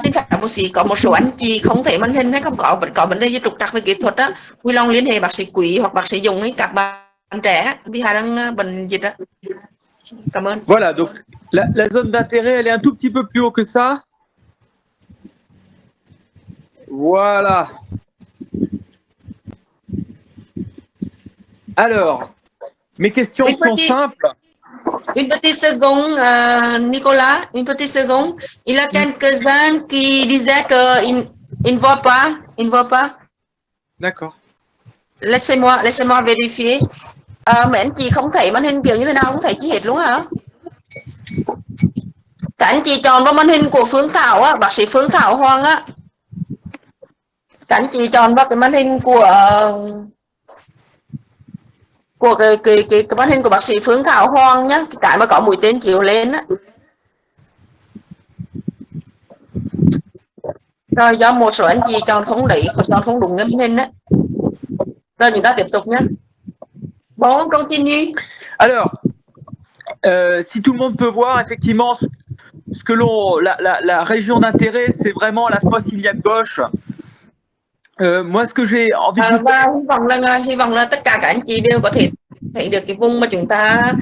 Xin phép bác sĩ, có một số anh chị không thấy màn hình hay không có, vẫn có vấn đề gì trục trặc về kỹ thuật á, vui lòng liên hệ bác sĩ Quý hoặc bác sĩ Dung ấy, các bạn trẻ vì Hà đang bệnh dịch á. Cảm ơn. Voilà, donc la zone d'intérêt, elle est un tout petit peu plus haut que ça. Voilà. Alors, mes questions sont simples. Une petite seconde, Nicolas, une petite seconde. Il y a quelques-uns qui disaient qu'ils ne voient pas, ils ne voient pas. D'accord. Laissez-moi vérifier. Mấy anh chị không thấy màn hình kiểu như thế nào, không thấy chi hết luôn hả? Các anh chị chọn vào màn hình của Phương Thảo á, bác sĩ Phương Thảo Hoàng á. Các anh chị chọn vào cái màn hình của cái màn hình của bác sĩ Phương Thảo Hoàng nhá, cái mà có mũi tên chiếu lên á. Rồi do một số anh chị chọn không đúng cái màn hình á. Rồi chúng ta tiếp tục nhé. Bon, continue. Alors, si tout le monde peut voir, effectivement, ce que la région d'intérêt, c'est vraiment la fosse iliaque gauche. Moi, ce que j'ai envie de và hy vọng là tất cả các anh chị đều có thể thấy được cái vùng mà chúng ta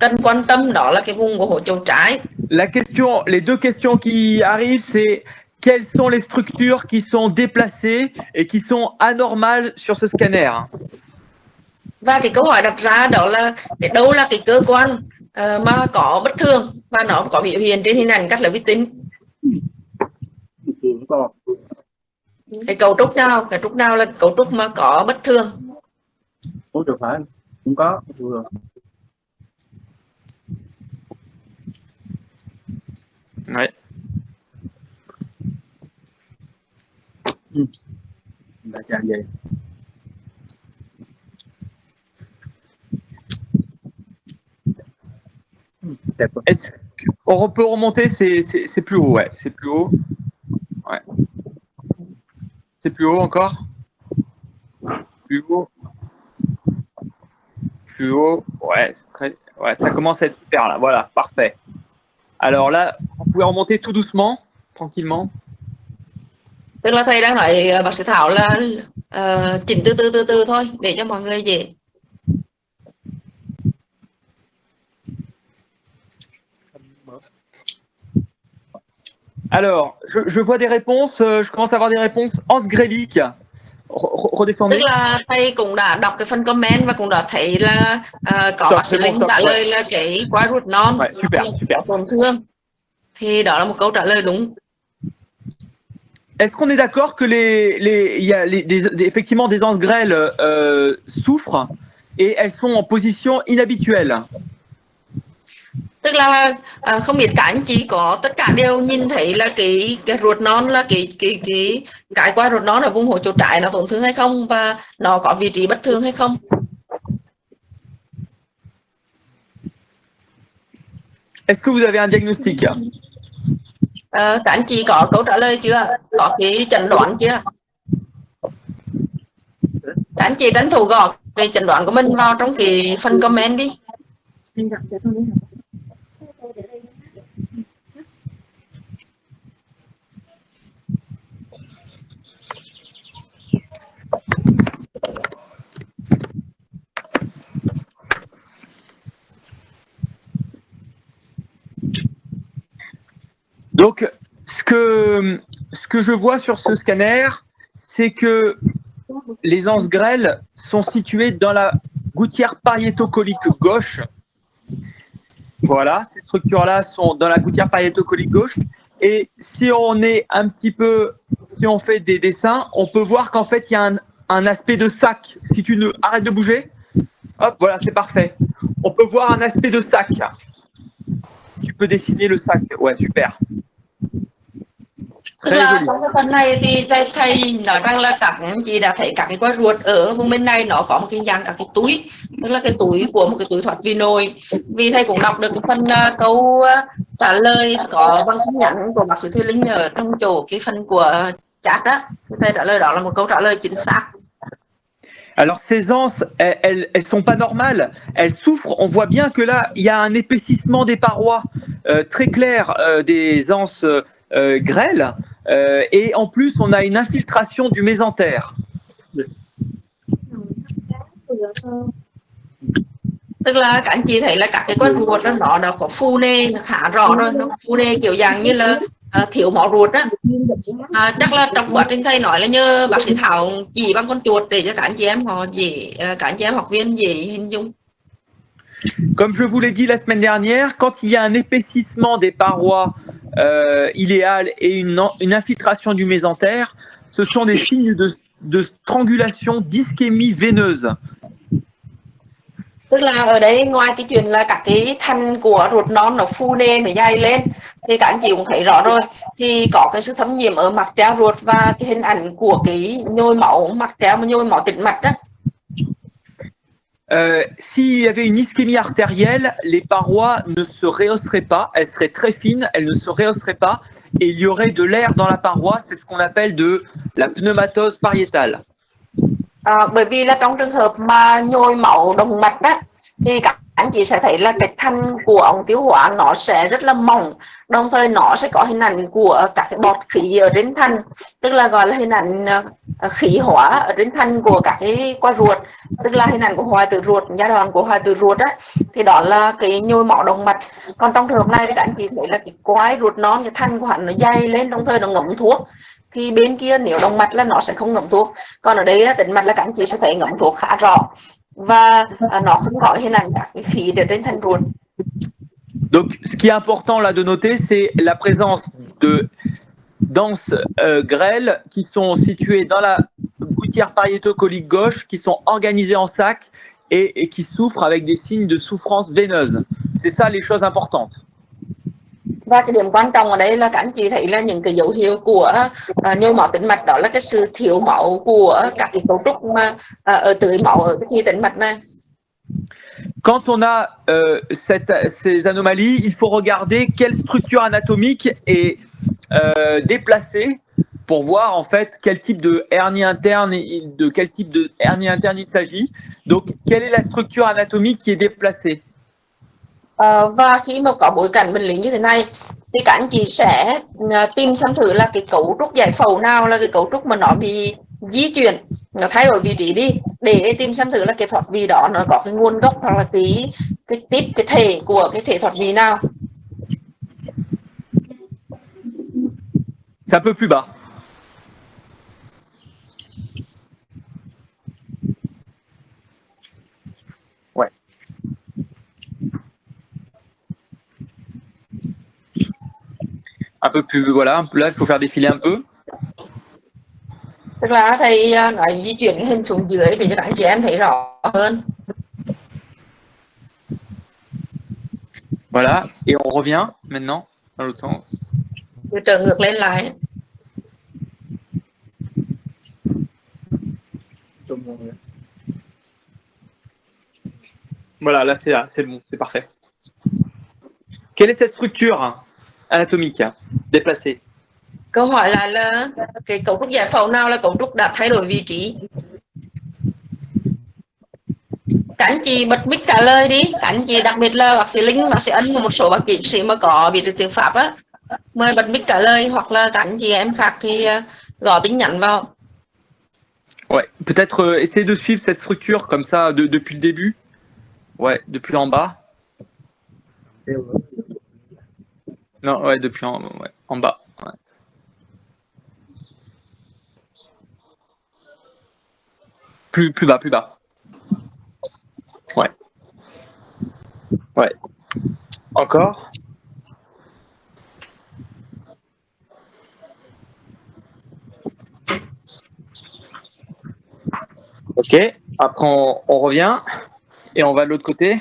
cần quan tâm, đó là cái vùng của hố chỗ trái. Les deux questions qui arrivent, c'est quelles sont les structures qui sont déplacées et qui sont anormales sur ce scanner. Và cái câu hỏi đặt ra đó là đâu là cái cơ quan mà có bất thường và nó có biểu hiện trên hình ảnh cắt lớp vi tính. Cái cấu trúc nào là cấu trúc mà có bất thường? Ủa được phải không có Ouais. Là chả vậy. On peut remonter, c'est plus haut, ouais, c'est plus haut. Ouais. C'est plus haut encore. Plus haut. Plus haut. Ouais, ouais, ça commence à être super là. Voilà, parfait. Alors là, vous pouvez remonter tout doucement, tranquillement. Tức là thầy đang nói bác sĩ Thảo là chỉnh từ từ thôi để cho mọi người dễ. Alors, je vois des réponses, je commence à avoir des réponses. Hans Grelik, redescendez. Tức là thầy cũng đã đọc cái phần comment và cũng đã thấy là có bác sĩ Linh trả lời là cái quai ruột non super. tổn thương. Thì đó là một câu trả lời đúng. Est-ce qu'on est d'accord que il y a effectivement des anses grêles souffrent et elles sont en position inhabituelle? Tức là không biết cả anh chị có tất cả đều nhìn thấy là cái ruột non là cái quai ruột non ở vùng hố chỗ trái nó tổn thương hay không và nó có vị trí bất thường hay không? Est-ce que vous avez un diagnostic? Các anh chị có câu trả lời chưa? Có cái chẩn đoán chưa? Các anh chị tranh thủ gõ cái chẩn đoán của mình vào trong cái phần comment đi. Donc, ce que je vois sur ce scanner, c'est que les anses grêles sont situées dans la gouttière pariétocolique gauche. Voilà, ces structures-là sont dans la gouttière pariétocolique gauche. Et si on fait des dessins, on peut voir qu'en fait, il y a un aspect de sac. Si tu arrêtes de bouger, hop, voilà, c'est parfait. On peut voir un aspect de sac. Tu peux dessiner le sac. Ouais, super. Tức là trong cái phần này thì thầy nói rằng là các anh chị đã thấy các cái quai ruột ở vùng bên này nó có một cái dạng các cái túi, tức là cái túi của một cái túi thoát vị nội. Vì thầy cũng đọc được cái phần câu trả lời có bằng tin nhắn của bác sĩ Thùy Linh ở trong chỗ cái phần của chat đó. Thầy trả lời đó là một câu trả lời chính xác. Alors ces anses, elles sont pas normales, elles souffrent. On voit bien que là, il y a un épaississement des parois très clair des anses grêle et en plus on a une infiltration du mésentère. Tức là các anh chị thấy là các cái con ruột đó, nó có phù nề khá rõ rồi, nó phù nề kiểu dạng như là thiếu máu ruột á. Chắc là trong quá trình thầy nói là nhờ bác sĩ Thảo chỉ bằng con chuột để cho các anh chị em họ dễ, các anh chị em học viên dễ hình dung. Comme je vous l'ai dit la semaine dernière, quand il y a un épaississement des parois iléales et une infiltration du mésentère, ce sont des signes de strangulation, d'ischémie veineuse. Tức là ở đây ngoài cái chuyện là các cái thanh của ruột non nó phù nề nó dày lên thì các anh chị cũng thấy rõ rồi, thì có cái sự thấm nhiễm ở mặt treo ruột và cái hình ảnh của cái nhồi máu mặt treo mà nhồi máu tĩnh mạch đó. S'il y avait une ischémie artérielle, les parois ne se rehausseraient pas, elles seraient très fines, elles ne se rehausseraient pas, et il y aurait de l'air dans la paroi, c'est ce qu'on appelle de la pneumatose pariétale. Bởi vì là trong trường hợp mà nhồi máu động mạch đó, thì các anh chị sẽ thấy là cái thanh của ống tiêu hóa nó sẽ rất là mỏng, đồng thời nó sẽ có hình ảnh của các cái bọt khí ở trên thanh, tức là gọi là hình ảnh khí hóa ở trên thanh của các cái qua ruột, tức là hình ảnh của hoại tử ruột, giai đoạn của hoại tử ruột á, thì đó là cái nhồi máu động mạch. Còn trong trường hợp này thì các anh chị thấy là cái quái ruột non, cái thanh của hắn nó dày lên, đồng thời nó ngấm thuốc, thì bên kia nếu động mạch là nó sẽ không ngấm thuốc, còn ở đây tĩnh mạch là các anh chị sẽ thấy ngấm thuốc khá rõ và nó không có hình ảnh các cái khí ở trên thanh ruột. Donc, ce qui est important là de noter, c'est la présence de denses grêles qui sont situées dans la gouttière pariétocolique gauche, qui sont organisées en sac et qui souffrent avec des signes de souffrance veineuse. C'est ça les choses importantes. Và cái điểm quan trọng ở đây là các anh chị thấy là những cái dấu hiệu của nhồi máu tĩnh mạch, đó là cái sự thiếu máu của các cái cấu trúc mà ở tưới máu ở cái chi tĩnh mạch này. Quand on a ces anomalies, il faut regarder quelle structure anatomique est déplacée pour voir en fait quel type de hernie interne et de quel type de hernie interne il s'agit. Donc, quelle est la structure anatomique qui est déplacée? Và khi mà có bối cảnh bệnh lý như thế này thì các anh chị sẽ tìm xem thử là cái cấu trúc giải phẫu nào là cái cấu trúc mà nó bị di chuyển, nó thay đổi vị trí đi, để tìm xem thử là cái thoát vị đó nó có cái nguồn gốc hoặc là cái tip, cái thể của cái thể thoát vị nào. C'est un peu plus bas. Ouais. Un peu plus, voilà, là il faut faire défiler un peu. Tức là thầy nói di chuyển cái hình xuống dưới để cho các anh chị em thấy rõ hơn. Voilà, et on revient maintenant dans l'autre sens. Rồi trở ngược lên lại. Voilà, là c'est bon, c'est parfait. Quelle est cette structure anatomique déplacée? Câu hỏi là cái cấu trúc giải phẫu nào là cấu trúc đã thay đổi vị trí? Các anh chị bật mic trả lời đi. Các anh chị đặc biệt là bác sĩ Linh, bác sĩ Ân và một số bác sĩ mà có biết được tiếng Pháp á, mời bật mic trả lời, hoặc là các anh chị em khác thì gõ tin nhắn vào. Ouais, peut-être essayer de suivre cette structure comme ça depuis le début. Ouais, depuis en bas. Non, ouais, depuis en bas. Ouais. Plus bas, plus bas. Ouais. Ouais. Encore. Ok. Après, on revient et on va de l'autre côté.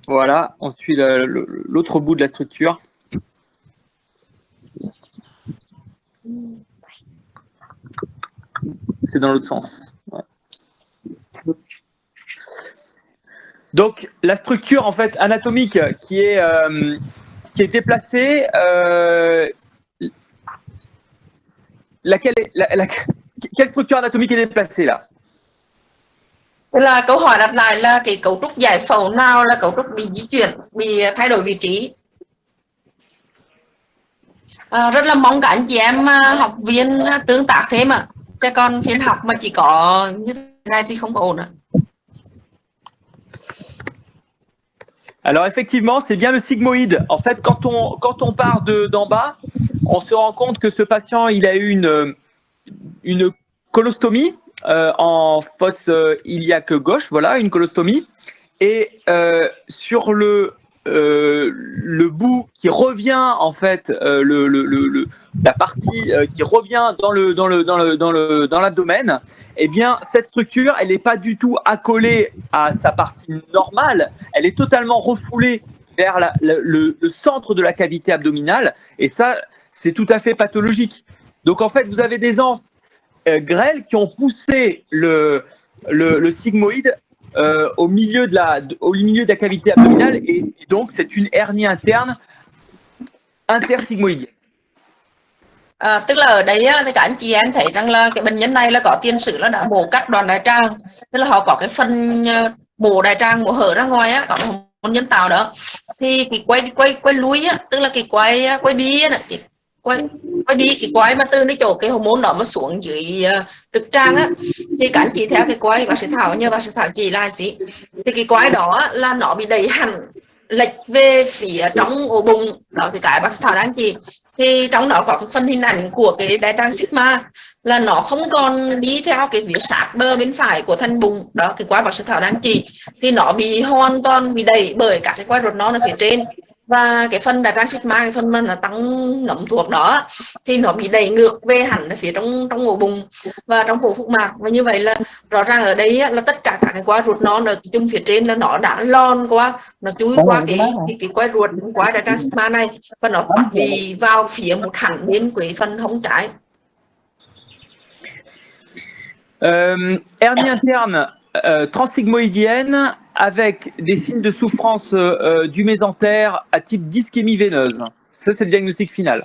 Voilà, on suit l'autre bout de la structure. C'est dans l'autre sens. Ouais. Donc, la structure en fait anatomique qui est déplacée, quelle structure anatomique est déplacée là? Tức là câu hỏi đặt lại là cái cấu trúc giải phẫu nào là cấu trúc bị di chuyển, bị thay đổi vị trí? Rất là mong các anh chị em học viên tương tác thêm ạ. Chứ còn phiên học mà chỉ có như thế này thì không có ổn ạ. Alors effectivement, c'est bien le sigmoïde. En fait, quand on part d'en bas, on se rend compte que ce patient, il a eu une colostomie en fosse iliaque gauche, voilà, une colostomie. Et sur le bout qui revient, en fait, la partie qui revient dans l'abdomen, eh bien, cette structure, elle n'est pas du tout accolée à sa partie normale, elle est totalement refoulée vers le centre de la cavité abdominale, et ça, c'est tout à fait pathologique. Donc, en fait, vous avez des anses grêles qui ont poussé le sigmoïde au milieu de la cavité abdominale, et donc c'est une hernie interne intersigmoïdienne. Tức là ở đây thì các anh chị em thấy rằng là cái bệnh nhân này là có tiền sử là đã mổ cắt đoạn đại tràng, tức là họ có cái phần mổ đại tràng, mổ hở ra ngoài á, có một nhân tạo đó, thì cái quay lui á, tức là cái quay đi á, cái quay đi cái quay mà từ cái chỗ cái hormone đó mà xuống dưới trực tràng á, thì các anh chị theo cái quay bác sĩ Thảo nhờ bác sĩ Thảo chỉ lại xí, thì cái quay đó là nó bị đẩy hẳn lệch về phía trong ổ bụng đó, thì cái bác sĩ Thảo đang chỉ thì trong đó có cái phần hình ảnh của cái đại tràng sigma là nó không còn đi theo cái phía sát bờ bên phải của thân bụng đó, cái quai bác sĩ Thảo đang chỉ thì nó bị hoàn toàn bị đẩy bởi các cái quai ruột non ở phía trên, và cái phần đại tràng sigma, cái phần mà là tăng ngấm thuộc đó thì nó bị đẩy ngược về hẳn ở phía trong ổ bụng và trong phổi phúc mạc, và như vậy là rõ ràng ở đây là tất cả các cái quai ruột non ở chung phía trên là nó đã lon qua, nó chui qua cái quai ruột, quai đại tràng sigma này, và nó bắt vì vào phía một hẳn bên của phần hông trái. Hernie interne transsigmoïdienne avec des signes de souffrance du mésentère à type d'ischémie veineuse. Ça, c'est le diagnostic final.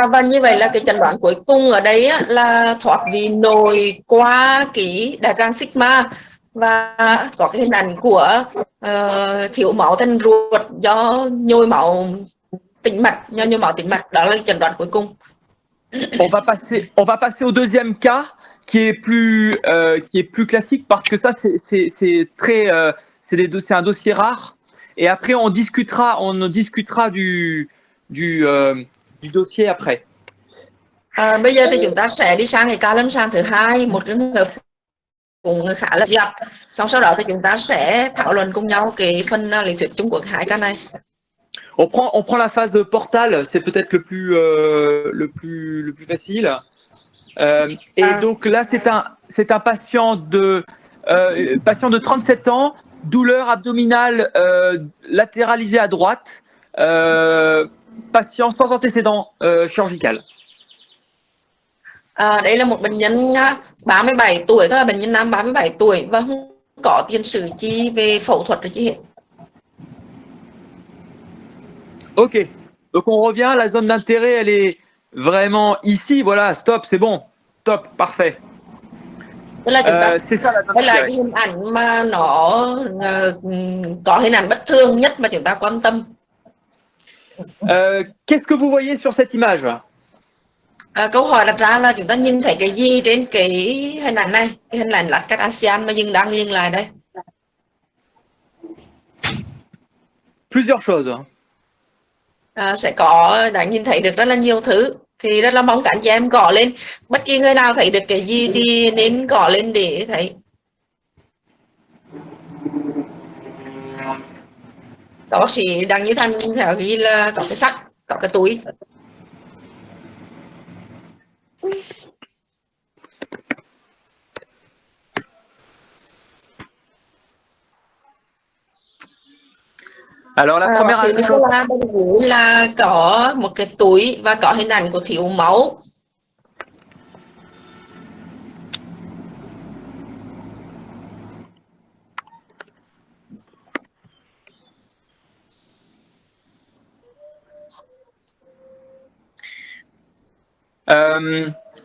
Và như vậy là cái chẩn đoán cuối cùng ở đây là thoát vị nội qua cái đại tràng sigma và có cái hình ảnh của thiếu máu thành ruột do nhồi máu tĩnh mạch, đó là chẩn đoán cuối cùng. On va passer au deuxième cas qui est plus classique parce que ça c'est très c'est un dossier rare, et après on discutera du dossier après. Bây giờ thì chúng ta sẽ đi sang cái ca lâm sàng thứ hai, một trường hợp cũng khá là gặp. Sau đó thì chúng ta sẽ thảo luận cùng nhau cái phần lý thuyết chung của hai ca này. On prend la phase portale, c'est peut-être le plus facile. Et donc là, c'est un patient de 37 ans, douleur abdominale latéralisée à droite, patient sans antécédent chirurgical. Đây là một bệnh nhân 37 tuổi thôi, bệnh nhân nam 37 tuổi và không có tiền sử chi về phẫu thuật rồi chi hết. Ok, donc on revient, la zone d'intérêt, elle est vraiment ici, voilà, stop, c'est bon, top, parfait. C'est ça la zone d'intérêt. Đây là hình ảnh mà nó có hình ảnh bất thường nhất mà chúng ta quan tâm. Qu'est-ce que vous voyez sur cette image? Câu hỏi đặt ra là chúng ta nhìn thấy cái gì trên cái hình ảnh này, cái hình ảnh lát cắt ASEAN mà đang dừng lại đây? Plusieurs choses. Sẽ có đã nhìn thấy được rất là nhiều thứ, thì rất là mong các anh chị em gõ lên, bất kỳ người nào thấy được cái gì thì nên gõ lên để thấy. Có bác sĩ Đặng Như Thành theo ghi là có cái sắt, có cái túi. Alors la première chose là có một cái túi và có hình ảnh của thiếu máu.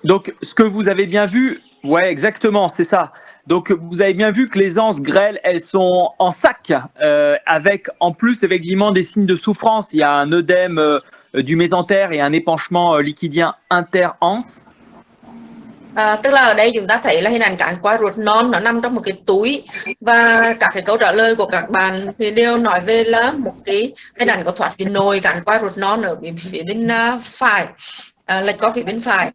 Donc ce que vous avez bien vu, ouais exactement, c'est ça. Donc vous avez bien vu que les anses grêles, elles sont en sac, avec en plus effectivement des signes de souffrance. Il y a un œdème du mésentère et un épanchement liquidien inter-anse. Tức là ở đây chúng ta thấy là hình ảnh các quả ruột non nó nằm trong một cái túi, và các cái câu trả lời của các bạn thì đều nói về là một cái hình ảnh có thoát cái nồi các quả ruột non ở phía bên phải, lệch qua phía bên phải.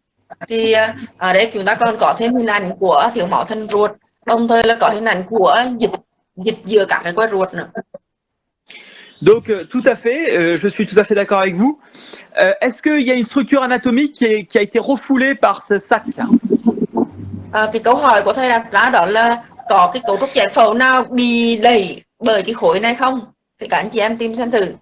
Thì ở đây chúng ta còn có thêm hình ảnh của thiếu máu thành ruột, đồng thời là có hình ảnh của dịch giữa các cái quả ruột nữa. Donc, tout à fait, je suis tout à fait d'accord avec vous. Est-ce qu'il y a une structure anatomique qui a été refoulée par ce sac? Cái câu hỏi của thầy đặt ra đó là có cái cấu trúc giải phẫu nào bị đẩy bởi cái khối này không? Thì các anh chị em tìm xem thử.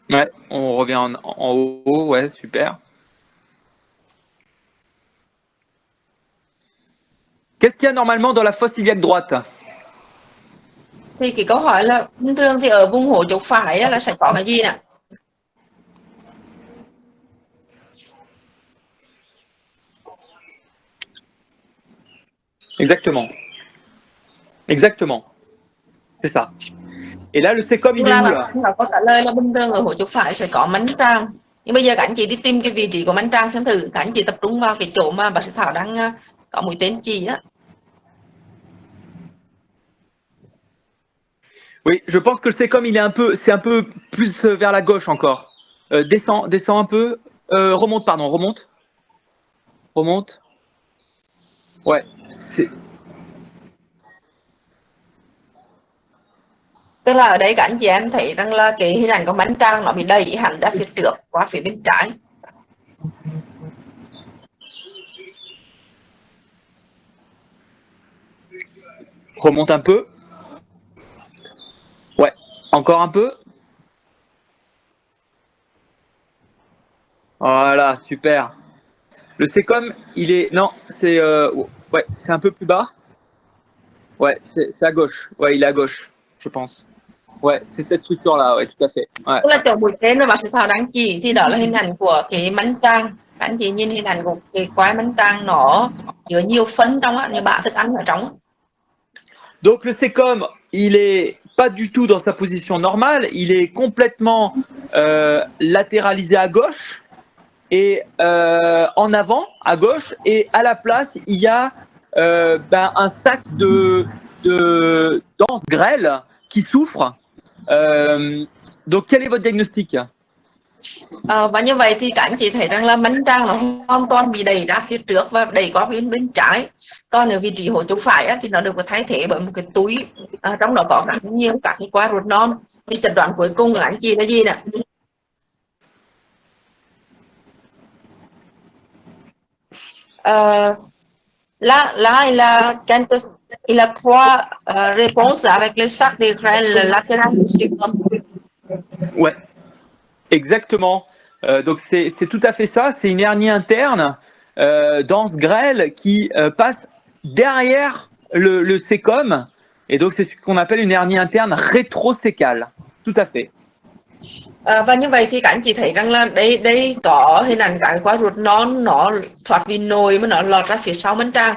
Ouais, on revient en haut, ouais, super. Qu'est-ce qu'il y a normalement dans la fosse iliaque droite? Thì cái câu hỏi là bình thường thì ở vùng hổ chỗ phải là sẽ có cái gì nè? Exactement. Exactement. C'est ça. Et là, le sécom, il est où là? Là có trả lời là bình thường ở hổ chỗ phải sẽ có mánh tràng. Nhưng bây giờ các anh chị đi tìm cái vị trí của mánh tràng xem thử. Các anh chị tập trung vào cái chỗ mà bác sĩ Thảo đang có mũi tên chỉ á. Oui, je pense que le sécom, c'est un peu plus vers la gauche encore. Descends un peu. Remonte, pardon, remonte. Remonte. Ouais. Tức là ở đây các anh chị em thấy rằng là cái hình ảnh của mánh tràng nó bị đẩy hẳn ra phía trước qua phía bên trái. Remonte un peu. Ouais, encore un peu. Voilà, super. Le sécom, il est... Non, c'est ouais, c'est un peu plus bas. Ouais, c'est à gauche. Ouais, il est à gauche, je pense. Ouais, c'est cette structure-là, ouais, tout à fait. Ouais. Tức là chỗ mũi tên mà bác sĩ Thảo đang chỉ thì đó là hình ảnh của cái mánh tràng. Các anh chị nhìn hình ảnh của cái quái mánh tràng nó chứa nhiều phân trong á, như bã thức ăn ở trong. Donc le sécom, il est pas du tout dans sa position normale, il est complètement latéralisé à gauche et en avant à gauche, et à la place il y a un sac de dense grêle qui souffre. Donc quel est votre diagnostic? Và như vậy thì các anh chị thấy rằng là mánh tràng nó hoàn toàn bị đẩy ra phía trước và đẩy qua bên trái. Còn ở vị trí hổ chỗ phải á, thì nó được thay thế bởi một cái túi, trong đó có rất nhiều các cái quả ruột non. Thì chẩn đoán cuối cùng của anh chị là gì nè? Là il a trois réponses avec le sac de grêle latéral du sécom. Ouais, exactement. Donc c'est tout à fait ça. C'est une hernie interne dense grêle qui passe derrière le sécom, et donc c'est ce qu'on appelle une hernie interne rétrosécale. Tout à fait. Và như vậy thì các anh chị thấy rằng là đây có hình ảnh cái quả ruột non nó thoát vì nồi mà nó lọt ra phía sau mánh tràng,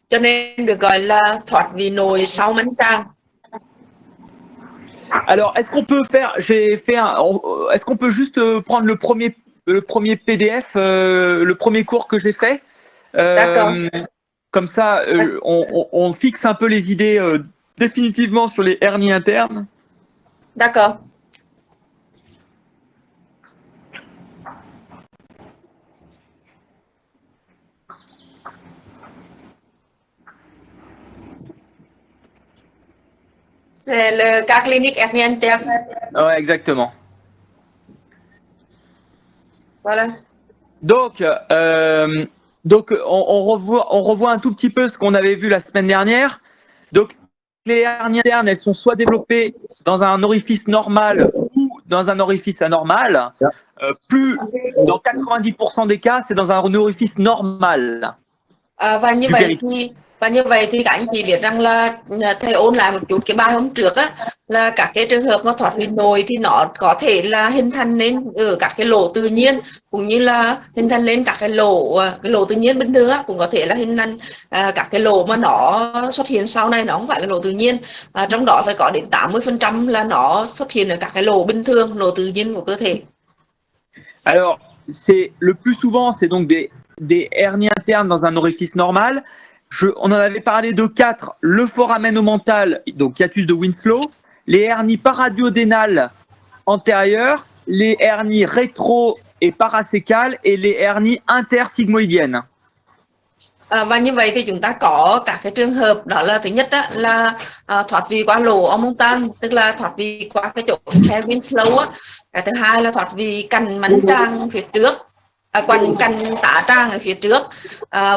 cho nên được gọi là thoát vì nồi sau mánh tràng. Alors, est-ce qu'on peut faire, est-ce qu'on peut juste prendre le premier PDF, le premier cours que j'ai fait, D'accord. comme ça, on fixe un peu les idées définitivement sur les hernies internes. D'accord. C'est le cas clinique hernie interne. Ouais, exactement. Voilà. Donc on revoit un tout petit peu ce qu'on avait vu la semaine dernière. Donc, les hernies internes, elles sont soit développées dans un orifice normal ou dans un orifice anormal. Dans 90% des cas, c'est dans un orifice normal. Và như vậy thì Và như vậy thì các anh chị biết rằng là thầy ôn lại một chút cái bài hôm trước á, là các cái trường hợp mà thoát vị nội thì nó có thể là hình thành lên ở các cái lỗ tự nhiên, cũng như là hình thành lên các cái lỗ tự nhiên bình thường á, cũng có thể là hình thành các cái lỗ mà nó xuất hiện sau này nó không phải là lỗ tự nhiên. Trong đó phải có đến 80% là nó xuất hiện ở các cái lỗ bình thường, lỗ tự nhiên của cơ thể. Alors, c'est le plus souvent, c'est donc des hernies internes dans un orifice normal. On en avait parlé de 4, le foramen au mental, donc hiatus de Winslow, les hernies paradiodénales antérieures, les hernies rétro et paracécales et les hernies intersigmoïdiennes. Và như vậy thì chúng ta có các cái trường hợp, đó là thứ nhất á, là thoát vị qua lỗ omontan, tức là thoát vị qua cái chỗ khe Winslow á. Cái thứ hai là thoát vị cạnh mánh tràng phía trước, cạnh tả tràng ở phía trước,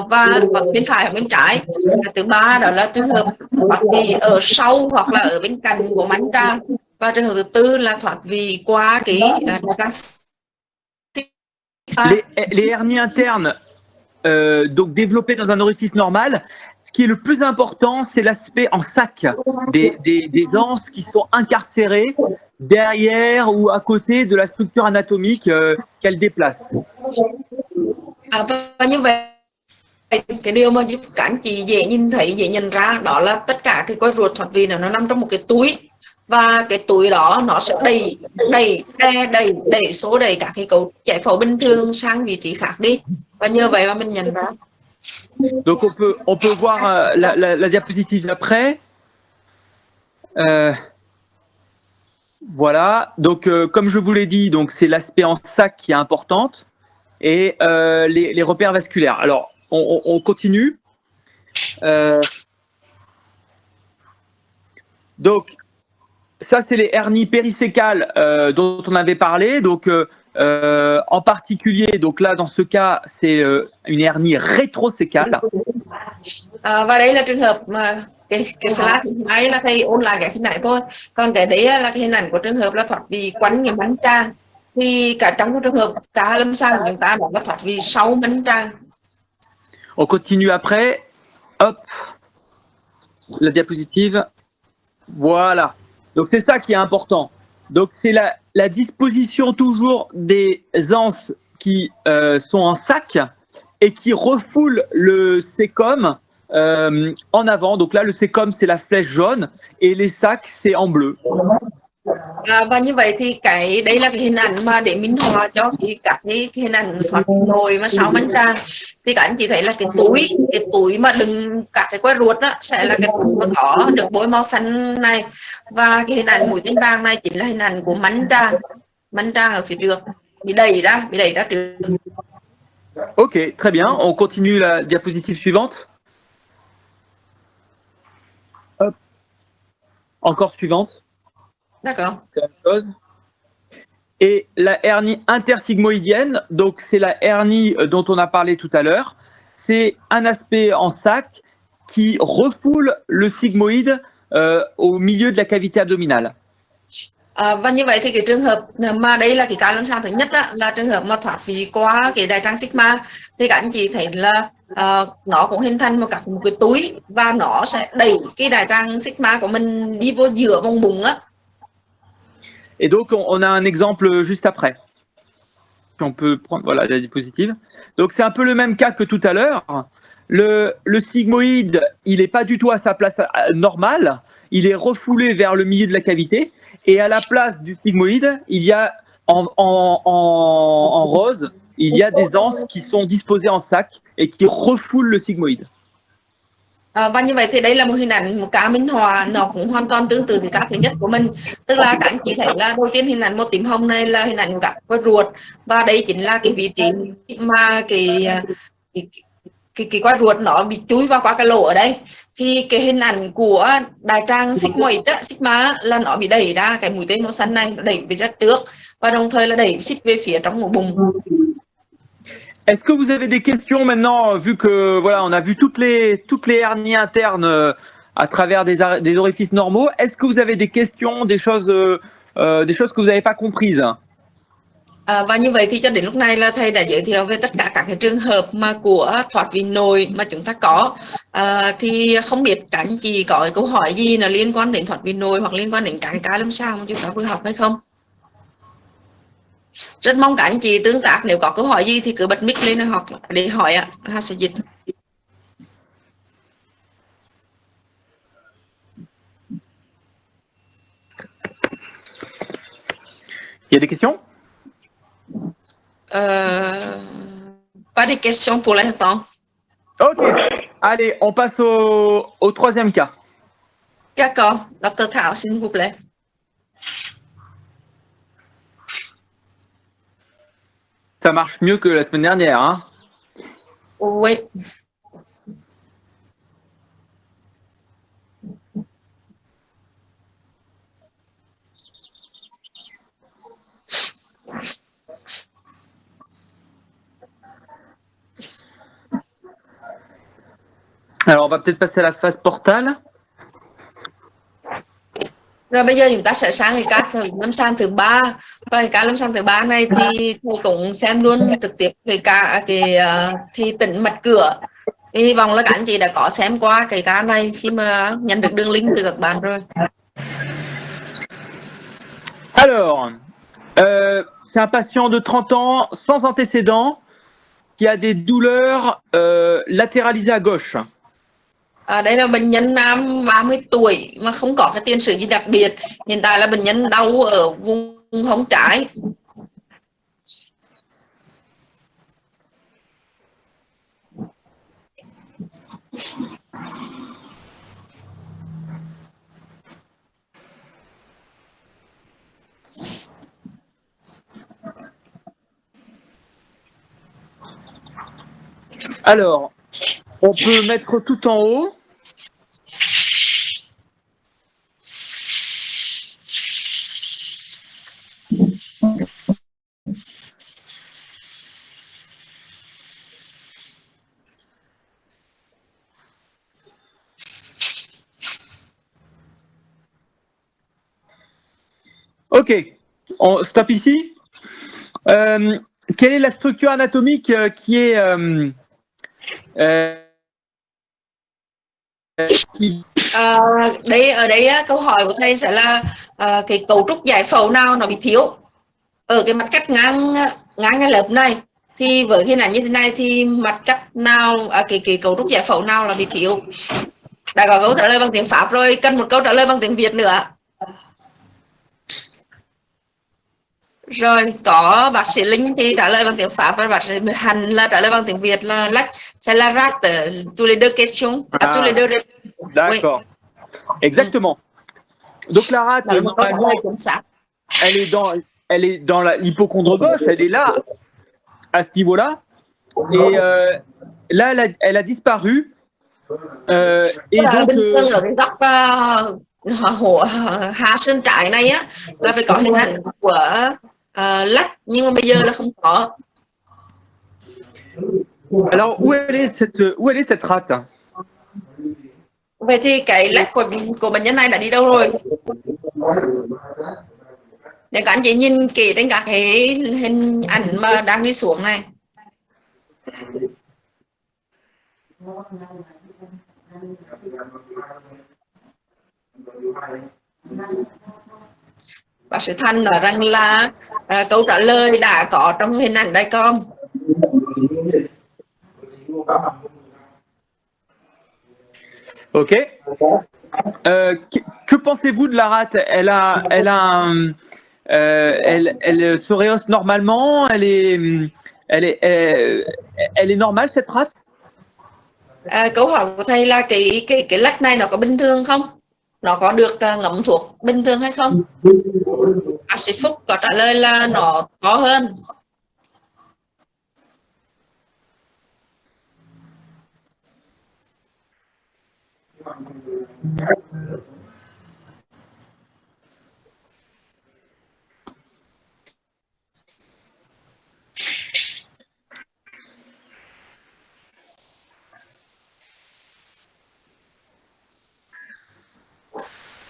và bên phải hoặc bên trái. Cái thứ ba đó là trường hợp thoát vị ở sau hoặc là ở bên cạnh của mánh tràng. Và trường hợp thứ tư là thoát vị qua cái les hernies internes donc développées dans un orifice normal. Ce qui est le plus important, c'est l'aspect en sac des anses qui sont incarcérées derrière ou à côté de la structure anatomique qu'elles déplacent. Và như vậy cái điều mà giúp các anh chị dễ nhìn thấy, dễ nhận ra đó là tất cả cái quai ruột thoát vị nó nằm trong một cái túi, và cái túi đó nó sẽ đẩy số đẩy các cái cấu giải phẫu bình thường sang vị trí khác đi, và nhờ vậy mà mình nhận ra. Donc on peut voir la diapositive d'après. Voilà, donc comme je vous l'ai dit, donc c'est l'aspect en sac qui est importante et les repères vasculaires. Alors on continue. Donc ça c'est les hernies péricécales dont on avait parlé. Donc en particulier, donc là dans ce cas c'est une hernie rétrocécale. Và đây là trường hợp mà cái slide thứ hai là thầy ôn lại cái hình ảnh thôi, còn cái đấy là cái hình ảnh của trường hợp là thoát vị quanh cái mánh tràng. Thì cả trong cái trường hợp cả lâm sàng của chúng ta đó là thoát vị sau mánh tràng. On continue après. Hop, la diapositive. Voilà. Donc c'est ça qui est important. Donc c'est la disposition toujours des anses qui sont en sac et qui refoulent le cécum en avant. Donc là, le cécum, c'est la flèche jaune et les sacs, c'est en bleu. Và như vậy thì cái đây là cái hình ảnh mà để minh họa cho các cái hình ảnh thoát nội mà sau mánh tràng. Thì các anh chị thấy là cái túi mà đựng các cái quai ruột đó sẽ là cái túi mà có được bôi màu xanh này, và cái hình ảnh mũi tên vàng này chính là hình ảnh của mánh tràng ở phía trước bị đẩy ra trước. Ok, très bien. On continue la diapositive suivante. Hop. Encore suivante. D'accord. C'est la même chose. Et la hernie intersigmoïdienne, donc c'est la hernie dont on a parlé tout à l'heure. C'est un aspect en sac qui refoule le sigmoïde au milieu de la cavité abdominale. Và như vậy thì cái trường hợp mà đây là cái ca lâm sàng thứ nhất đó, là trường hợp mà thoát vị qua cái đại tràng sigma, thì các anh chị thấy là nó cũng hình thành một cái túi, và nó sẽ đẩy cái đại tràng sigma của mình đi vô giữa vòng bụng á. Et donc on a un exemple juste après. On peut prendre voilà la diapositive. Donc c'est un peu le même cas que tout à l'heure. Le sigmoïde, il n'est pas du tout à sa place normale. Il est refoulé vers le milieu de la cavité, et à la place du sigmoïde, il y a en rose, il y a des anses qui sont disposées en sac et qui refoulent le sigmoïde. Và như vậy thì đây là một hình ảnh, một ca minh họa, nó cũng hoàn toàn tương tự cái ca thứ nhất của mình. Tức là các anh chị thấy là đầu tiên hình ảnh màu tím hồng này là hình ảnh của các quai ruột, và đây chính là cái vị trí mà cái quai ruột nó bị chui vào qua cái lỗ ở đây. Thì cái hình ảnh của đại tràng sigma là nó bị đẩy ra, cái mũi tên màu xanh này nó đẩy về ra trước, và đồng thời là đẩy xích về phía trong bụng. Est-ce que vous avez des questions maintenant, vu que voilà, on a vu toutes les hernies internes à travers des orifices normaux? Est-ce que vous avez des questions, des choses que vous n'avez pas comprises? Và như vậy thì cho đến lúc này là thầy đã giới thiệu về tất cả các cái trường hợp mà của thoát vị nội mà chúng ta có. Thì không biết các anh chị có câu hỏi gì là liên quan đến thoát vị nội hoặc liên quan đến các cái lâm sàng mà chúng ta vừa học hay không? Rất mong các anh chị tương tác, nếu có câu hỏi gì thì cứ bật mic lên để hỏi ạ. Ha sẽ dịch. Il y a des questions? Pas de questions pour l'instant. Ok, allez, on passe au troisième cas. D'accord, Dr. Thảo s'il vous plaît. Ça marche mieux que la semaine dernière, hein? Oui. Alors, on va peut-être passer à la phase portale. Rồi bây giờ chúng ta sẽ sang cái ca lâm sàng thứ ba, và cái ca lâm sàng thứ ba này thì thầy cũng xem luôn trực tiếp thì tĩnh mạch cửa. Hy vọng là các anh chị đã có xem qua cái ca này khi mà nhận được đường link từ các bạn rồi. Alors, c'est un patient de 30 ans, sans antécédents, qui a des douleurs latéralisées à gauche. Đây là bệnh nhân nam 30 tuổi mà không có cái tiền sử gì đặc biệt. Hiện tại là bệnh nhân đau ở vùng hông trái. Alors, on peut mettre tout en haut. Ok, on stop ici. Quelle est la structure anatomique qui est Ở đây câu hỏi của thầy sẽ là cái cấu trúc giải phẫu nào nó bị thiếu ở cái mặt cắt ngang cái lớp này, thì với hình ảnh như thế này thì mặt cắt nào cái cấu trúc giải phẫu nào là bị thiếu? Đã có câu trả lời bằng tiếng Pháp rồi, cần một câu trả lời bằng tiếng Việt nữa. Rồi có bác sĩ Linh thì trả lời bằng tiếng Pháp và bác sĩ Hạnh là trả lời bằng tiếng Việt là lách c'est la rate tous les deux questions tous les deux. D'accord. Oui. Exactement. Donc la rate, normalement, elle est dans l'hypocondre gauche, elle est là, à ce niveau-là. Et là, elle a disparu. Et donc, ở cái góc hạ sườn trái này á là phải có hình ảnh của lách, nhưng mà bây giờ là không có. Alors, où elle est cette rate? Vậy thì cái lách của bệnh nhân này đã đi đâu rồi? Để các anh chị nhìn kỹ trên các cái hình ảnh mà đang đi xuống này. Bác sĩ Thanh nói rằng là câu trả lời đã có trong hình ảnh đây con. Ok. Que pensez-vous de la rate? Elle se rehausse normalement? Elle est normale cette rate? Câu hỏi của thầy là cái lách này nó có bình thường không? Nó có được ngậm thuốc bình thường hay không? Bác sĩ Phúc có trả lời là nó có hơn.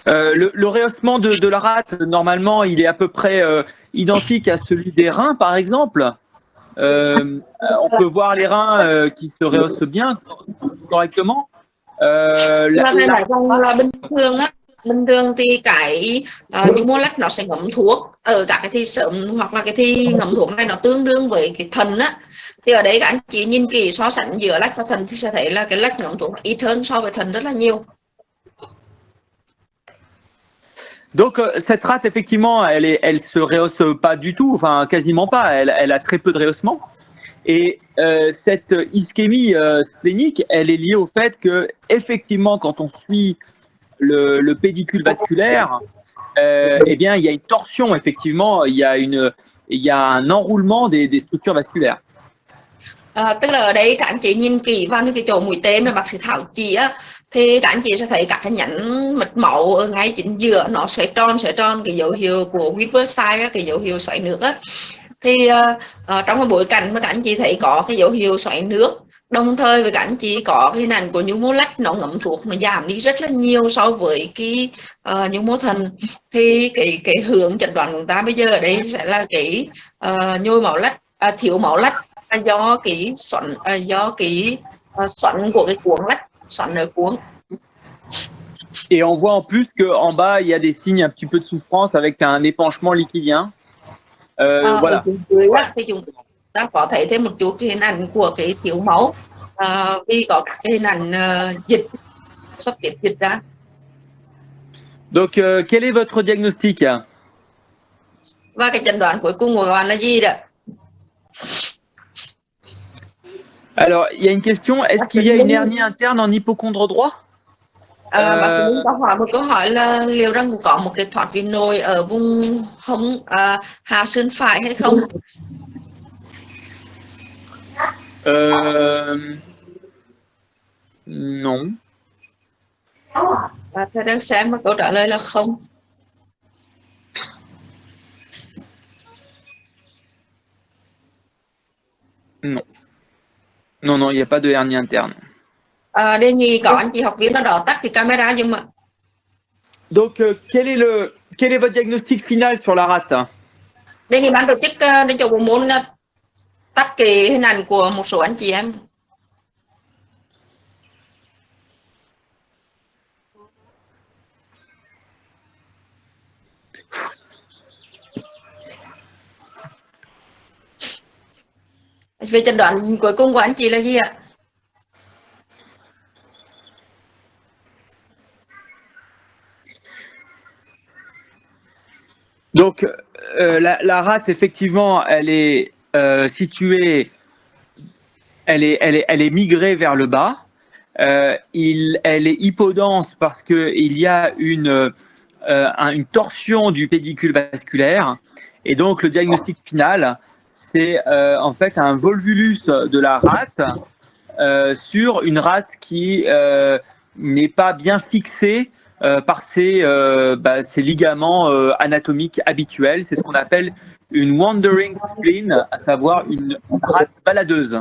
Le rehaussement de la rate, normalement, il est à peu près identique à celui des reins, par exemple. On peut voir les reins qui se rehaussent bien, correctement. Là hay là trong là bình thường á, bình thường thì cái nhu mô lách nó sẽ ngậm thuốc ở các cái thi sớm hoặc là cái thi ngậm thuốc này nó tương đương với cái thần á, thì ở đấy các anh chị nhìn kỹ so sánh giữa lách và thần thì sẽ thấy là cái lách ngậm thuốc ít hơn so với thần rất là nhiều. Donc cette rate, effectivement, elle se rehausse pas du tout, enfin quasiment pas. Elle a très peu de rehaussement. Et cette ischémie splénique, elle est liée au fait que, effectivement, quand on suit le pédicule vasculaire, eh bien, il y a une torsion, effectivement, il y a un enroulement des structures vasculaires. Tức là ở đây các anh chị nhìn kỹ vào những cái chỗ mũi tên mà bác sĩ Thảo chỉ á, thì các anh chị sẽ thấy các cái nhánh mạch máu ở ngay chính giữa nó xoay tròn cái dấu hiệu của Weaver-Side, cái dấu hiệu xoáy nước á. Thì trong cái bối cảnh mà các anh chị thấy có cái dấu hiệu xoáy nước, đồng thời với các anh chị có cái hình ảnh của nhu mô lách nó ngấm thuốc nó giảm đi rất là nhiều so với cái nhu mô thần, thì cái hướng chẩn đoán của chúng ta bây giờ ở đây sẽ là cái nhồi máu lách, thiếu máu lách do cái xoắn của cái cuống lách, xoắn ở cuống. Et on voit en plus qu'en bas, il y a des signes un petit peu de souffrance avec un épanchement liquidien. Voilà. Thì chúng ta có thấy thêm một chút cái hình ảnh của cái thiếu máu, vì có các cái hình ảnh dịch, xuất tiết dịch ra. Donc, quel est votre diagnostic? Và cái chẩn đoán cuối cùng của các bạn là gì đó? Alors, il y a une question, est-ce qu'il y a une hernie interne en hypocondre droit? Bác sĩ Linh có hỏi một câu hỏi là liệu rằng có một cái thoát vị nồi ở vùng hông hạ sườn phải hay không? Non. Tôi đang xem và câu trả lời là không. Non. Non, non, il n'y a pas de hernie interne. Đề nghị có anh chị học viên nào đó tắt cái camera giùm ạ. Donc, quel est votre diagnostic final sur la rate? Đề nghị ban tổ chức đến chỗ bộ môn tắt cái hình ảnh của một số anh chị em. Về chẩn đoán cuối cùng của anh chị là gì ạ? Donc, la rate, effectivement, elle est située, elle est migrée vers le bas. Elle est hypodense parce qu'il y a une torsion du pédicule vasculaire. Et donc, le diagnostic final, c'est en fait un volvulus de la rate sur une rate qui n'est pas bien fixée par ses ligaments anatomiques habituels. C'est ce qu'on appelle une wandering spleen, à savoir une rate baladeuse.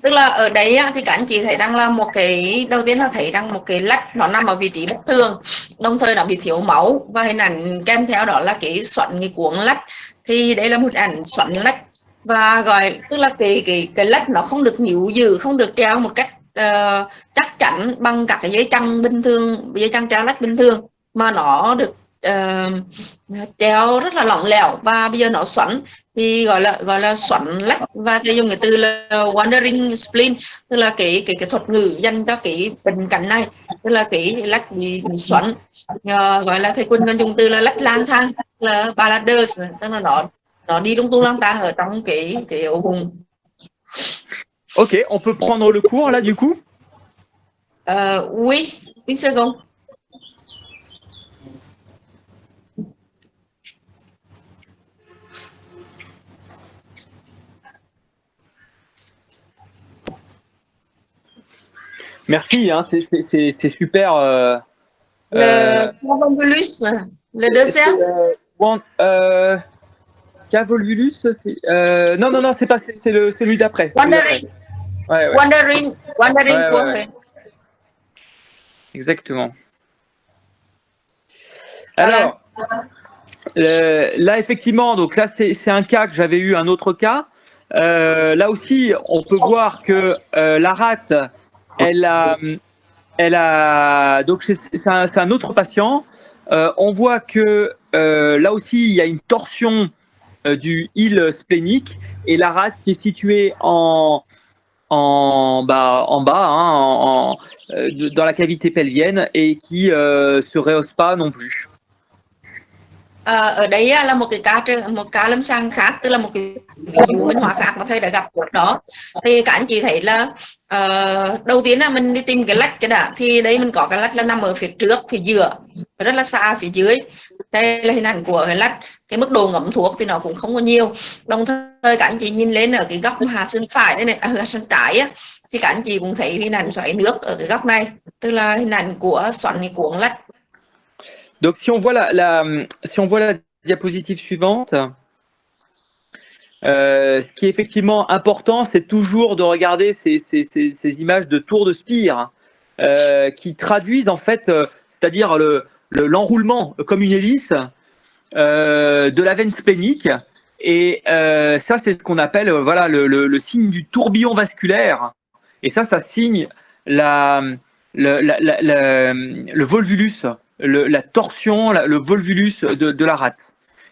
Tức là ở đấy thì các anh chị thấy rằng là một cái, đầu tiên là thấy rằng một cái lách nó nằm ở vị trí bất thường, đồng thời nó bị thiếu máu, và hình ảnh kèm theo đó là cái xoắn cái cuống lách. Thì đây là một ảnh xoắn lách, và gọi tức là cái lách nó không được níu giữ, không được treo một cách chắc chắn bằng các cái dây chằng bình thường, dây chằng treo lách bình thường, mà nó được treo rất là lỏng lẻo, và bây giờ nó xoắn thì gọi là xoắn lách, và tôi dùng cái từ là wandering spleen, tức là cái thuật ngữ dành cho cái bệnh cảnh này, tức là cái lách bị xoắn, gọi là thầy Quân dùng từ là lách lang thang, là baladers, tức là nó đi lung tung lang thang ở trong cái ổ bụng. Ok, on peut prendre le cours là du coup? Oui, une seconde. Merci, hein, c'est super. Le convolvulus, le deuxième. Cavolvulus, non, c'est pas, c'est celui d'après. Wandering. Ouais. Wandering. Ouais. Exactement. Alors, Là, effectivement, donc là, c'est un cas que j'avais eu, un autre cas. Là aussi, on peut voir que la rate, elle a donc c'est un autre patient. On voit que là aussi, il y a une torsion du île splénique et la rate qui est située en bas, hein, dans la cavité pelvienne et qui se rehausse pas non plus. Ở đấy là một ca lâm sàng khác, tức là một cái ví dụ minh họa khác mà thầy đã gặp trước đó. Thì các anh chị thấy là đầu tiên là mình đi tìm cái lách cái đã, thì đây mình có cái lách là nằm ở phía trước, phía giữa, rất là xa phía dưới. Đây là hình ảnh của cái lách, cái mức độ ngấm thuốc thì nó cũng không có nhiều. Đồng thời các anh chị nhìn lên ở cái góc hạ sườn phải đây này, hạ sườn trái á, thì các anh chị cũng thấy hình ảnh xoáy nước ở cái góc này, tức là hình ảnh của xoắn cái cuộn lách. Donc, si on voit si on voit la diapositive suivante, ce qui est effectivement important, c'est toujours de regarder ces images de tour de spire qui traduisent en fait, c'est-à-dire l'enroulement comme une hélice de la veine splénique. Et ça, c'est ce qu'on appelle voilà, le signe du tourbillon vasculaire. Et ça signe le volvulus, la torsion, le volvulus de la rate.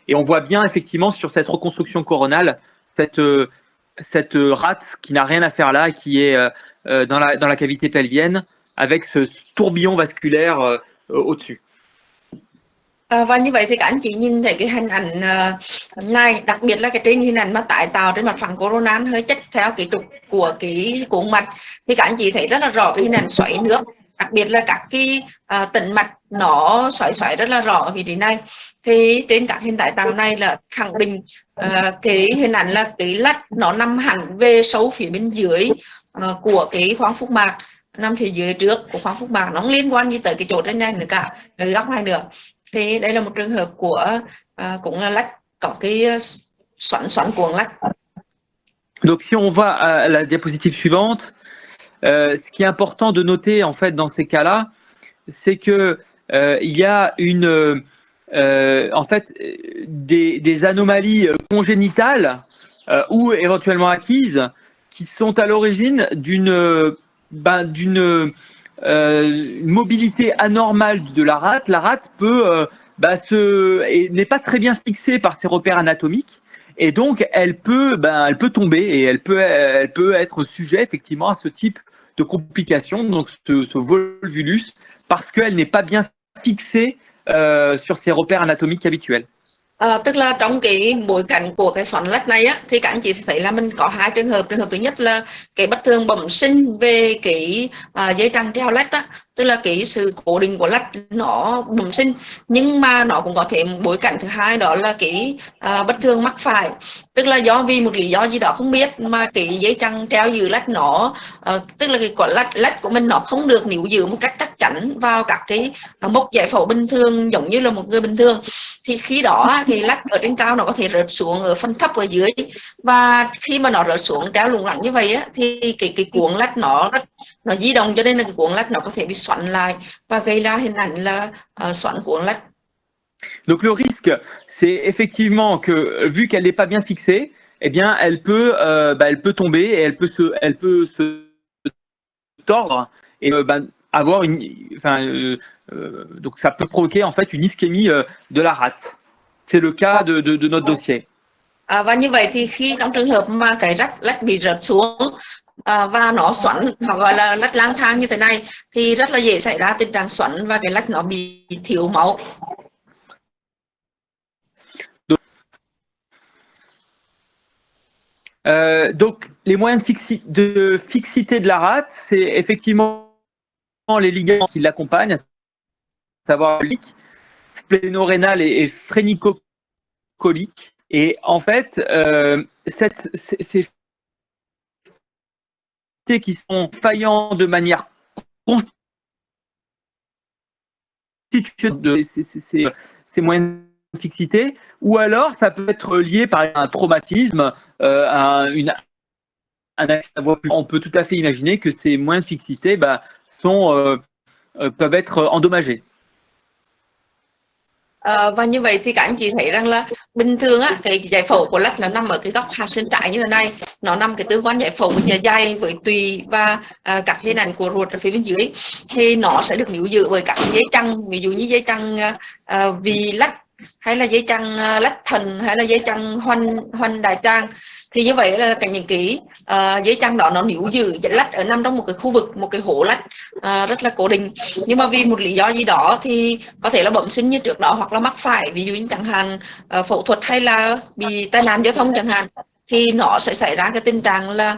Et on voit bien effectivement sur cette reconstruction coronale cette rate qui n'a rien à faire là, qui est dans la cavité pelvienne avec ce tourbillon vasculaire au-dessus. Và như vậy thì các anh chị nhìn thấy cái hình ảnh này, đặc biệt là cái trên hình ảnh mà tái tạo trên mặt phẳng corona hơi chất theo cái trục của cái cuộn mạch, thì các anh chị thấy rất là rõ cái hình ảnh xoáy nước, đặc biệt là các cái tĩnh mạch nó xoáy rất là rõ ở vị trí này. Thì trên các hình tái tạo này là khẳng định cái hình ảnh là cái lách nó nằm hẳn về sâu phía bên dưới của cái khoang phúc mạc, nằm phía dưới trước của khoang phúc mạc, nó không liên quan gì tới cái chỗ trên này nữa cả, cái góc này nữa. Thì đây là một trường hợp của cũng là lách, có cái xoắn cuộn lách. Donc si on va à la diapositive suivante, ce qui est important de noter en fait dans ces cas-là, c'est que il y a en fait des anomalies congénitales ou éventuellement acquises qui sont à l'origine d'une mobilité anormale de la rate. La rate n'est pas très bien fixée par ses repères anatomiques et donc elle peut tomber et elle peut être sujet effectivement à ce type de complications, donc ce volvulus, parce qu'elle n'est pas bien fixée sur ses repères anatomiques habituels. Tức là trong cái bối cảnh của cái xoắn lách này á, thì các anh chị thấy là mình có hai trường hợp. Trường hợp thứ nhất là cái bất thường bẩm sinh về cái dây chằng treo lách á, tức là cái sự cố định của lách nó bẩm sinh, nhưng mà nó cũng có thể bối cảnh thứ hai, đó là cái bất thường mắc phải, tức là vì một lý do gì đó không biết mà cái dây chằng treo giữ lách nó tức là cái quả lách của mình nó không được níu giữ một cách chắc chắn vào các cái mốc giải phẫu bình thường giống như là một người bình thường. Thì khi đó thì lách ở trên cao nó có thể rớt xuống ở phần thấp ở dưới, và khi mà nó rớt xuống treo lủng lẳng như vậy á, thì cái cuộn lách nó di động, cho nên là cái cuộn lách nó có thể bị xoắn lại và gây ra hình ảnh là xoắn cuộn lách. Donc le risque, c'est effectivement que vu qu'elle n'est pas bien fixée, eh bien elle peut tomber et elle peut se tordre et avoir donc ça peut provoquer en fait une ischémie de la rate. C'est le cas de notre dossier. Và như vậy thì khi trong trường hợp mà cái lách bị rớt xuống và nó xoắn, hoặc gọi là lách lang thang như thế này, thì rất là dễ xảy ra tình trạng xoắn và cái lách nó bị thiếu máu. Donc les moyens de fixité de la rate, c'est effectivement les ligaments qui l'accompagnent, à savoir spléno-rénal et phrénico-colique. Et en fait, ces qui sont faillants de manière constituée de ces moyens de fixité, ou alors ça peut être lié par un traumatisme, on peut tout à fait imaginer que ces moyens de fixité peuvent être endommagés. Và như vậy thì các anh chị thấy rằng là bình thường á, cái giải phẫu của lách nó nằm ở cái góc hạ sườn trái như thế này, nó nằm cái tương quan giải phẫu với dạ dày, với tùy và các hình ảnh của ruột ở phía bên dưới, thì nó sẽ được níu giữ bởi các dây chằng, ví dụ như dây chằng vì lách, hay là dây chằng lách thần, hay là dây chằng hoành đại tràng. Thì như vậy là những cái dây chằng đó nó níu giữ lách ở nằm trong một cái khu vực, một cái hố lách rất là cố định. Nhưng mà vì một lý do gì đó thì có thể là bẩm sinh như trước đó, hoặc là mắc phải, ví dụ như chẳng hạn phẫu thuật hay là bị tai nạn giao thông chẳng hạn, thì nó sẽ xảy ra cái tình trạng là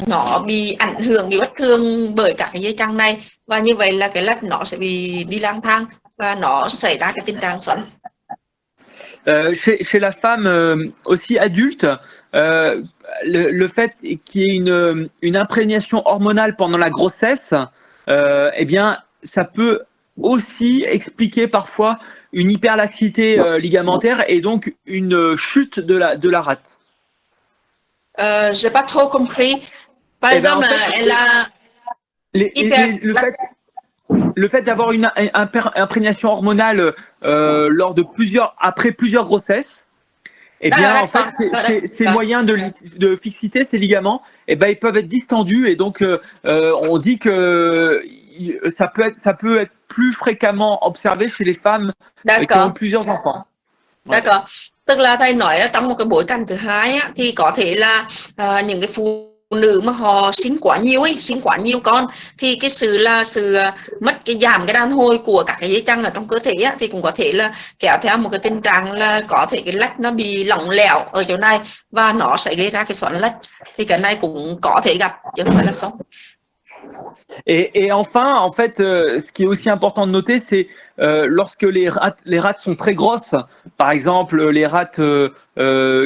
nó bị ảnh hưởng, bị bất thường bởi các cái dây chằng này, và như vậy là cái lách nó sẽ bị đi lang thang và nó xảy ra cái tình trạng xoắn. Chez la femme aussi adulte, le fait qu'il y ait une imprégnation hormonale pendant la grossesse, eh bien, ça peut aussi expliquer parfois une hyperlaxité ligamentaire et donc une chute de la rate. J'ai pas trop compris. Par Eh ben, exemple, en fait, elle a le fait d'avoir une imprégnation hormonale après plusieurs grossesses, eh bien, en fait, ces moyens de fixité, ces ligaments, eh ben, ils peuvent être distendus et donc on dit que ça peut être plus fréquemment observé chez les femmes qui ont plusieurs enfants. D'accord. Tức là thầy nói là trong một cái bối cảnh thứ hai á, thì có thể là những cái phụ nữ mà họ sinh quá nhiều ấy, sinh quá nhiều con, thì cái sự mất cái giảm cái đàn hồi của các cái dây chằng ở trong cơ thể á, thì cũng có thể là kéo theo một cái tình trạng là có thể cái lách nó bị lỏng lẻo ở chỗ này và nó sẽ gây ra cái xoắn lách. Thì cái này cũng có thể gặp chứ không phải là không. Et enfin, en fait, ce qui est aussi important de noter, c'est lorsque les rates sont très grosses, par exemple les rates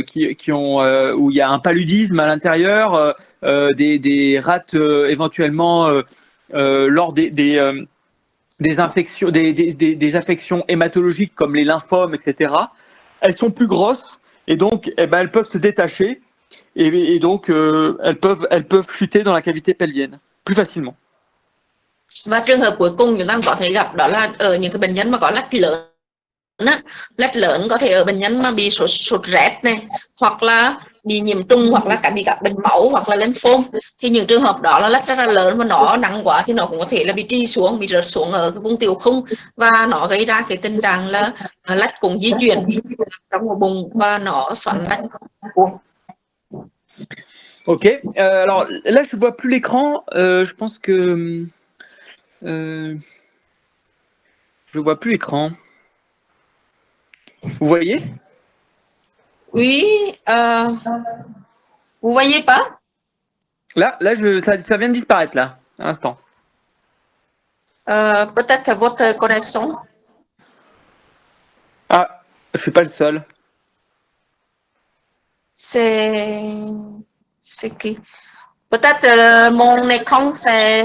qui ont où il y a un paludisme à l'intérieur, des rates éventuellement lors des infections, des affections hématologiques comme les lymphomes, etc. Elles sont plus grosses et donc eh ben, elles peuvent se détacher et donc elles peuvent chuter dans la cavité pelvienne plus facilement. Và trường hợp cuối cùng chúng ta có thể gặp đó là ở những cái bệnh nhân mà có lách lớn á, lách lớn có thể ở bệnh nhân mà bị sốt rét này, hoặc là bị nhiễm trùng, hoặc là bị các bệnh máu, hoặc là lymphom. Thì những trường hợp đó là lách rất là lớn và nó nặng quá thì nó cũng có thể là bị trì xuống, bị rớt xuống ở cái vùng tiểu khung, và nó gây ra cái tình trạng là lách cũng di chuyển trong một bụng và nó xoắn lách. Ok, alors là je vois plus l'écran, je pense que je vois plus l'écran. Vous voyez? Oui, vous voyez pas? Là ça vient de disparaître là, à l'instant. Peut-être que votre connexion. Ah, je suis pas le seul. C'est qui? Peut-être mon écran, c'est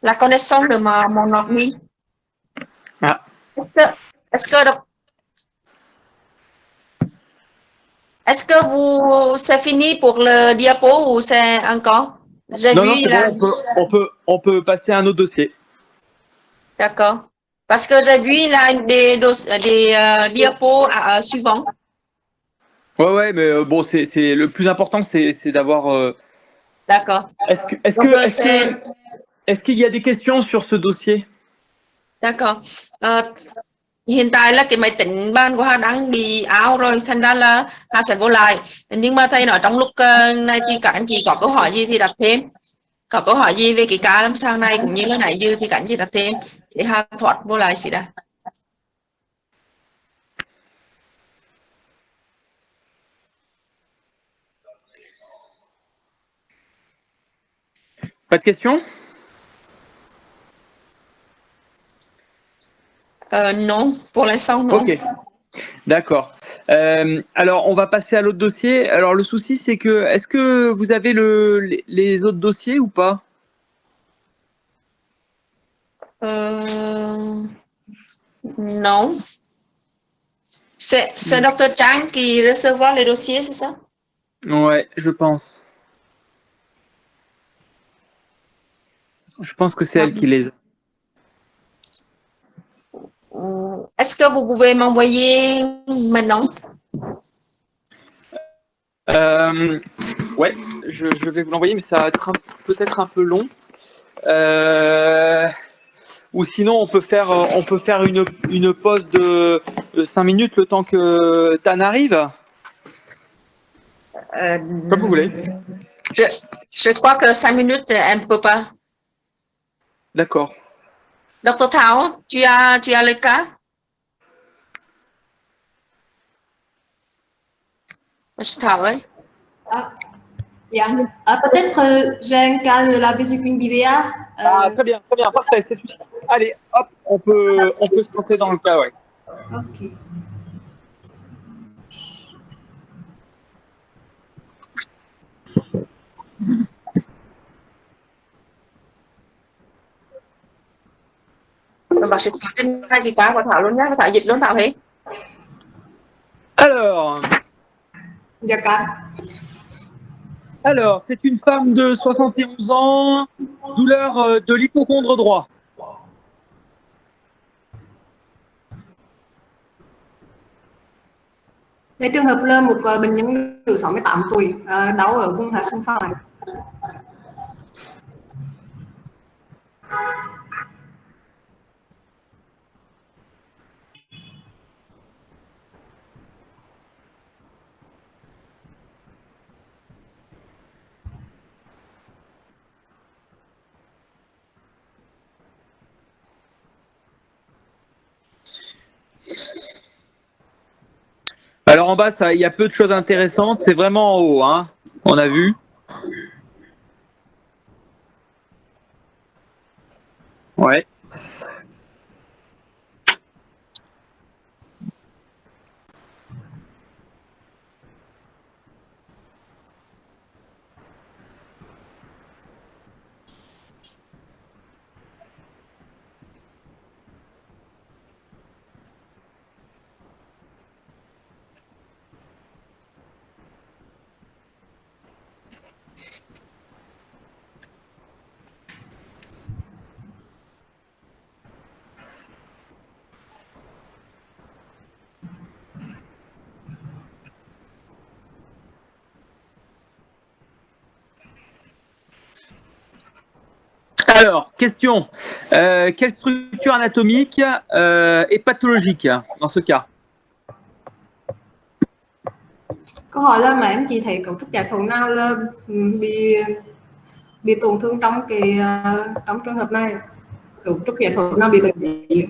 la connexion de mon ordi. Ah. Est-ce que c'est fini pour le diapo ou c'est encore? Non, c'est bon, on peut passer à un autre dossier. D'accord. Parce que j'ai vu là des diapos suivants. Ouais, mais bon, c'est le plus important, c'est d'avoir. D'accord. Est-ce qu'il y a des questions sur ce dossier? D'accord. Hiện tại là cái máy tính ban của Hà đang bị áo rồi, thành ra là Hà sẽ vô lại. Nhưng mà thầy nói trong lúc này thì các anh chị có câu hỏi gì thì đặt thêm. Có câu hỏi gì về cái ca lâm sàng này cũng như là nãy giờ thì các anh chị đặt thêm để Hà thoát vô lại xí đã. Pas de questions? Non, pour l'instant non. Ok, d'accord. Alors, on va passer à l'autre dossier. Alors, le souci, c'est que, est-ce que vous avez les autres dossiers ou pas? Non. C'est Dr. Chang qui recevra les dossiers, c'est ça? Ouais, je pense. Je pense que c'est elle qui les a. Est-ce que vous pouvez m'envoyer maintenant? Ouais, je vais vous l'envoyer, mais ça va être peut-être un peu long. Euh, ou sinon, on peut faire une pause de 5 minutes le temps que Tan arrive, Euh, comme vous voulez. je, je crois que 5 minutes, elle ne peut pas. D'accord. Dr. Thảo, tu as le cas? Bác Thảo ơi. Ah, yeah. Peut-être j'ai un cas de la vésicule biliaire. Ah, très bien, parfait, c'est celui-ci. Allez, hop, on peut se lancer dans le cas, ouais. Ok. Bác sĩ Thảo trên hai cái cá của Thảo luôn nhá, Thảo dịch luôn Thảo thấy. Alors, Dạ cả. alors, c'est une femme de 71 ans, douleur de l'hypocondre droit. Đây trường hợp là một bệnh nhân nữ 68 tuổi, đau ở vùng hạ sườn phải. Alors en bas, il y a peu de choses intéressantes, c'est vraiment en haut, hein. On a vu. Ouais. Alors, question. Quelle structure anatomique est pathologique dans ce cas? Câu hỏi là mà anh chị thấy cấu trúc giải phẫu nào là bị tổn thương trong trong trường hợp này, cấu trúc giải phẫu nào bị bệnh lý.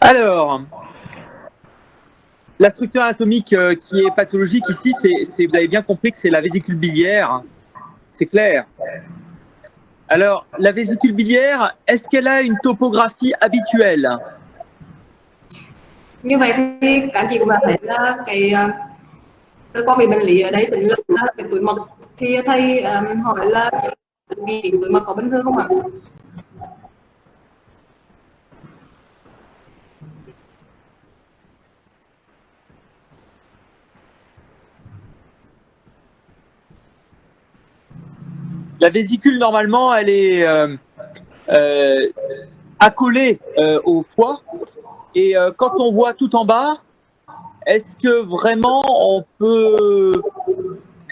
Alors, la structure anatomique qui est pathologique ici, vous avez bien compris que c'est la vésicule biliaire, c'est clair. Alors, la vésicule biliaire, est-ce qu'elle a une topographie habituelle? Như vậy thì các anh chị cũng đã thấy là cơ quan bị bệnh lý ở đây chính là cái túi mật, thì thầy hỏi là vị trí túi mật có bình thường không ạ? La vésicule, normalement, elle est accolée au foie. Et quand on voit tout en bas, est-ce que vraiment on peut...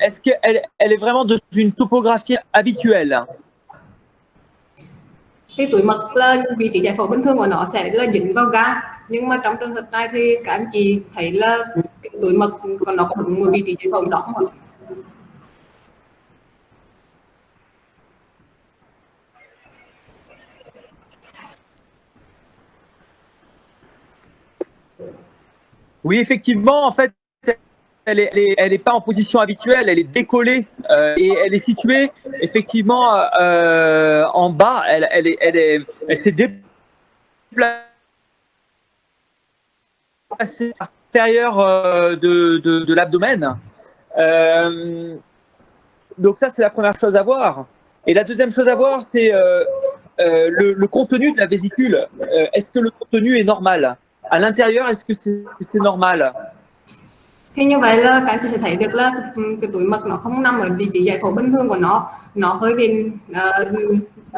Est-ce qu'elle elle est vraiment dans une topographie habituelle? Thì túi mật là vị trí giải phẫu bình thường của nó sẽ là dính vào gan, nhưng mà trong trường hợp này thì các anh chị thấy là cái túi mật còn nó có đúng một vị trí giải phẫu đó không ạ? Oui, effectivement, en fait, elle est pas en position habituelle, elle est décollée et elle est située effectivement en bas. Elle s'est déplacée à l'intérieur de l'abdomen. Euh, donc ça, c'est la première chose à voir. Et la deuxième chose à voir, c'est le contenu de la vésicule. Est-ce que le contenu est normal? À l'intérieur, est-ce que c'est normal? Thì như vậy là các anh chị sẽ thấy được là cái túi mật nó không nằm ở vị trí giải phẫu bình thường của nó hơi bị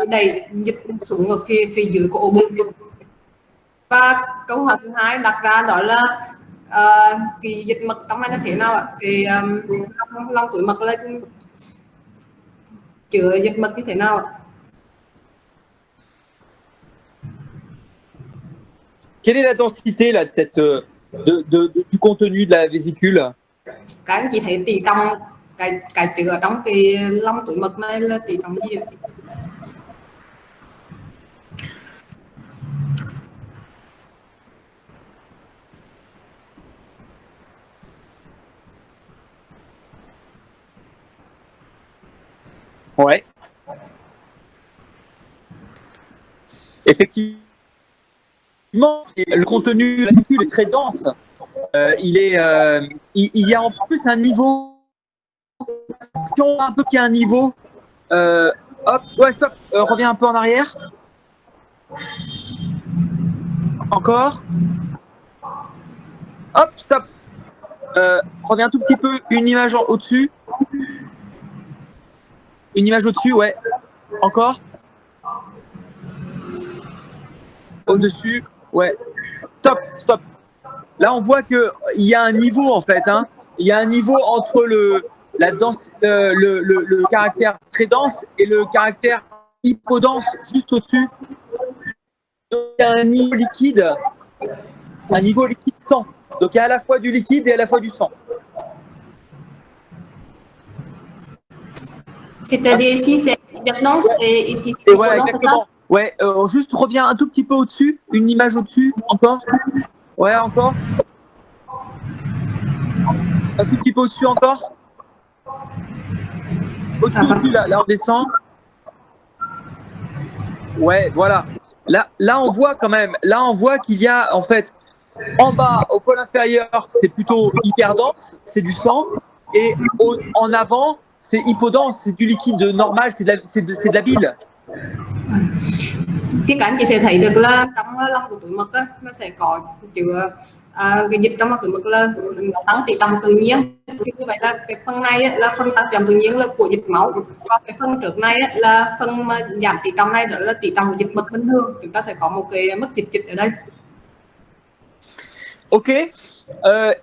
đẩy dịch xuống ở phía phía dưới của ổ bụng. Và câu hỏi thứ hai đặt ra đó là cái dịch mật trong này nó thế nào ạ? Cái lòng túi mật là chữa dịch mật như thế nào ạ? Quelle est la densité là, de du contenu de la vésicule? Các anh chị thấy tỷ trọng cái chữa trong cái lòng túi mật này là tỷ trọng gì ạ? Ouais. Effectivement, le contenu de la vésicule est très dense. Il y a en plus un niveau. Si on voit un peu qu'il y a un niveau, hop, ouais, stop, reviens un peu en arrière. Encore. Hop, stop. Reviens un tout petit peu, une image au-dessus. Une image au-dessus, ouais. Encore. Au-dessus, ouais. Stop, stop. Là, on voit qu'il y a un niveau en fait. Hein. Il y a un niveau entre le caractère très dense et le caractère hypodense juste au-dessus. Donc, il y a un niveau liquide sang. Donc il y a à la fois du liquide et à la fois du sang. C'est-à-dire ici c'est hyperdense et ici c'est Et hypodense, voilà, c'est ça? exactement. Ouais, juste reviens un tout petit peu au-dessus, une image au-dessus, encore. Ouais, encore. Un tout petit peu au-dessus encore. Au-dessus, là, on descend. Ouais, voilà. Là, on voit quand même, là, on voit qu'il y a en fait, en bas, au pôle inférieur, c'est plutôt hyperdense, c'est du sang. Et en avant, c'est hypodense, c'est du liquide normal, c'est de la bile. Thì các anh chị sẽ thấy được là trong lòng của túi mật á, nó sẽ có chứa cái dịch trong lòng túi mật là nó tăng tỷ trọng tự nhiên. Thì như vậy là cái phần này á, là phần tăng tỷ trọng tự nhiên là của dịch máu, còn cái phần trước này á, là phần mà giảm tỷ trọng này đó là tỷ trọng của dịch mật bình thường. Chúng ta sẽ có một cái mức dịch ở đây. Ok.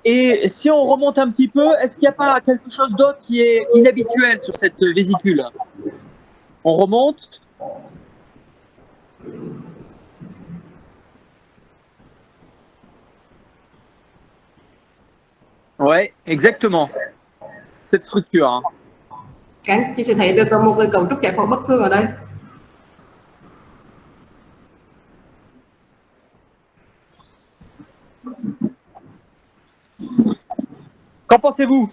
Et si on remonte un petit peu, est-ce qu'il n'y a pas quelque chose d'autre qui est inhabituel sur cette vésicule? On remonte. Ouais, exactement. Cette structure. Hein. Các anh chị sẽ thấy được một cái cấu trúc giải phẫu bất thường ở đây. Qu'en pensez-vous?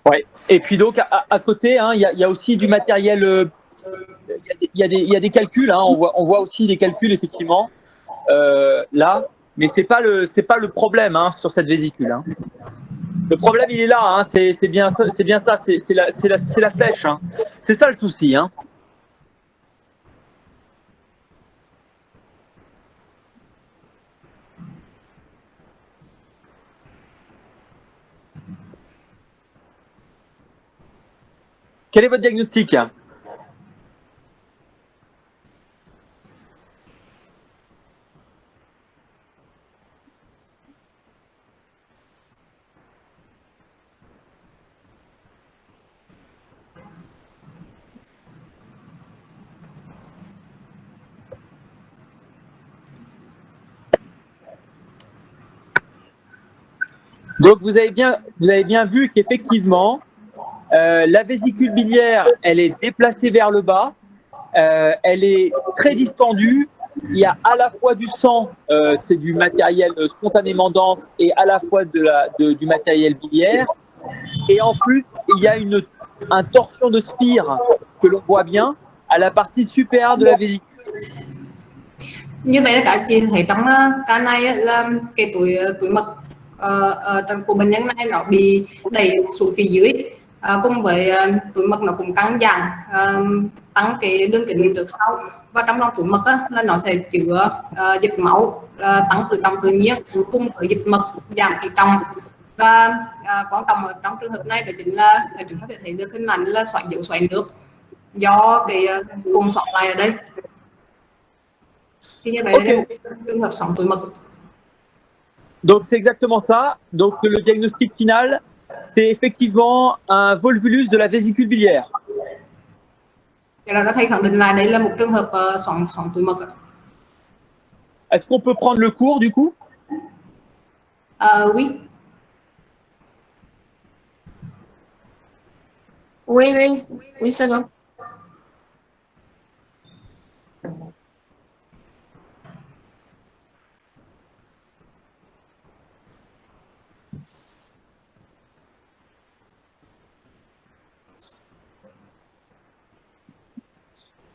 Ouais. Et puis donc à côté, hein, y a aussi du matériel. Il y a des calculs. Hein, on voit aussi des calculs effectivement là, mais c'est pas le problème hein, sur cette vésicule. Hein. Le problème il est là. Hein, c'est bien ça. C'est la flèche. Hein. C'est ça le souci. Hein. Quel est votre diagnostic? Donc vous avez bien vu qu'effectivement, la vésicule biliaire, elle est déplacée vers le bas, elle est très distendue. Il y a à la fois du sang, c'est du matériel spontanément dense, et à la fois du matériel biliaire. Et en plus, il y a une torsion de spire que l'on voit bien à la partie supérieure de la vésicule. Như vậy là các chị thấy trong ca này á, là cái túi mật trong của bệnh nhân này nó bị đẩy xuống phía dưới, cùng với túi mật nó cũng căng dẳng, tăng cái đường kính trước sau, và trong lòng túi mật á, là nó sẽ chứa dịch máu tăng từ trọng tự nhiên cùng với dịch mật giảm cái trọng. Và quan trọng ở trong trường hợp này đó chính là chúng ta có thể thấy được hình ảnh là dấu xoáy nước do cái cuộn xoắn lại ở đây. Thì như vậy là trường hợp xoắn túi mật. Donc c'est exactement ça. Donc le diagnostic final, c'est effectivement un volvulus de la vésicule biliaire. Vậy là thầy khẳng định lại đây là một trường hợp xoắn túi mật. Est-ce qu'on peut prendre le cours du coup? Oui. Oui, c'est bon.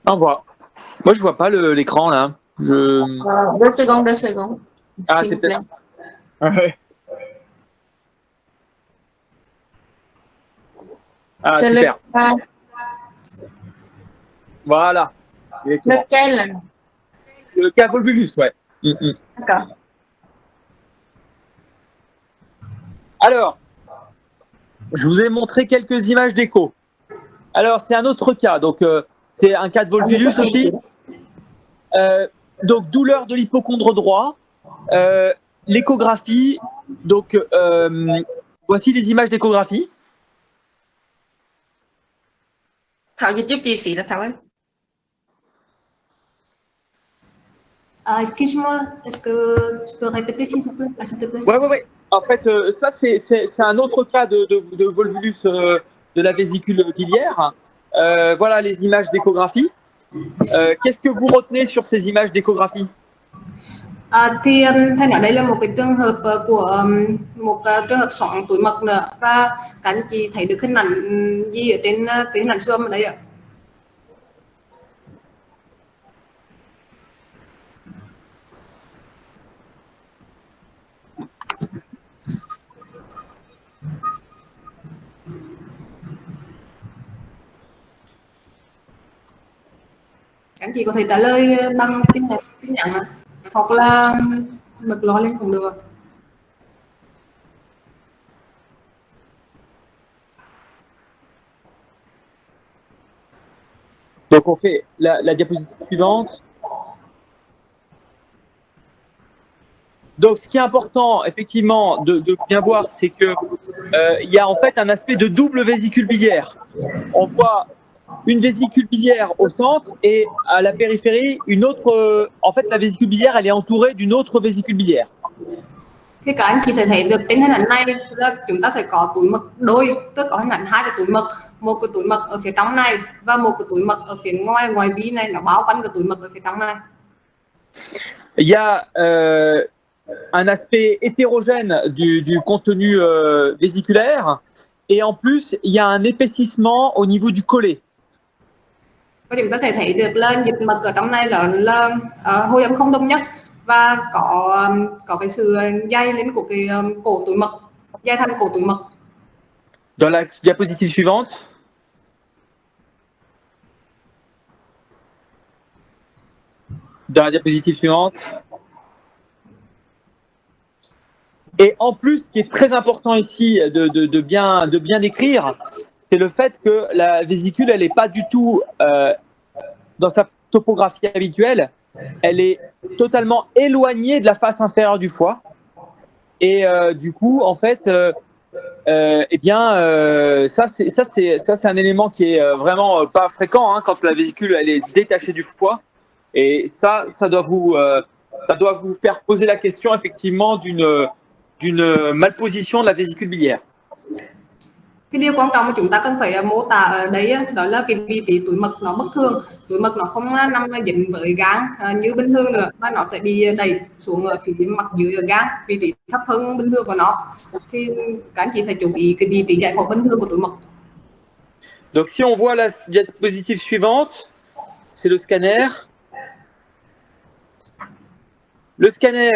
On voit. Moi, je vois pas l'écran là. 2 secondes. Ah, S'il c'est vous plaît. peut-être. Ouais. Ah, C'est super. Voilà. Lequel? Le cas volvulus, ouais. D'accord. Alors, je vous ai montré quelques images d'écho. Alors, c'est un autre cas. Donc, c'est un cas de volvulus aussi. Donc, douleur de l'hypocondre droit. L'échographie. Donc, voici les images d'échographie. Thảo dịch giúp chị xí là Thảo ơi. Excuse-moi, est-ce que tu peux répéter s'il te plaît? Ouais. En fait, ça, c'est un autre cas de volvulus de la vésicule biliaire. Voilà les images d'échographie. Qu'est-ce que vous retenez sur ces images d'échographie? Thì thầy nói đây là một cái trường hợp của một trường hợp xoắn túi mật nữa, và các anh chị thấy được hình ảnh gì ở trên cái hình ảnh siêu âm ở đây ạ? Các anh chị có thể trả lời bằng tin nhắn hoặc là bật lo lên cũng được. Donc, on fait la diapositive suivante. Donc, ce qui est important, effectivement, de bien voir, c'est que il y a en fait un aspect de double vésicule biliaire. On voit une vésicule biliaire au centre et à la périphérie, une autre. En fait, la vésicule biliaire, elle est entourée d'une autre vésicule biliaire. Thì các anh chị sẽ thấy được trên hình ảnh này là chúng ta sẽ có túi mật đôi, tức có hình ảnh hai cái túi mật, một cái túi mật ở phía trong này và một cái túi mật ở phía ngoài vi này, nó bao quanh cái túi mật ở phía trong này. Il y a un aspect hétérogène du contenu vésiculaire et en plus, il y a un épaississement au niveau du collet. Và chúng ta sẽ thấy được là dịch mật ở trong này là hồi âm không đồng nhất và có cái sự dày lên của cái cổ túi mật, dày thành cổ túi mật. Dans la diapositive suivante. Dans la diapositive suivante. Et en plus, ce qui est très important ici de bien décrire, c'est le fait que la vésicule, elle n'est pas du tout dans sa topographie habituelle, elle est totalement éloignée de la face inférieure du foie. Et du coup, en fait, ça c'est un élément qui est vraiment pas fréquent quand la vésicule elle est détachée du foie. Et ça doit vous faire poser la question effectivement d'une malposition de la vésicule biliaire. Cái điều quan trọng mà chúng ta cần phải mô tả ở đây đó là cái vị trí túi mật nó bất thường, túi mật nó không nằm dính với gan như bình thường nữa, mà nó sẽ bị đẩy xuống ở phía mặt dưới ở gan, vị trí thấp hơn bình thường của nó. Thì các anh chị phải chú ý cái vị trí giải phẫu bình thường của túi mật. Donc si on voit la diapositive suivante, c'est le scanner. Le scanner,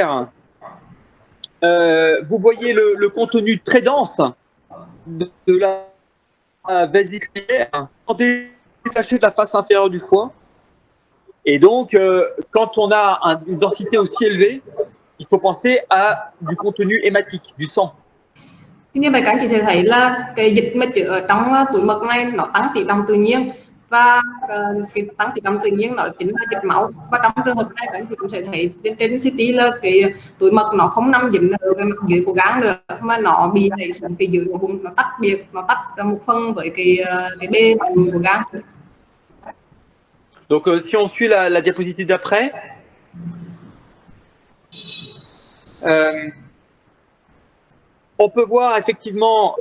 vous voyez le contenu très dense de la vésicule biliaire, détaché de la face inférieure du foie. Et donc, quand on a une densité aussi élevée, il faut penser à du contenu hématique, du sang. Thì như vậy các anh chị sẽ thấy là cái dịch mà chứa ở trong túi mật này nó tăng tỷ đồng tự nhiên, và cái tăng tỷ đồng tự nhiên nó chính là dịch máu. Và trong trường hợp này các anh chị cũng sẽ thấy trên CT là cái túi mật nó không nằm dính ở cái mặt dưới của gan nữa, mà nó bị đẩy xuống phía dưới của bụng, nó tách ra một phần với cái bê mặt dưới của gan. Donc si on suit la diapositive d'après, on peut voir effectivement,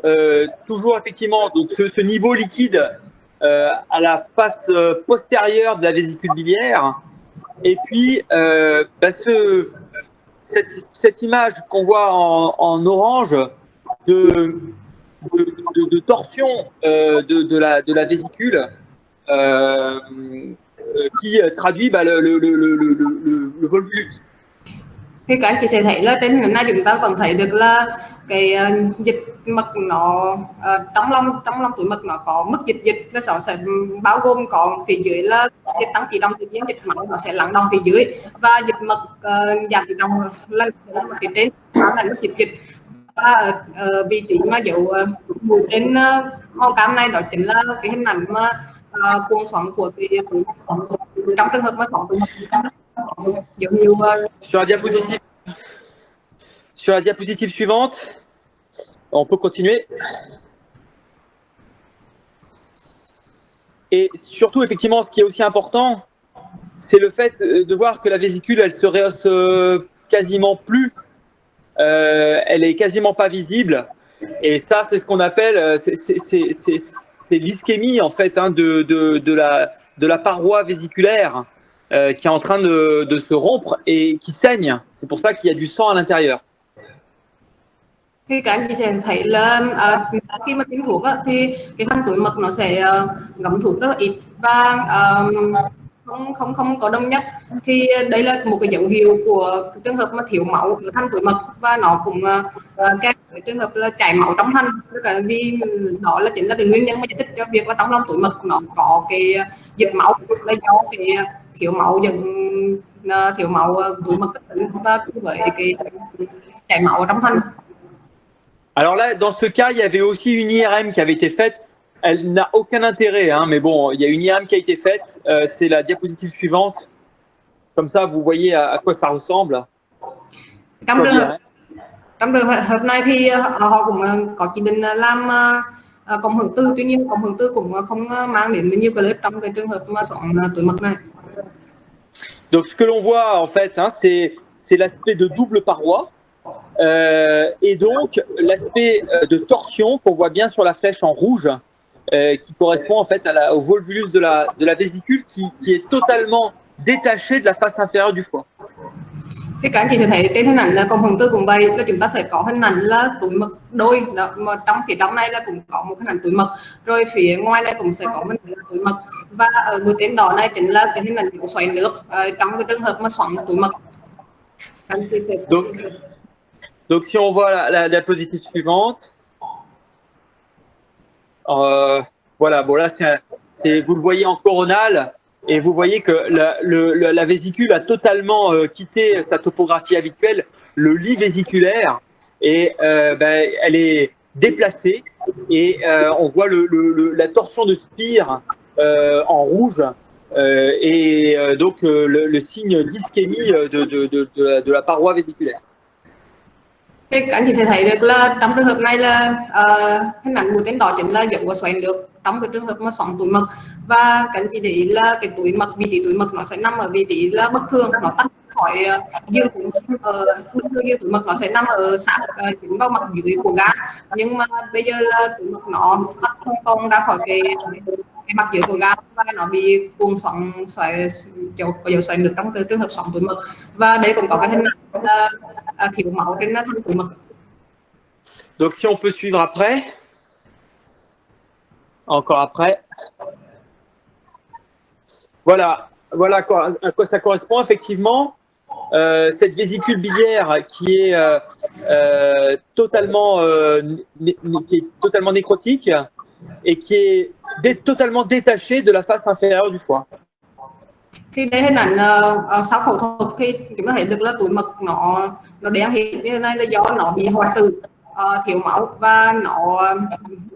toujours effectivement, donc ce niveau liquide à la face postérieure de la vésicule biliaire, et puis cette image qu'on voit en orange de torsion de la vésicule qui traduit le volvulus. Thì các anh chị sẽ thấy là trên hình này chúng ta vẫn thấy được là cái dịch mật nó trong lòng túi mật nó có mức dịch là nó sẽ bao gồm có phía dưới là dịch tăng tỷ đồng tự nhiên, dịch máu nó sẽ lắng đọng phía dưới, và dịch mật giảm tỷ đồng là phía trên, đó là mức dịch. Và ở vị trí mà dấu mũi trên màu cam này đó chính là cái hình ảnh mà cuộn xoắn của cái túi mật trong trường hợp mà xoắn túi mật giống như Sur la diapositive suivante, on peut continuer. Et surtout, effectivement, ce qui est aussi important, c'est le fait de voir que la vésicule, elle se rehausse quasiment plus. Elle est quasiment pas visible. Et ça, c'est ce qu'on appelle, c'est l'ischémie en fait hein, de la paroi vésiculaire qui est en train de se rompre et qui saigne. C'est pour ça qu'il y a du sang à l'intérieur. Thì các anh chị sẽ thấy là khi mà tiêm thuốc á, thì cái phần túi mật nó sẽ ngấm thuốc rất là ít và không có đông nhất. Thì đây là một cái dấu hiệu của trường hợp mà thiếu máu ở thanh túi mật, và nó cũng kèm với trường hợp là chảy máu trong thanh. Tức là vì đó là chính là cái nguyên nhân mà giải thích cho việc là trong lòng túi mật nó có cái dịch máu, là do cái thiếu máu túi mật cấp tính và cùng với cái chảy máu ở trong thanh. Alors là, dans ce cas, il y avait aussi une IRM qui avait été faite. Elle n'a aucun intérêt, hein, mais bon, il y a une IRM qui a été faite. C'est la diapositive suivante. Comme ça, vous voyez à quoi ça ressemble. Trong trường hợp này thì họ cũng có chỉ định làm cộng hưởng tư, tuy nhiên cộng hưởng tư cũng không mang đến nhiều cái lợi trong cái trường hợp mà xoắn túi mật này. Donc ce que l'on voit en fait, hein, c'est l'aspect de double paroi. Et donc l'aspect de torsion qu'on voit bien sur la flèche en rouge qui correspond en fait au volvulus de la vésicule qui est totalement détaché de la face inférieure du foie. Thì các anh chị sẽ thấy trên hình ảnh là cộng hưởng tư cũng vậy, là chúng ta sẽ có hình ảnh là túi mật đôi đó, mà trong phía trong này là cũng có một hình ảnh túi mật, rồi phía ngoài này cũng sẽ có hình ảnh túi mật, và ở mũi tên đỏ này chính là cái hình ảnh dấu xoáy nước trong cái trường hợp mà xoắn túi mật. Donc si on voit la diapositive suivante, voilà, bon là vous le voyez en coronale et vous voyez que la vésicule a totalement quitté sa topographie habituelle, le lit vésiculaire, et elle est déplacée et on voit la torsion de spire en rouge et donc le signe d'ischémie de la paroi vésiculaire. Thì các anh chị sẽ thấy được là trong trường hợp này là hình ảnh mũi tên đỏ chính là dấu xoáy nước trong cái trường hợp mà xoắn túi mật, và các anh chị để ý là cái túi mật, vị trí túi mật nó sẽ nằm ở vị trí là bất thường, nó tách khỏi dương túi mật. Bình thường dương túi mật nó sẽ nằm ở sát chính vào mặt dưới của gan, nhưng mà bây giờ là túi mật nó tách hoàn toàn ra khỏi cái mặt dưới của gan và nó bị cuồng xoắn xoáy, có dấu xoáy nước trong cái trường hợp xoắn túi mật. Và đây cũng có cái hình ảnh là thiếu máu trên thành túi mật. Donc si on peut suivre après, encore après. Voilà, voilà à quoi ça correspond effectivement. Cette vésicule biliaire qui est totalement nécrotique et qui est totalement détachée de la face inférieure du foie. Thì đây hình ảnh sau phẫu thuật thì chúng ta thấy được là túi mật nó đen hiện như thế này là do nó bị hoại tử, thiếu máu và nó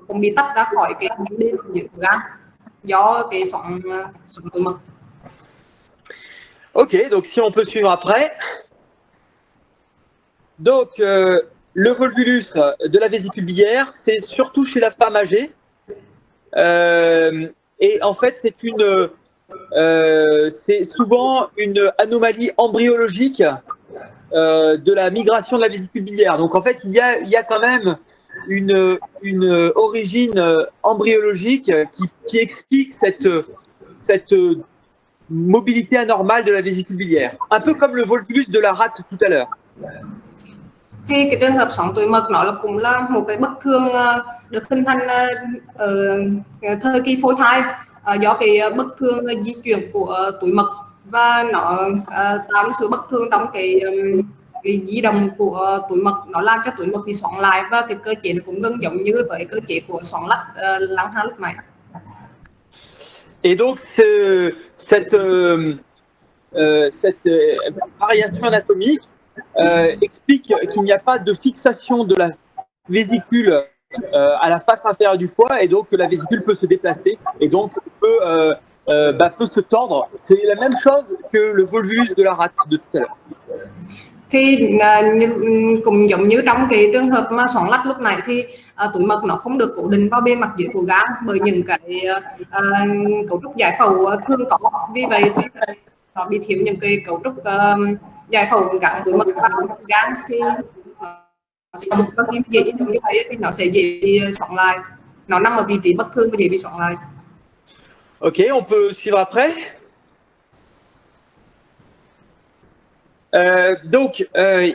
cũng bị tách ra khỏi cái bên dưới của gan do cái xoắn túi mật. Ok, donc si on peut suivre après. Donc le volvulus de la vésicule biliaire, c'est surtout chez la femme âgée. Et en fait, c'est souvent une anomalie embryologique de la migration de la vésicule biliaire. Donc en fait, il y a quand même une origine embryologique qui explique cette mobilité anormale de la vésicule biliaire. Un peu comme le volvulus de la rate tout à l'heure. Thì cái trường hợp xoắn túi mật nó cũng là một cái bất thường được hình thành ở thời kỳ phôi thai do cái bất thường di chuyển của túi mật, và nó tạo sự bất thường trong cái di động của túi mật, nó làm cho túi mật bị xoắn lại, và cái cơ chế nó cũng gần giống như với cơ chế của xoắn lắc lang thang lúc này. Et donc cette variation anatomique explique qu'il n'y a pas de fixation de la vésicule à la face inférieure du foie, et donc que la vésicule peut se déplacer et donc peut se tordre. C'est la même chose que le volvulus de la rate de tout à l'heure. Thì cũng giống như trong cái trường hợp mà xoắn lắc lúc này thì túi mật nó không được cố định vào bề mặt dưới của gan bởi những cái cấu trúc giải phẫu thường có, vì vậy thì nó bị thiếu những cái cấu trúc giải phẫu gắn túi mật vào gan thì và khi dễ di động như vậy thì nó sẽ dễ bị xoắn lại, nó nằm ở vị trí bất thường và dễ bị xoắn lại. Ok, on peut suivre après. Donc,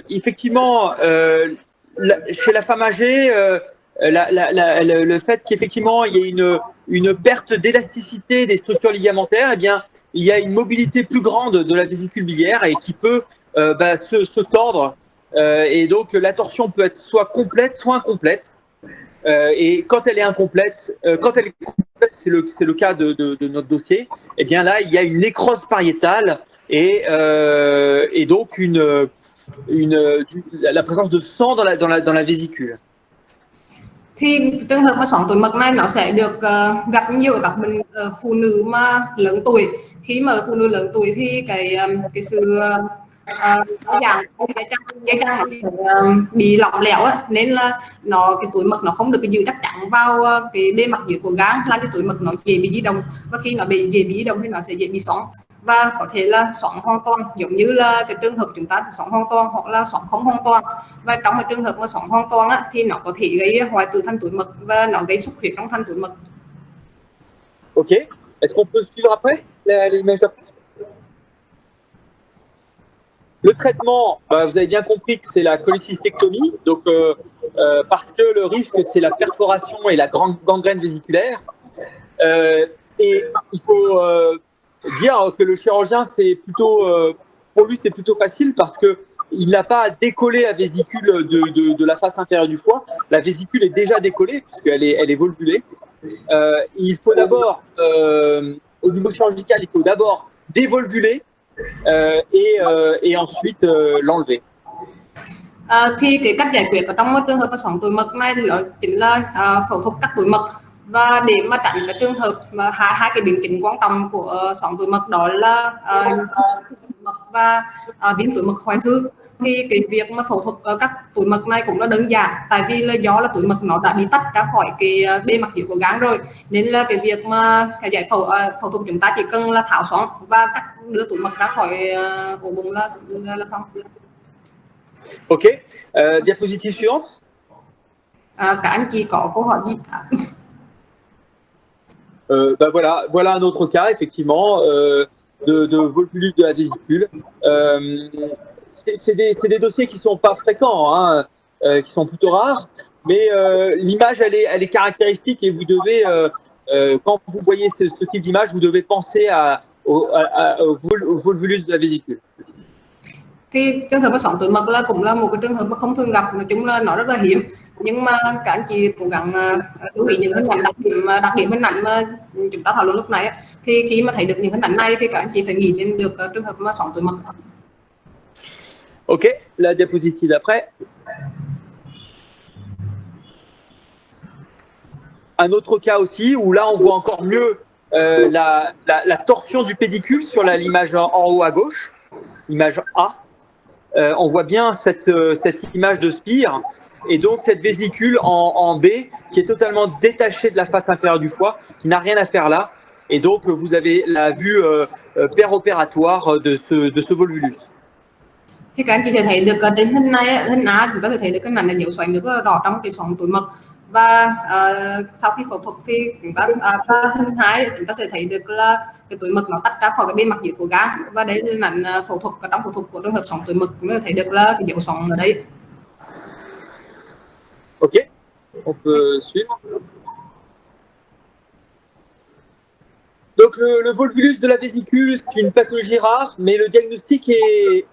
effectivement, chez la femme âgée, le fait qu'effectivement il y ait une perte d'élasticité des structures ligamentaires, eh bien, il y a une mobilité plus grande de la vésicule biliaire et qui peut se tordre. Et donc, la torsion peut être soit complète, soit incomplète. Et quand elle est incomplète, c'est le cas de notre dossier, eh bien là, il y a une nécrose pariétale et donc la présence de sang dans la vésicule. Thì trường hợp mà xoắn túi mật này nó sẽ được gặp nhiều ở các phụ nữ mà lớn tuổi. Khi mà phụ nữ lớn tuổi thì cái sự dạng dây chằng nó bị lỏng lẻo ấy, nên là cái túi mật nó không được giữ chắc chắn vào cái bề mặt dưới của gan, làm cho túi mật nó dễ bị di động, và khi nó dễ bị di động thì nó sẽ dễ bị xoắn và có thể là xoắn hoàn toàn, giống như là cái trường hợp chúng ta sẽ xoắn hoàn toàn hoặc là xoắn không hoàn toàn. Và trong cái trường hợp mà xoắn hoàn toàn á, thì nó có thể gây hoại tử thành túi mật và nó gây xuất huyết trong thành túi mật. Ok, est-ce qu'on peut suivre après l'image d'après? Le traitement, vous avez bien compris que c'est la cholécystectomie, donc parce que le risque c'est la perforation et la gangrène vésiculaire. Et il faut dire que le chirurgien, pour lui c'est plutôt facile parce que il n'a pas à décoller la vésicule de la face inférieure du foie. La vésicule est déjà décollée puisqu'elle est volvulée. Il faut d'abord, au niveau chirurgical, il faut d'abord dévolvuler et ensuite l'enlever. Thì cái cách giải quyết ở trong trường hợp xoắn túi mật này đó chính là phẫu thuật cắt túi mật, và để mà tránh cái trường hợp mà hai cái biến chứng quan trọng của xoắn túi mật đó là mật và viêm túi mật hoại tử. thì cái việc mà phẫu thuật các túi mật này cũng là đơn giản, tại vì là do là túi mật nó đã bị tách ra khỏi cái bề mặt dưới của gan rồi, nên là cái việc mà cái giải phẫu phẫu thuật chúng ta chỉ cần là tháo xoắn và cắt đưa túi mật ra khỏi ổ bụng là xong. Ok. Diapositive suivante. Các anh chị có câu hỏi gì cả? Voilà un autre cas, effectivement, de volvulus de la vésicule. C'est des dossiers qui sont pas fréquents, hein, qui sont plutôt rares, mais l'image, elle est caractéristique et vous devez, quand vous voyez ce type d'image, vous devez penser au volvulus de la vésicule. Thì trường hợp mà xoắn túi mật là cũng là một cái trường hợp mà không thường gặp, nói chung là nó rất là hiếm, nhưng mà các anh chị cố gắng lưu ý những hình ảnh đặc điểm hình ảnh mà chúng ta thảo luận lúc này, thì khi mà thấy được những hình ảnh này thì các anh chị phải nghĩ đến được trường hợp mà xoắn túi mật. Ok, la diapositive d'après. Un autre cas aussi où là on voit encore mieux la torsion du pédicule sur l'image en haut à gauche, image A. On voit bien cette image de spire et donc cette vésicule en B qui est totalement détachée de la face inférieure du foie, qui n'a rien à faire là. Et donc vous avez la vue péropératoire de ce volvulus. Thì các anh chị sẽ thấy được trên hình này, hình A chúng ta sẽ thấy được cái mảnh là nhiễu xoắn rất là rõ trong cái xoắn túi mật, và sau khi phẫu thuật thì chúng ta hình 2 chúng ta sẽ thấy được là cái túi mật nó tách ra khỏi cái bề mặt dưới của gan, và đây là ảnh phẫu thuật, trong phẫu thuật của trường hợp xoắn túi mật chúng ta thấy được là cái dấu xoắn ở đây. Ok, on peut suivre. Donc le volvulus de la vésicule, c'est une pathologie rare, mais le diagnostic est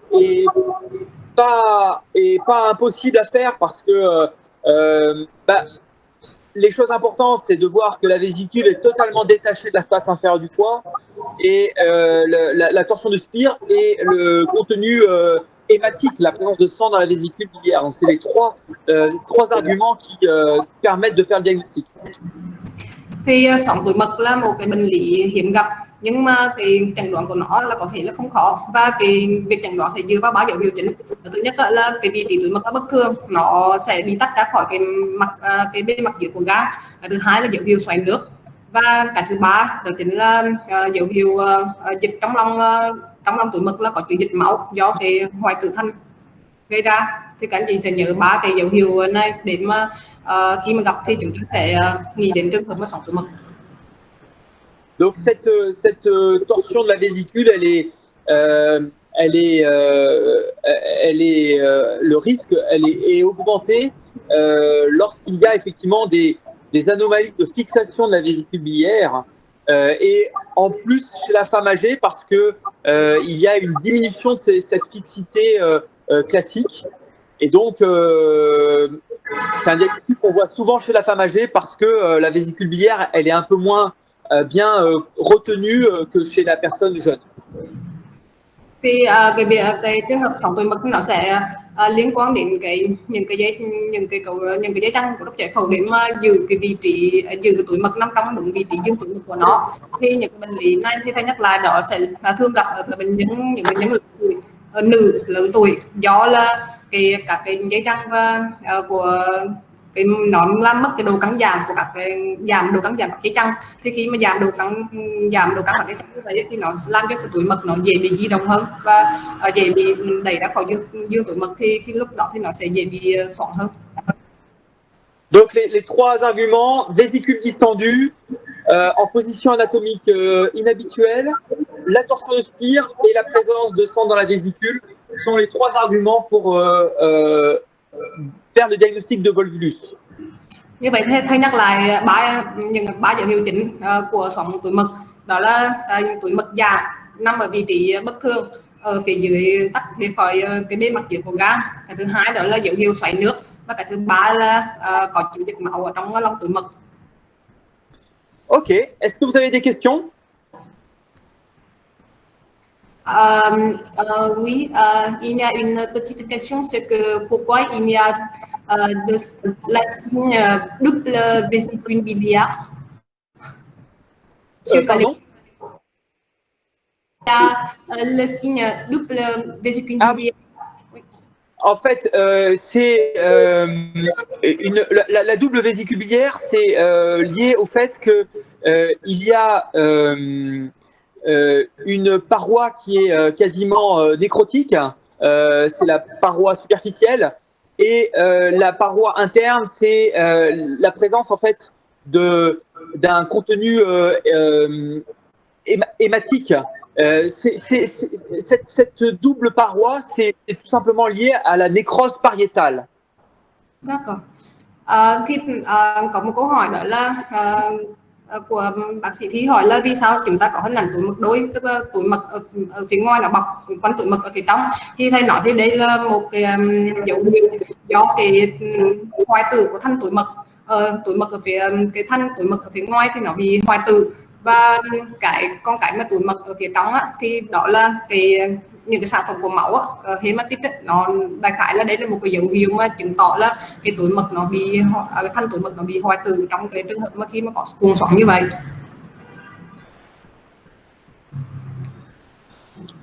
pas impossible à faire parce que les choses importantes, c'est de voir que la vésicule est totalement détachée de la face inférieure du foie et la torsion de spire et le contenu hématique, la présence de sang dans la vésicule biliaire. Donc c'est les trois arguments qui permettent de faire le diagnostic. Thì xoắn túi mật là một cái bệnh lý hiếm gặp, nhưng mà cái chẩn đoán của nó là có thể là không khó, và cái việc chẩn đoán sẽ dựa vào 3 dấu hiệu chính. Thứ nhất là cái vị trí túi mật là bất thường, nó sẽ bị tách ra khỏi cái bề mặt dưới của gan. Thứ hai là dấu hiệu xoáy nước, và cái thứ ba đó chính là dấu hiệu dịch trong lòng túi mật là có chứa dịch máu do cái hoại tử thành gây ra. Thì các anh chị sẽ nhớ 3 cái dấu hiệu này để mà khi mà gặp thì chúng ta sẽ nghĩ đến trường hợp mà xoắn túi mật. Donc cette torsion de la vésicule, le risque, est augmenté lorsqu'il y a effectivement des anomalies de fixation de la vésicule biliaire et en plus chez la femme âgée parce que il y a une diminution de cette fixité classique. Et donc, c'est un diagnostic qu'on voit souvent chez la femme âgée parce que la vésicule biliaire, elle est un peu moins bien retenue que chez la personne jeune. Thì cái trường hợp xoắn túi mật nó sẽ liên quan đến những cái dây chằng của đốc giải phẫu để mà giữ cái vị trí, giữ cái túi mật nằm trong đúng vị trí dương túi mật của nó. Thì những cái bệnh lý này thì thay nhắc lại đó sẽ thường gặp ở những bệnh nhân nữ lớn tuổi, do là các cái dây chằng và của cái nó làm mất cái độ căng giảm của giảm độ căng giảm các dây chằng. Thì khi mà giảm độ căng các dây chằng như vậy thì nó làm cho cái túi mật nó dễ bị di động hơn và dễ bị đẩy ra khỏi dương túi mật, thì khi lúc đó thì nó sẽ dễ bị xoắn hơn. Donc les trois arguments, vésicule distendue, en position anatomique inhabituelle, la torsion de spire et la présence de sang dans la vésicule sont les trois arguments pour faire le diagnostic de volvulus. Như vậy thầy nhắc lại những 3 dấu hiệu chính của xoắn túi mật, đó là túi mật giảm nằm ở vị trí bất thường ở phía dưới tách đi khỏi cái bề mặt dưới của gan. Cái thứ hai đó là dấu hiệu xoáy nước, và cái thứ ba là có chứa dịch máu ở trong lòng túi mật. Ok, est-ce que vous avez des questions? Oui, il y a une petite question, c'est que pourquoi il y a la signe double vésicule biliaire Pardon? Il y a le signe double vésicule biliaire. Oui. En fait, c'est la double vésicule biliaire, c'est lié au fait que il y a une paroi qui est quasiment nécrotique, c'est la paroi superficielle, et la paroi interne, c'est la présence en fait d'un contenu hématique. Cette double paroi, c'est tout simplement lié à la nécrose pariétale. D'accord. Có một câu hỏi đó là của bác sĩ Thi hỏi là vì sao chúng ta có hình ảnh túi mật đôi, tức là túi mật ở phía ngoài nó bọc quanh túi mật ở phía trong. Thì thầy nói thì đây là một cái dấu hiệu do cái hoại tử của thanh túi mật, túi mật ở phía cái thanh túi mật ở phía ngoài thì nó bị hoại tử, và còn cái mà túi mật ở phía trong á, thì đó là những cái sản phẩm của máu á, hematite á, nó đại khái là đây là một cái dấu hiệu mà chứng tỏ là cái túi mật nó bị thanh túi mật nó bị hoại tử trong cái trường hợp mà khi mà có cuồng xoắn như vậy.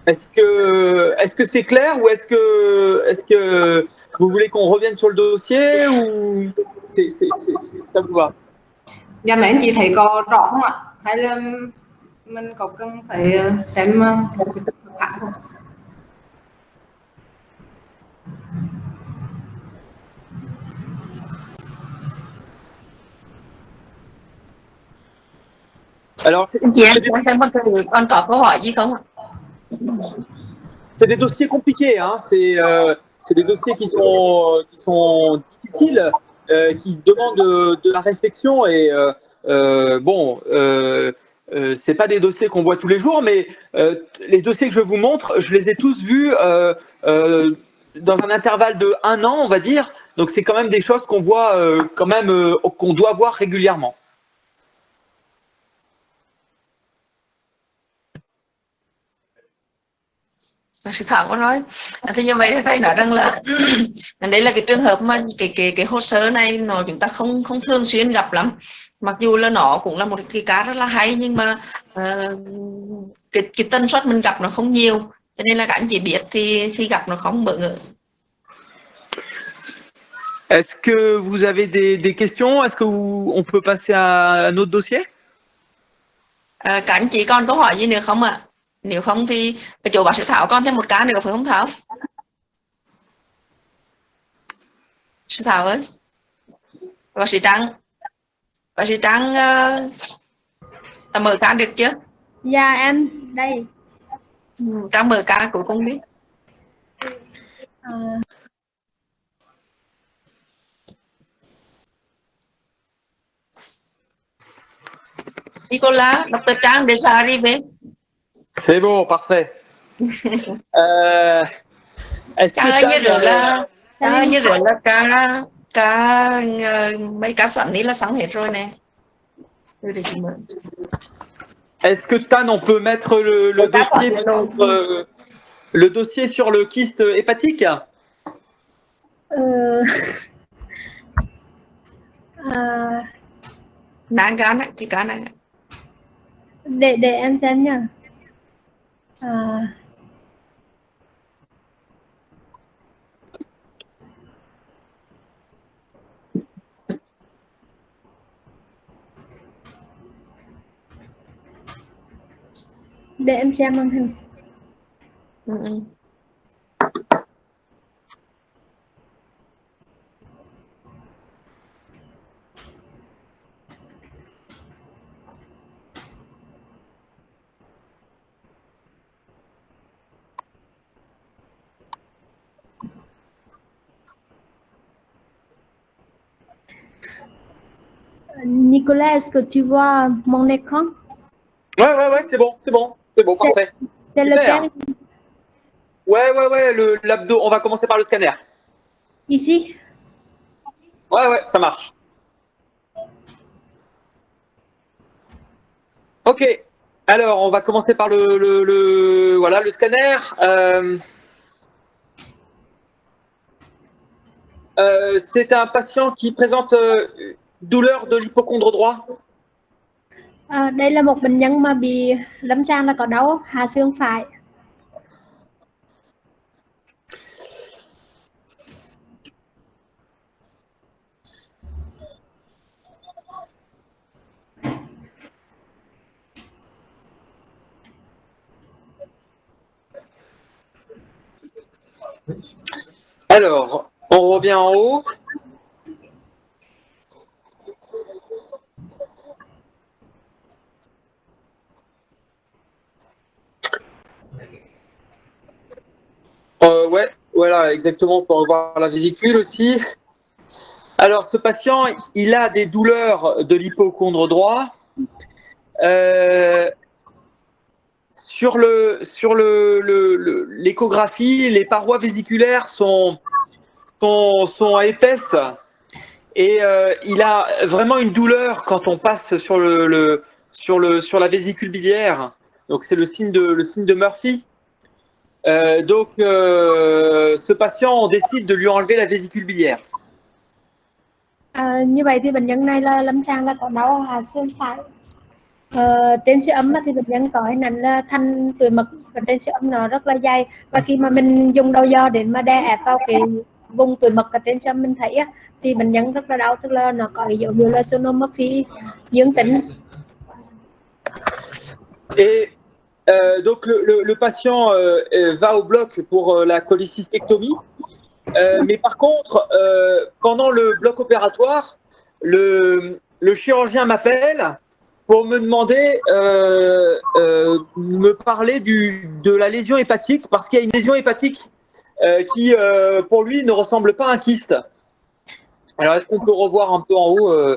Est-ce que c'est clair ou est-ce que vous voulez qu'on revienne sur le dossier ou ça vous va? Dạ mấy anh chị thấy có rõ không ạ? Hay là mình có cần phải xem một cái trường hợp khác không? Alors, Chị em xem con có câu hỏi gì không ạ? c'est des dossiers compliqués, hein. C'est des dossiers qui sont difficiles, qui demandent de la réflexion et c'est pas des dossiers qu'on voit tous les jours, mais les dossiers que je vous montre, je les ai tous vus dans un intervalle de 1 an, on va dire. Donc c'est quand même des choses qu'on voit qu'on doit voir régulièrement. Bác sĩ Thảo có nói thì như vậy thầy nói rằng là đây là cái trường hợp mà cái hồ sơ này nó chúng ta không thường xuyên gặp lắm, mặc dù là nó cũng là một cái ca rất là hay, nhưng mà cái tần suất mình gặp nó không nhiều, cho nên là các anh chị biết thì gặp nó không bỡ ngỡ. Est-ce que vous avez des questions? Est-ce que on peut passer à un autre dossier? Các anh chị còn câu hỏi gì nữa không ạ? Nếu không thì ở chỗ bác sĩ Thảo còn thêm một ca nữa phải không Thảo? Sư Thảo ơi, bác sĩ Trang đã mở ca được chưa? Dạ em đây. Trang mở ca cuối cùng đi. Nicolas, Dr. Trang déjà arrivé. C'est bon, parfait. Est-ce Trang ơi, như rửa là mấy cá soạn ní là xong hết rồi nè. Est-ce que Stan, on peut mettre le dossier sur le kyste hépatique? Cái cá này. Để em xem nha. Để em xem màn hình. Nicolas, est-ce que tu vois mon écran? Ouais, c'est bon, parfait. C'est lequel? Ouais, l'abdo, on va commencer par le scanner. Ici? Ouais, ça marche. Ok, alors on va commencer par le scanner. C'est un patient qui présente douleur de l'hypocondre droit. Đây là một bệnh nhân mà bị lâm sàng là có đau hạ xương phải. Alors, on revient en haut. Ouais, voilà, exactement, pour revoir la vésicule aussi. Alors, ce patient, il a des douleurs de l'hypochondre droit. Sur l'échographie, les parois vésiculaires sont épaisses et il a vraiment une douleur quand on passe sur la vésicule biliaire. Donc, c'est le signe de Murphy. Donc, ce patient, on décide de lui enlever la vésicule biliaire. Như vậy thì bệnh nhân này là lâm sàng là có đau hạ xương phải. Trên siêu âm thì bệnh nhân có hình ảnh là thanh tuổi mật và trên siêu âm nó rất là dày, và khi mà mình dùng đầu dò để mà đè ép vào cái vùng tuổi mật ở trên siêu âm mình thấy á, thì bệnh nhân rất là đau, tức là nó có dấu hiệu là sonomorphy dương tính. Et donc le patient va au bloc pour la cholecystectomie, mais par contre, pendant le bloc opératoire, le chirurgien m'appelle pour me demander, me parler de la lésion hépatique, parce qu'il y a une lésion hépatique qui, pour lui, ne ressemble pas à un kyste. Alors, est-ce qu'on peut revoir un peu en haut,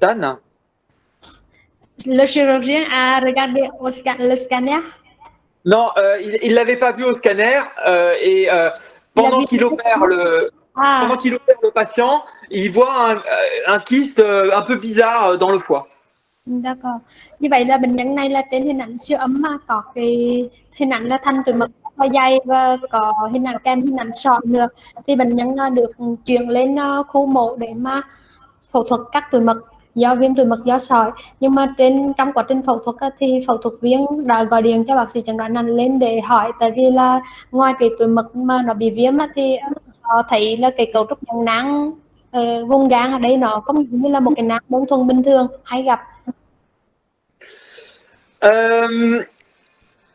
Tan? Le chirurgien a regardé le scanner. Non, il l'avait pas vu au scanner et pendant qu'il opère pendant qu'il opère le patient, il voit un kyste un peu bizarre dans le foie. D'accord. Như vậy là bệnh nhân này là trên hình ảnh siêu âm mà có cái hình ảnh là thanh tuổi mật rất là dày và có hình ảnh kèm hình ảnh sọ nữa, thì bệnh nhân được chuyển lên khu mổ để mà phẫu thuật cắt tuổi mật do viêm tuổi mật do sỏi. Nhưng mà trong quá trình phẫu thuật thì phẫu thuật viên đã gọi điện cho bác sĩ chẩn đoán nặng lên để hỏi, tại vì là ngoài cái tuổi mật mà nó bị viêm thì họ thấy là cái cấu trúc dạng nang vùng gan ở đây nó không như là một cái nang đơn thuần bình thường hay gặp.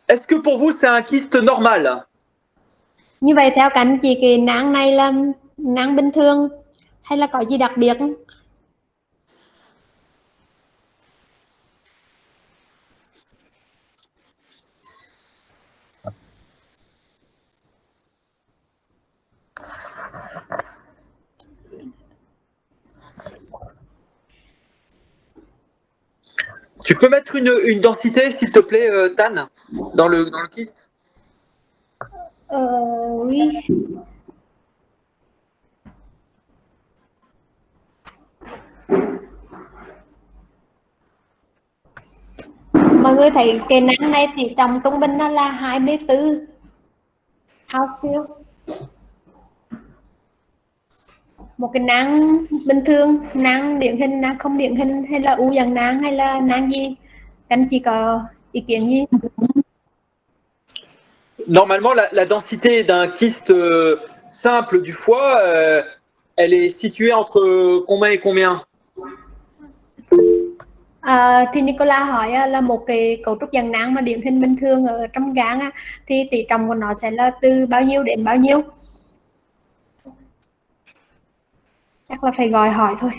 Est-ce que pour vous c'est un kyste normal? Như vậy theo các anh chị, cái nang này là nang bình thường hay là có gì đặc biệt? Tu peux mettre une densité, s'il te plaît, Tan, dans le kyste? Oui. Mọi người thấy cái nang này tỷ trọng trung bình nó là 24 Hounsfield. Một cái nang bình thường, nang điển hình, nang không điển hình, hay là u dạng nang, hay là nang gì? Anh chị có ý kiến gì? Normalement, la densité d'un kyste simple du foie, elle est située entre combien et combien? Thì Nicola hỏi là một cái cấu trúc dạng nang mà điển hình bình thường ở trong gan thì tỷ trọng của nó sẽ là từ bao nhiêu đến bao nhiêu? Chắc là phải gọi hỏi thôi.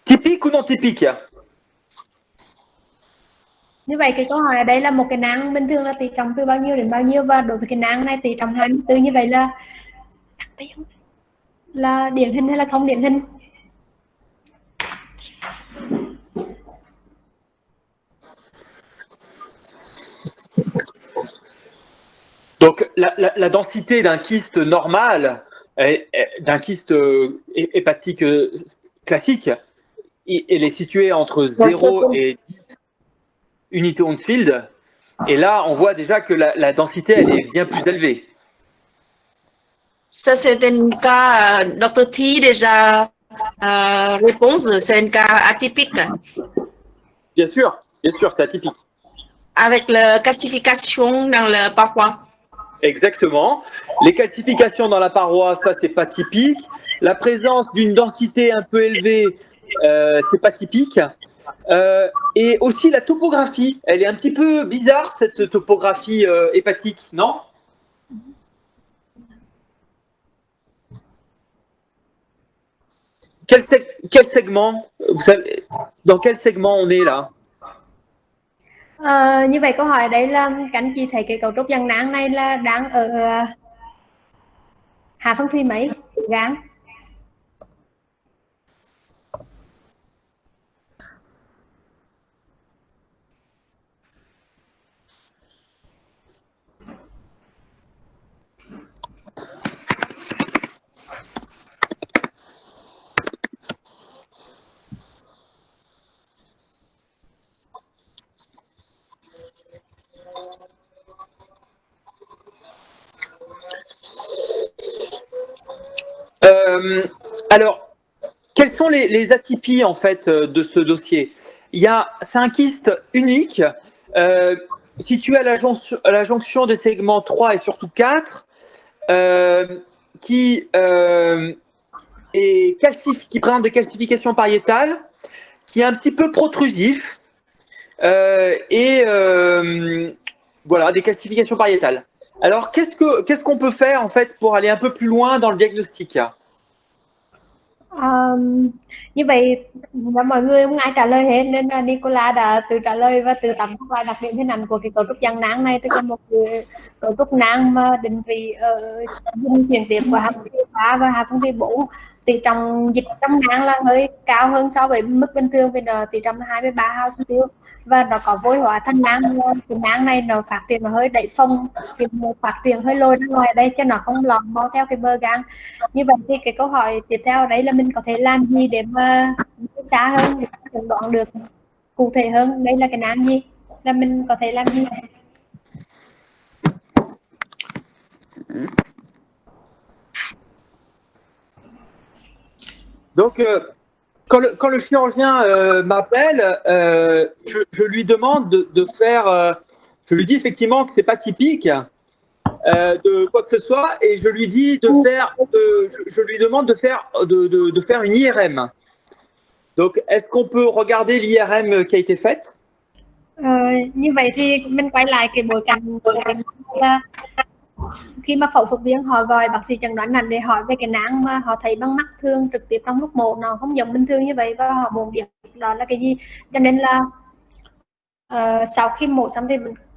Typique ou non typique? Như vậy cái câu hỏi ở đây là một cái nang bình thường là tỷ trọng từ bao nhiêu đến bao nhiêu, và đối với cái nang này tỷ trọng 24, như vậy là điển hình hay là không điển hình? Donc la densité d'un kyste normal, d'un kyste hépatique classique, elle est située entre 0 et 10 unités Hounsfield. Et là, on voit déjà que la densité, elle est bien plus élevée. Ça, c'est un cas, Dr. T déjà réponse, c'est un cas atypique. Bien sûr, c'est atypique. avec la calcification dans la paroi. Exactement. Les calcifications dans la paroi, ça c'est pas typique. La présence d'une densité un peu élevée, c'est pas typique. Et aussi la topographie, elle est un petit peu bizarre cette topographie hépatique, non? Quel segment? Vous savez, dans quel segment on est là? Như vậy câu hỏi đấy là các anh chị thấy cái cấu trúc dàn nang này là đang ở hạ phân thùy mấy gan? Alors, quelles sont les atypies en fait de ce dossier? C'est un kyste unique situé à la jonction des segments 3 et surtout 4 qui présente des calcifications pariétales, qui est un petit peu protrusif voilà, des calcifications pariétales. Alors, qu'est-ce qu'on peut faire en fait pour aller un peu plus loin dans le diagnostic? Như vậy mọi người không ai trả lời hết nên là Nicola đã tự trả lời và tự tóm tắt lại đặc điểm hình ảnh của cái cấu trúc dàn nang này, tức là một cái cấu trúc nang mà định vị ở vùng chuyển tiếp của hạ phân thùy 3 và hạ phân thùy 4. Tỷ trọng dịch trong nang là hơi cao hơn so với mức bình thường vì nó tỷ trọng là 23 house feel và nó có vôi hóa thành nang. Cái nang này nó phát triển nó hơi đẩy phồng, cái phát triển hơi lôi ra ngoài đây cho nó không lọt vào theo cái bờ gan. Như vậy thì cái câu hỏi tiếp theo đấy là mình có thể làm gì để mà xa hơn, để chẩn đoán được cụ thể hơn đây là cái nang gì, là mình có thể làm gì? Donc, quand le chirurgien m'appelle, je lui demande de faire, je lui dis effectivement que c'est pas typique de quoi que ce soit, et je lui dis je lui demande de faire une IRM. Donc, est-ce qu'on peut regarder l'IRM qui a été faite? Như vậy thì mình quay lại cái bối cảnh là khi mà phẫu thuật viên họ gọi bác sĩ chẩn đoán nặng để hỏi về cái nang mà họ thấy bằng mắt thường trực tiếp trong lúc mổ nó không giống bình thường như vậy và họ muốn biết đó là cái gì, cho nên là sau khi mổ xong thì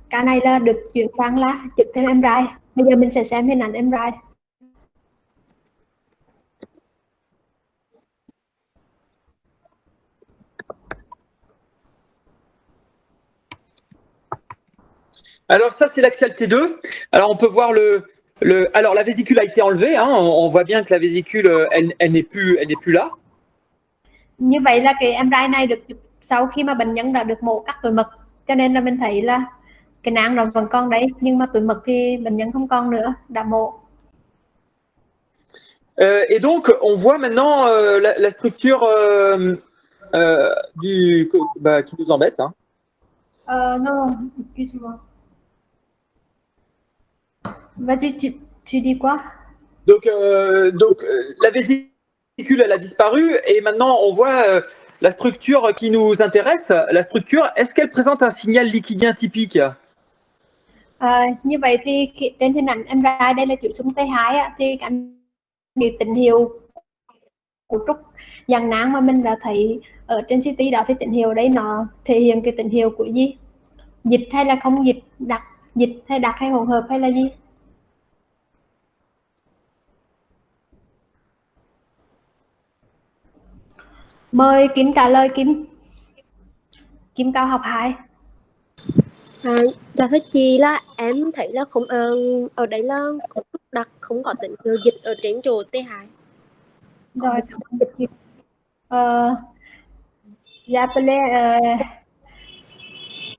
ca này là được chuyển sang là chụp thêm MRI. Bây giờ mình sẽ xem hình ảnh MRI. Alors ça, c'est l'axial T2. Alors on peut voir alors la vésicule a été enlevée. Hein, on voit bien que la vésicule, elle n'est plus là. Như vậy là cái MRI này được chụp sau khi mà bệnh nhân đã được mổ cắt túi mật, cho nên là mình thấy là cái nang nó vẫn còn đấy, nhưng mà túi mật thì bệnh nhân không còn nữa, đã mổ. Et donc on voit maintenant la structure qui nous embête. Hein. Non, excuse-moi. Vas-y, tu dis quoi? Donc la vésicule, elle a disparu et maintenant on voit la structure qui nous intéresse. La structure, est-ce qu'elle présente un signal liquidien typique? Như vậy thì trên hình ảnh MRI đây là chuỗi xung T2 thì anh bị tín hiệu cấu trúc dàn nang mà mình đã thấy ở trên CT đó thì tín hiệu đấy nó thể hiện cái tín hiệu của gì? Dịch hay là không dịch, đặc hay hỗn hợp hay là gì? Mời Kim trả lời. Kim cao học 2. Dạ thưa chị là em thấy là không ở đây là cấu trúc đặc, không có tín hiệu dịch ở trên chỗ T2. Rồi không dịch. J'appelais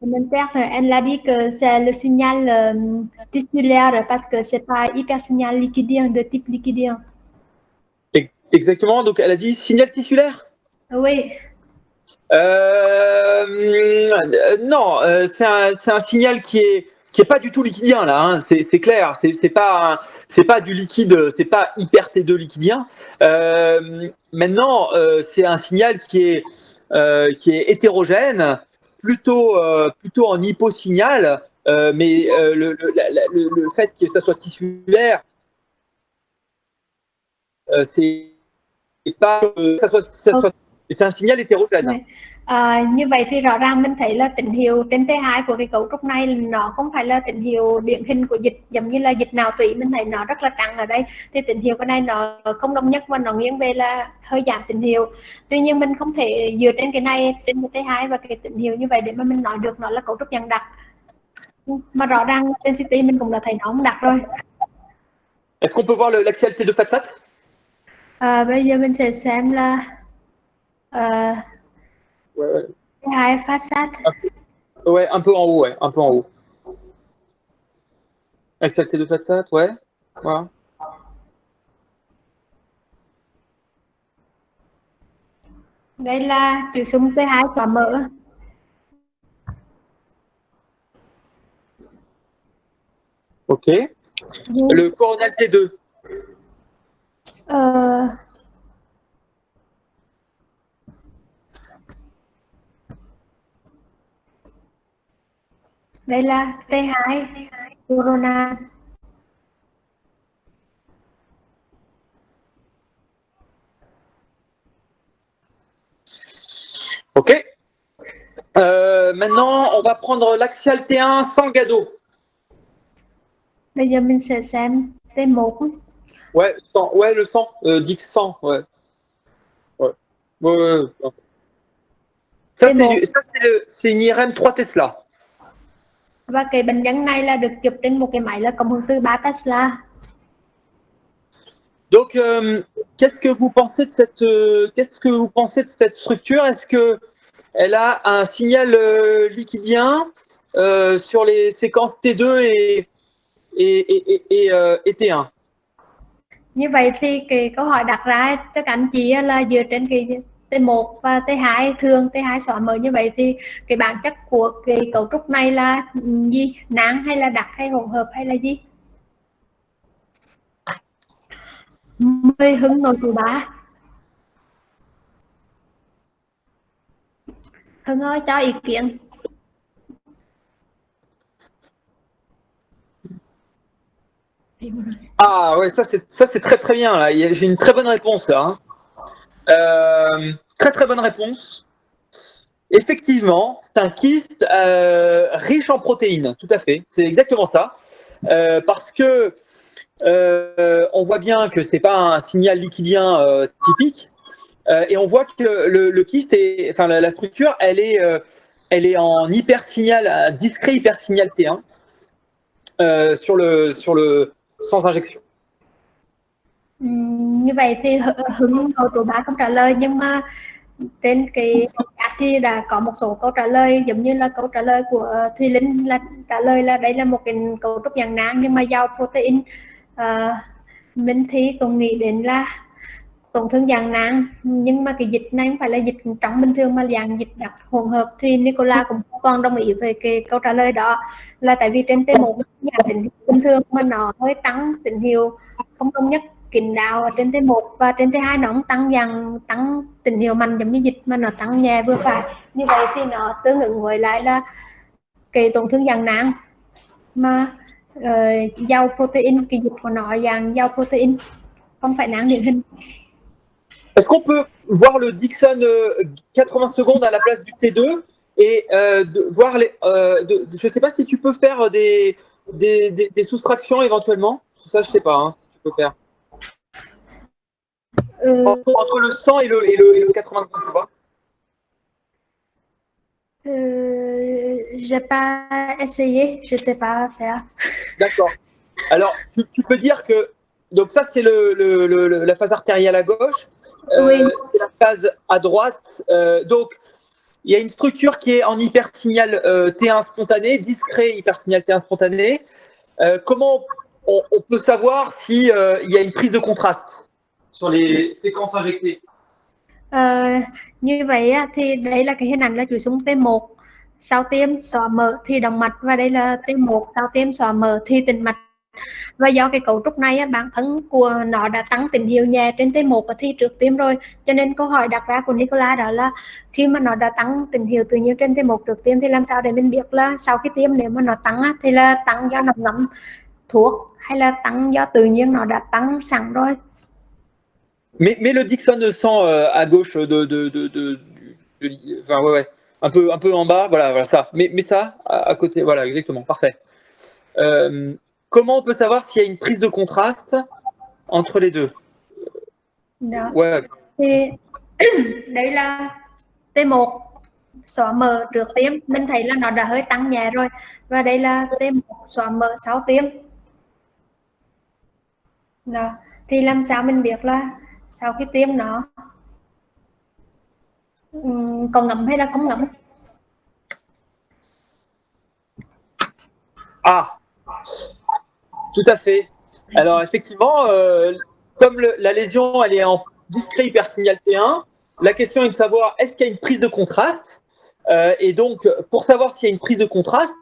mon père, elle a dit que c'est le signal tissulaire parce que c'est pas hypersignal liquidien de type liquidien. Exactement, donc elle a dit signal tissulaire? Oui. Non, c'est un signal qui est pas du tout liquidien là. Hein. C'est clair. C'est pas du liquide. C'est pas hyper T2 liquidien. Maintenant, c'est un signal qui est hétérogène, plutôt en hyposignal. Mais le fait que ça soit tissulaire, c'est pas c'est un signal hétérogène. Right. Như vậy thì rõ ràng mình thấy là tín hiệu trên T2 của cái cấu trúc này nó không phải là tín hiệu điển hình của dịch, giống như là dịch não tủy mình thấy nó rất là trắng ở đây, thì tín hiệu cái này nó không đồng nhất và nó nghiêng về là hơi giảm tín hiệu. Tuy nhiên mình không thể dựa trên cái này, trên cái T2 và cái tín hiệu như vậy để mà mình nói được nó là cấu trúc dạng đặc, mà rõ ràng trên CT mình cũng đã thấy nó không đặc rồi. Est-ce qu'on peut voir l'axial T2 Fatsat? Bây giờ mình sẽ xem là Ouais. T2 Fatsat. Ouais, un peu en haut, ouais, un peu en haut. Axial T2 Fatsat, ouais. Voilà. Đây là chữ sung T2 xóa mở. Ok. Le coronal T2. Đây là T2 corona. Ok. Maintenant, on va prendre l'axial T1 sans Gado. Bây giờ mình sẽ xem T1. Ouais, ouais, le sang, Dix 100, ouais. Ouais. Ouais. Ça, c'est une IRM 3 Tesla. Và cái bệnh nhân này là được chụp trên một cái máy là cộng hưởng từ 3 Tesla. Donc, qu'est-ce que vous pensez de cette structure? Est-ce que elle a un signal liquidien sur les séquences T2 et T1? Như vậy thì cái câu hỏi đặt ra cho các anh chị là dựa trên cái T1 và T2, thường T2 xóa mở như vậy thì cái bản chất của cái cấu trúc này là gì? Nang hay là đặc hay hỗn hợp hay là gì? Mời Hưng nội trụ bá. Hưng ơi, cho ý kiến. Ah ouais, ça c'est très très bien là. J'ai une très bonne réponse là. Hein. Très très bonne réponse. Effectivement, c'est un kyste riche en protéines, tout à fait. C'est exactement ça. Parce que on voit bien que c'est pas un signal liquidien typique. Et on voit que le kyste, enfin la structure, elle est en hypersignal, discret hypersignal T1 sur le sans injection. Như vậy thì Hưng hồi trụ bá không trả lời, nhưng mà trên cái chat thì đã có một số câu trả lời giống như là câu trả lời của Thùy Linh là trả lời là đây là một cái cấu trúc dạng nang nhưng mà giàu protein. Mình thì cũng nghĩ đến là tổn thương dạng nang, nhưng mà cái dịch này không phải là dịch trống bình thường mà dạng dịch đặc hỗn hợp, thì Nicola cũng còn đồng ý về cái câu trả lời đó, là tại vì trên T1 giảm tín hiệu bình thường mà nó hơi tăng tín hiệu không đồng nhất kín đáo ở trên T1, và trên T2 nó cũng tăng tín hiệu mạnh giống như dịch mà nó tăng nhẹ vừa phải. Như vậy thì nó tương ứng với lại là cái tổn thương dạng nang mà giàu protein, cái dịch của nó dạng giàu protein, không phải nang điển hình. Est-ce qu'on peut voir le Dixon 80 secondes à la place du T2 et voir les. Je ne sais pas si tu peux faire des soustractions éventuellement. Ça, je ne sais pas hein, si tu peux faire. Entre le 100 et le 80 secondes, tu vois. J'ai pas essayé, je sais pas faire. D'accord. Alors, tu peux dire que. Donc, ça, c'est la phase artérielle à gauche. Oui. C'est la phase à droite. Donc, il y a une structure qui est en hypersignal T1 spontané, discret hypersignal T1 spontané. Comment on peut savoir s'il y a une prise de contraste sur les séquences injectées? Ờ, như vậy á, thì đây là cái hình ảnh là chuỗi xung T1 sau tiêm xóa mỡ thì động mạch, và đây là T1 sau tiêm xóa mỡ thì tĩnh mạch. Và do cái cấu trúc này á, bản thân của nó đã tăng tín hiệu nhẹ trên T1 và thì trước tiêm rồi, cho nên câu hỏi đặt ra của Nicola đó là khi mà nó đã tăng tín hiệu tự nhiên trên T1 trước tiêm thì làm sao để mình biết là sau khi tiêm nếu mà nó tăng á, thì là tăng do nó ngấm thuốc hay là tăng do tự nhiên nó đã tăng sẵn rồi. Mais le Dixon 100 à gauche enfin, ouais, un peu en bas, voilà ça. Mais ça, à côté, voilà, exactement, parfait. Comment on peut savoir s'il y a une prise de contraste entre les deux? Đó. Ouais. Thì đây là T1 xóa mỡ trước tiêm, mình thấy là nó đã hơi tăng nhẹ rồi, và đây là T1 xóa mỡ sau tiêm. Đó. Thì làm sao mình biết là sau khi tiêm nó có ngấm hay là không ngấm? Ah, tout à fait. Alors effectivement, comme la lésion elle est en discret hypersignal T1, la question est de savoir est-ce qu'il y a une prise de contraste. Et donc, pour savoir s'il y a une prise de contraste,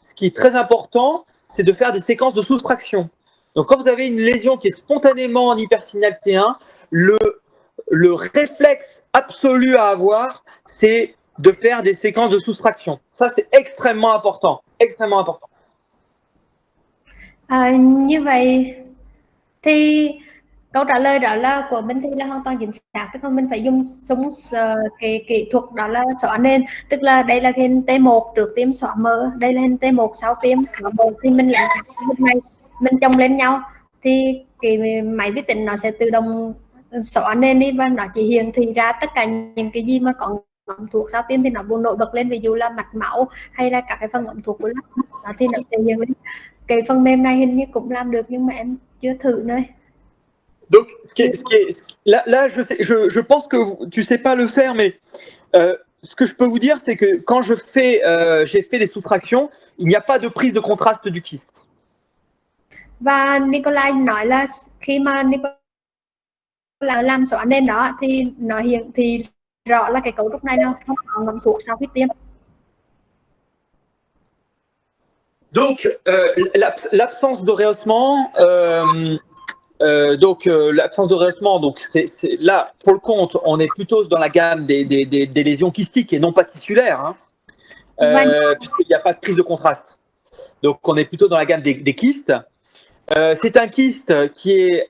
ce qui est très important, c'est de faire des séquences de soustraction. Donc, quand vous avez une lésion qui est spontanément en hypersignal T1, le réflexe absolu à avoir, c'est de faire des séquences de soustraction. Ça, c'est extrêmement important. Extrêmement important. Như vậy thì câu trả lời đó là của bên Thi là hoàn toàn chính xác, tức là mình phải dùng súng cái kỹ thuật đó là xóa nền, tức là đây là hình T1 trước tiêm xóa mỡ, đây là hình T1 sau tiêm xóa mỡ, thì mình lại bên này mình chồng lên nhau thì cái máy vi tính nó sẽ tự động xóa nền đi và nó chỉ hiển thị ra tất cả những cái gì mà có ngậm thuốc sau tiêm thì nó buồn nổi bật lên, ví dụ là mạch máu hay là các cái phần ngậm thuốc của nó thì nó sẽ hiện lên. Cái phần mềm này hình như cũng làm được nhưng mà em chưa thử nữa. Donc, là je pense que tu sais pas le faire, mais ce que je peux vous dire, c'est que quand j'ai fait les soustractions, il n'y a pas de prise de contraste du kyste. Và Nikolai nói là khi mà Nikolai làm xóa nền đó thì nó hiện thì rõ là cái cấu trúc này nó không có ngậm thuốc sau khi tiêm. Donc, l'absence de rehaussement, l'absence de rehaussement, donc là, pour le compte, on est plutôt dans la gamme des lésions kystiques et non pas tissulaires, hein, puisqu'il n'y a pas de prise de contraste. Donc, on est plutôt dans la gamme des kystes. C'est un kyste qui est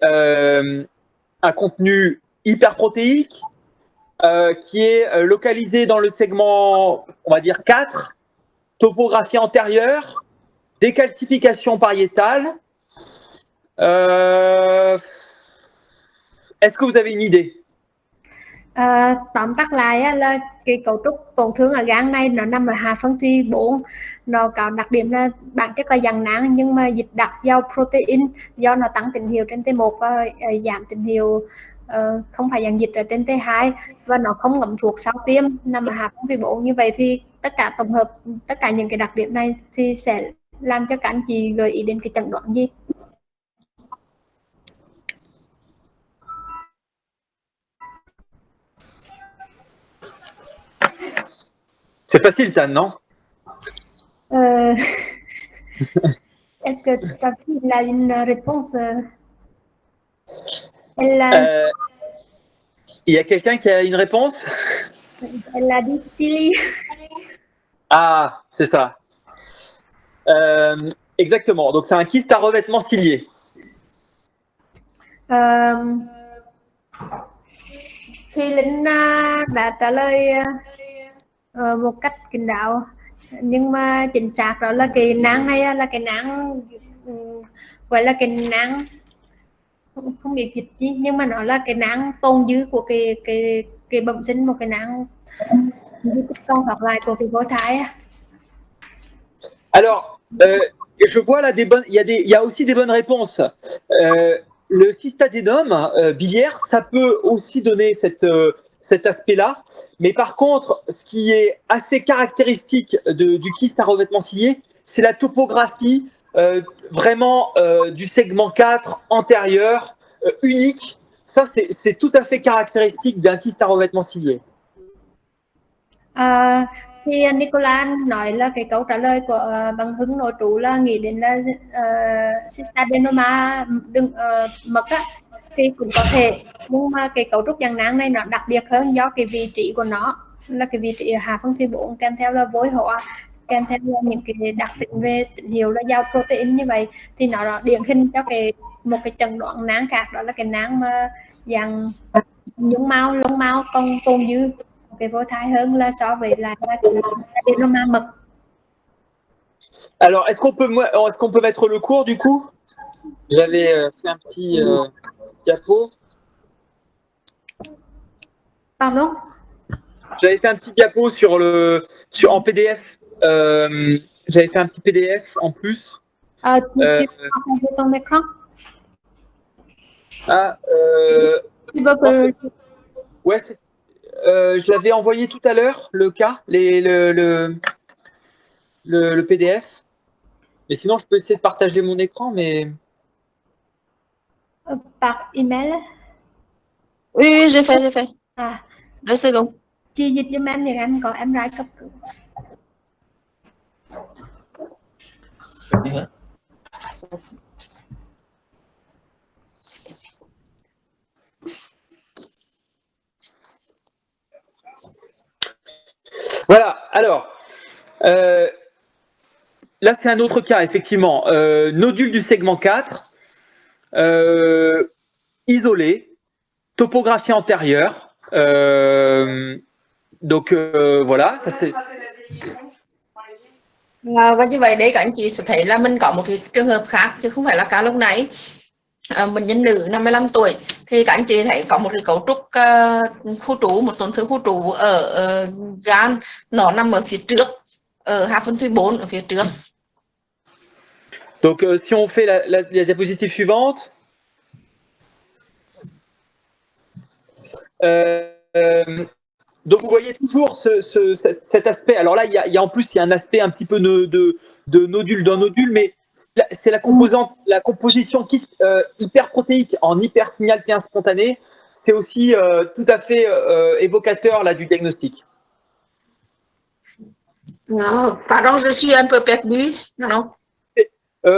un contenu hyperprotéique, qui est localisé dans le segment, on va dire 4, topographie antérieure, décalcification pariétale. Est-ce que vous avez une idée? Tóm tắt lại là cái cấu trúc tổn thương ở gan này nó nằm ở hạ phân thùy 4, nó có đặc điểm là bản chất là dạng nang nhưng mà dịch đặc do protein, do nó tăng tín hiệu trên T1 và giảm tín hiệu không phải dạng dịch ở trên T2, và nó không ngậm thuốc sau tiêm, nằm ở hạ phân thùy 4. Như vậy thì tất cả tổng hợp tất cả những cái đặc điểm này thì sẽ làm cho các anh chị gợi ý đến cái chẩn đoán gì? C'est facile ça, non? Est-ce que ta fille a une réponse? Il y a quelqu'un qui a une réponse? Elle a dit silly. Ah, c'est ça. Exactement. Donc, c'est un kyste à revêtement cilié. Thùy Linh đã trả lời một cách kín đáo, nhưng mà chính xác đó là cái nang này là cái nang gọi là cái nang không biết dịch gì, nhưng mà nó là cái nang tồn dư của cái bẩm sinh, một cái nang còn gặp lại của cái phôi thai. Alors, je vois là il y a aussi des bonnes réponses. Le cystadénome biliaire, ça peut aussi donner cet aspect-là. Mais par contre, ce qui est assez caractéristique du kyste à revêtement cilié, c'est la topographie vraiment du segment 4 antérieur unique, ça, c'est tout à fait caractéristique d'un kyste à revêtement cilié. Thì Nicola nói là cái câu trả lời của bằng Hưng nội trú là nghĩ đến là cystadenoma mật á, thì cũng có thể, nhưng mà cái cấu trúc dạng nang này nó đặc biệt hơn do cái vị trí của nó là cái vị trí ở hạ phân thủy 4 kèm theo là vối hóa, kèm theo là những cái đặc tính về tín hiệu là giàu protein như vậy, thì nó điển hình cho một cái chẩn đoán nang khác, đó là cái nang mà dạng nhung mao lông mao còn tồn dư cái vôi thai hơn là so với là cái adenoma mật. Alors, est-ce qu'on peut mettre le cours du coup? J'avais fait un petit diapo. Pardon? J'avais fait un petit diapo en PDF. J'avais fait un petit PDF en plus. Tu peux partager ton écran? Tu veux que... Ouais, je l'avais envoyé tout à l'heure, le cas, le PDF. Mais sinon, je peux essayer de partager mon écran, mais... Par email? Oui, j'ai fait. 2 secondes. Chị dịch giùm em những em có em ra cấp cứu. Voilà, alors, là c'est un autre cas, effectivement. Nodule du segment 4, isolé, topographie antérieure. Donc voilà. Ça, Và như vậy đấy các anh chị sẽ thấy là mình có một cái trường hợp khác chứ không phải là ca lúc nãy. Bệnh nhân nữ 55 tuổi thì các anh chị thấy có một cái cấu trúc khu trú, một tổn thương khu trú ở gan, nó nằm ở phía trước, ở hạ phân thủy 4 ở phía trước. Donc si on fait la diapositive suivante. Donc vous voyez toujours cet aspect. Alors là, il y a en plus il y a un aspect un petit peu de nodule d'un nodule, mais c'est la composition hyperprotéique en hypersignal T1 spontané. C'est aussi tout à fait évocateur là du diagnostic. Non, pardon, je suis un peu perdu. Non.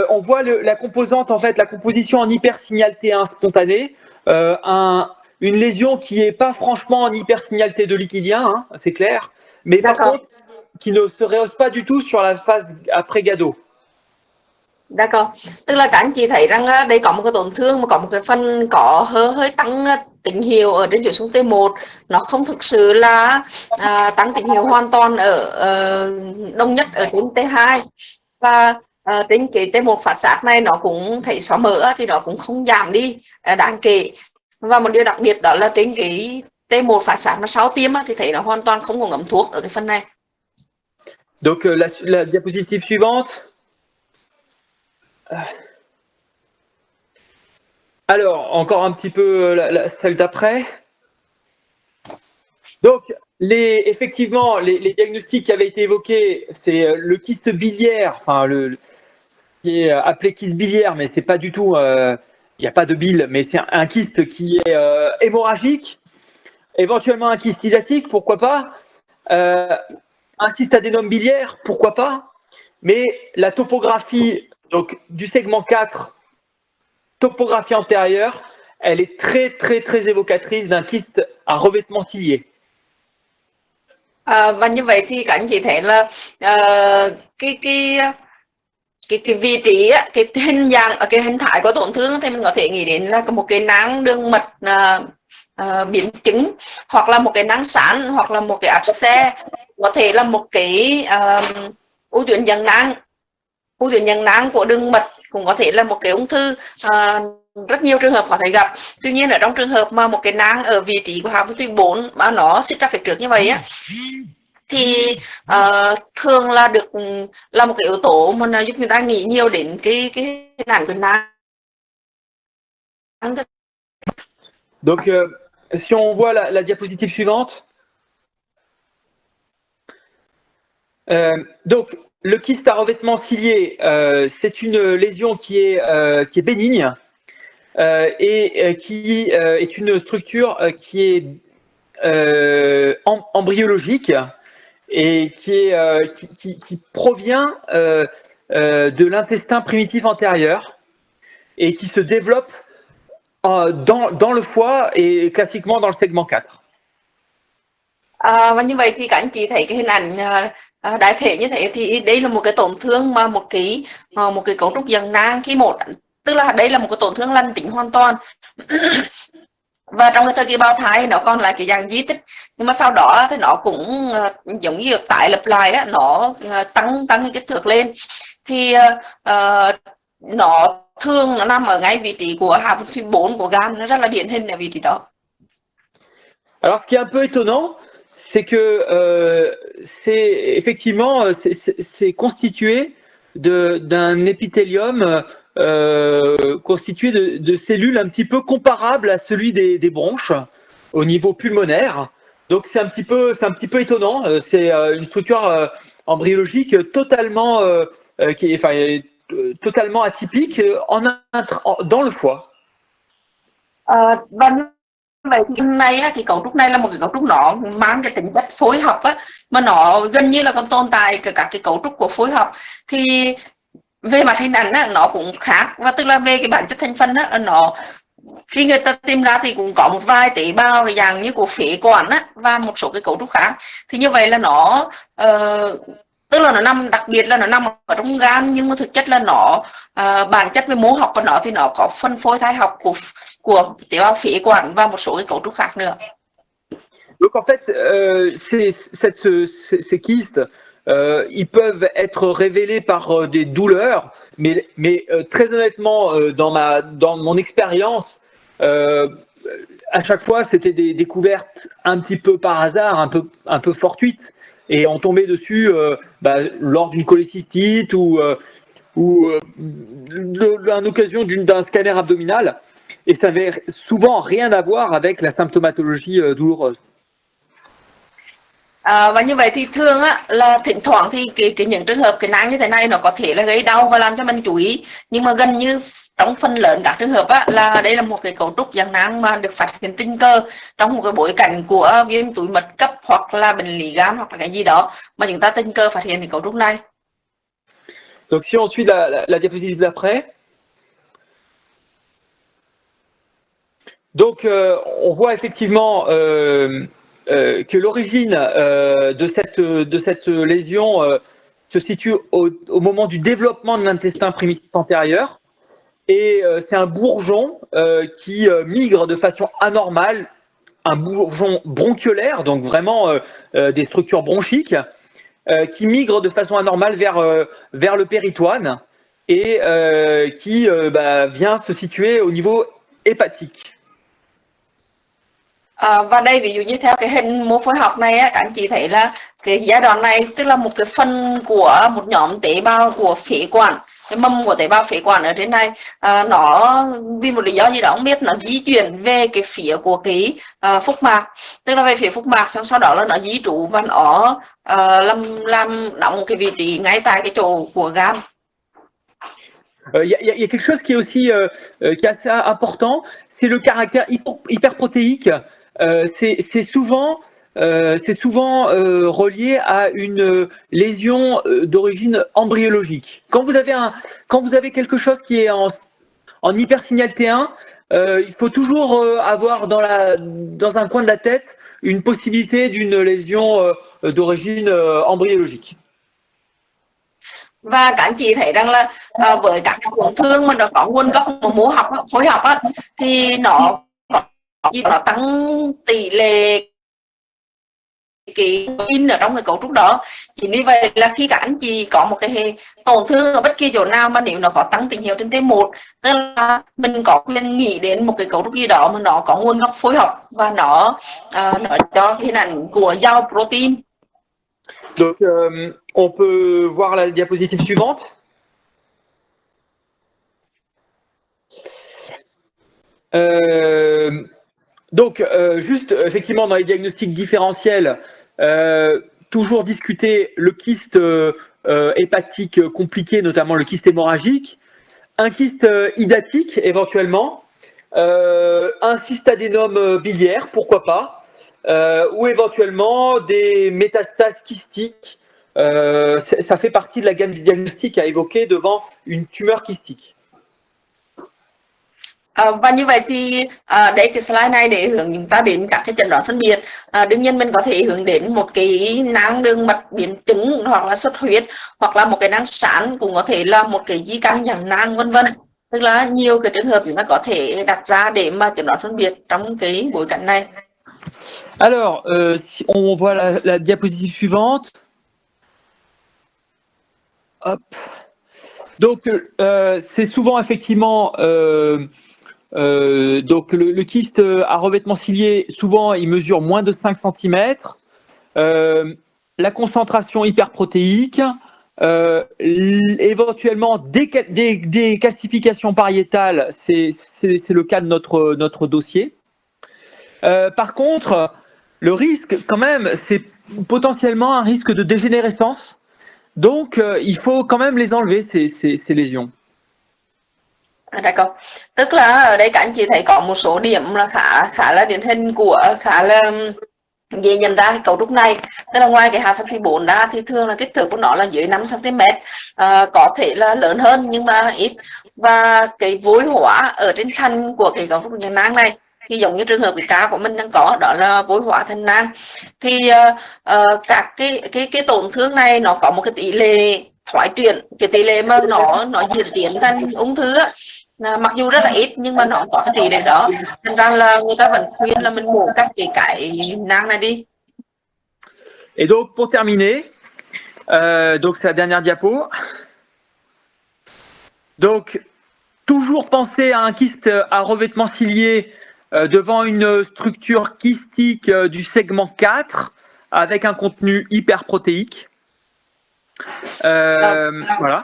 On voit la composante, en fait, la composition en hypersignal T1 spontané, une lésion qui n'est pas franchement en hypersignal T2 liquidien, hein, c'est clair, mais par contre, qui ne se rehausse pas du tout sur la phase après Gado. D'accord. Tức là các anh chị thấy rằng đây có một cái tổn thương mà có một cái phần có hơi tăng tín hiệu ở trên chuỗi xuống T1, nó không thực sự là tăng tín hiệu hoàn toàn ở đông nhất ở trên T2, và trên cái T1 phát sát này nó cũng thấy xóa mỡ thì nó cũng không giảm đi đáng kể, và một điều đặc biệt đó là trên cái T1 phát sát mà sau tiêm thì thấy nó hoàn toàn không có ngấm thuốc ở cái phần này. Donc la diapositive suivante. Alors, encore un petit peu celle d'après. Donc, effectivement, les diagnostics qui avaient été évoqués, c'est le kyste biliaire, enfin, qui est appelé kyste biliaire, mais c'est pas du tout, il n'y a pas de bile, mais c'est un kyste qui est hémorragique, éventuellement un kyste hydatique, pourquoi pas, un cystadénome biliaire, pourquoi pas, mais la topographie donc, du segment 4, topographie antérieure, elle est très, très, très évocatrice d'un kyste à revêtement cilié. Và như vậy thì các anh chị thấy là cái vị trí, cái hình dạng, cái hình thái của tổn thương thì mình có thể nghĩ đến là một cái nang đường mật biến chứng, hoặc là một cái nang sán, hoặc là một cái áp xe, có thể là một cái u tuyến giang nang của đường mật, cũng có thể là một cái ung thư. Rất nhiều trường hợp có thể gặp. Tuy nhiên ở trong trường hợp mà một cái nang ở vị trí của hạ phân thủy 4 mà nó xích ra phía trước như vậy á, thì thường là là một cái yếu tố mà nó giúp người ta nghĩ nhiều đến cái hình ảnh của nang. Donc si on voit la diapositive suivante. Donc le kyste à revêtement cilié, c'est une lésion qui est bénigne. qui est une structure qui est embryologique et qui provient de l'intestin primitif antérieur et qui se développe dans le foie et classiquement dans le segment 4. Và như vậy thì các anh chị thấy cái hình ảnh đại thể như thế thì đây là một cái tổn thương mà một cái cấu trúc dần nang khi tức là đây là một cái tổn thương lành tính hoàn toàn. Và trong cái thời kỳ bào thai nó còn lại cái dạng di tích, nhưng mà sau đó thì nó cũng giống như được tái lập lại á, nó tăng cái kích thước lên thì nó thường nó nằm ở ngay vị trí của hạt thủy 4 của gan, nó rất là điển hình ở vị trí đó. Alors ce qui est un peu étonnant, c'est que c'est effectivement c'est constitué d'un épithélium constitué de cellules un petit peu comparables à celui des bronches au niveau pulmonaire. Donc c'est un petit peu étonnant. C'est une structure embryologique totalement totalement atypique dans le foie. Và vậy thì này cái cấu trúc này là một cái cấu trúc nó mang cái tính chất phối hợp á, mà nó gần như là còn tồn tại cả các cái cấu trúc của phối hợp. Thì về mặt hình ảnh á, nó cũng khác, và tức là về cái bản chất thành phần á, nó khi người ta tìm ra thì cũng có một vài tế bào cái dạng như của phế quản á, và một số cái cấu trúc khác. Thì như vậy là nó tức là nó nằm, đặc biệt là nó nằm ở trong gan, nhưng mà thực chất là nó bản chất về mô học của nó thì nó có phân phối thai học của tế bào phế quản và một số cái cấu trúc khác nữa. Donc en fait, ces kystes, ils peuvent être révélés par des douleurs, mais très honnêtement, dans mon expérience, à chaque fois, c'était des découvertes un petit peu par hasard, un peu fortuites, et on tombait dessus lors d'une cholécystite ou à l'occasion d'un scanner abdominal, et ça n'avait souvent rien à voir avec la symptomatologie douloureuse. Và như vậy thì thường á, là thỉnh thoảng thì cái những trường hợp cái nang như thế này nó có thể là gây đau và làm cho mình chú ý, nhưng mà gần như trong phần lớn các trường hợp á, là đây là một cái cấu trúc dạng nang mà được phát hiện tình cờ trong một cái bối cảnh của viêm túi mật cấp hoặc là bệnh lý gan hoặc là cái gì đó mà chúng ta tình cờ phát hiện cái cấu trúc này. Donc si on suit la diapositive d'après, donc on voit effectivement que l'origine de cette lésion se situe au moment du développement de l'intestin primitif antérieur, et c'est un bourgeon qui migre de façon anormale, un bourgeon bronchiolaire, donc vraiment des structures bronchiques, qui migre de façon anormale vers le péritoine et qui vient se situer au niveau hépatique. Và đây ví dụ như theo cái hình mô phối học này á, các anh chị thấy là cái giai đoạn này tức là một cái phần của một nhóm tế bào của phế quản, cái mầm của tế bào phế quản ở trên này, nó vì một lý do gì đó không biết nó di chuyển về cái phía của cái phúc mạc, tức là về phía phúc mạc, xong sau đó là nó di trú và nó làm đóng cái vị trí ngay tại cái chỗ của gan. Il y a quelque chose qui est aussi qui est assez important, c'est le caractère hyperprotéique. C'est souvent relié à une lésion d'origine embryologique. Quand vous avez quelque chose qui est en hypersignal T1, il faut toujours avoir dans un coin de la tête une possibilité d'une lésion d'origine embryologique. Và các anh chị thấy rằng là với các tổn thương mà nó có nguồn gốc mô học phối hợp á, thì nó tăng tỷ lệ cái in ở trong cái cấu trúc đó. Chính vì vậy là khi các anh chị có một cái tổn thương ở bất kỳ chỗ nào mà nếu nó có tăng tín hiệu trên T1, tức là mình có quyền nghĩ đến một cái cấu trúc gì đó mà nó có nguồn gốc phối hợp và nó cho hình ảnh của giao protein. Donc on peut voir la diapositive suivante. Donc, juste effectivement dans les diagnostics différentiels, toujours discuter le kyste hépatique compliqué, notamment le kyste hémorragique, un kyste hydatique éventuellement, un cystadénome biliaire, pourquoi pas, ou éventuellement des métastases kystiques. Ça fait partie de la gamme des diagnostics à évoquer devant une tumeur kystique. Và như vậy thì đấy cái slide này để hướng chúng ta đến các cái chẩn đoán phân biệt. Đương nhiên mình có thể hướng đến một cái nang đường mật biến chứng hoặc là xuất huyết hoặc là một cái nang sán, cũng có thể là một cái di căn dạng nang vân vân. Tức là nhiều cái trường hợp chúng ta có thể đặt ra để mà chẩn đoán phân biệt trong cái bối cảnh này. Alors, si on voit la diapositive suivante. Hop. Donc, c'est souvent effectivement donc le kyste à revêtement cilié, souvent il mesure moins de 5 cm. La concentration hyperprotéique, éventuellement des calcifications pariétales, c'est le cas de notre dossier. Par contre, le risque quand même, c'est potentiellement un risque de dégénérescence. Donc, il faut quand même les enlever, ces lésions. D'accord. Tức là ở đây các anh chị thấy có một số điểm là khá là điển hình của khá là dễ nhận ra cái cấu trúc này. Tức là ngoài cái hạt phân thủy 4 ra thì thường là kích thước của nó là dưới 5 cm, có thể là lớn hơn nhưng mà ít. Và cái vối hóa ở trên thân của cái cấu trúc dạng nang này thì giống như trường hợp cái cá của mình đang có, đó là vối hóa thành nang. Thì các cái tổn thương này nó có một cái tỷ lệ thoái triển, cái tỷ lệ mà nó diễn tiến thành ung thư á, mặc dù rất là ít nhưng mà nó có cái tỷ lệ đó, thành ra là người ta vẫn khuyên là mình mổ cắt cái nang này đi. Et donc, pour terminer, donc c'est la dernière diapo. Donc, toujours penser à un kyste à revêtement cilié devant une structure kystique du segment 4 avec un contenu hyperprotéique. Voilà.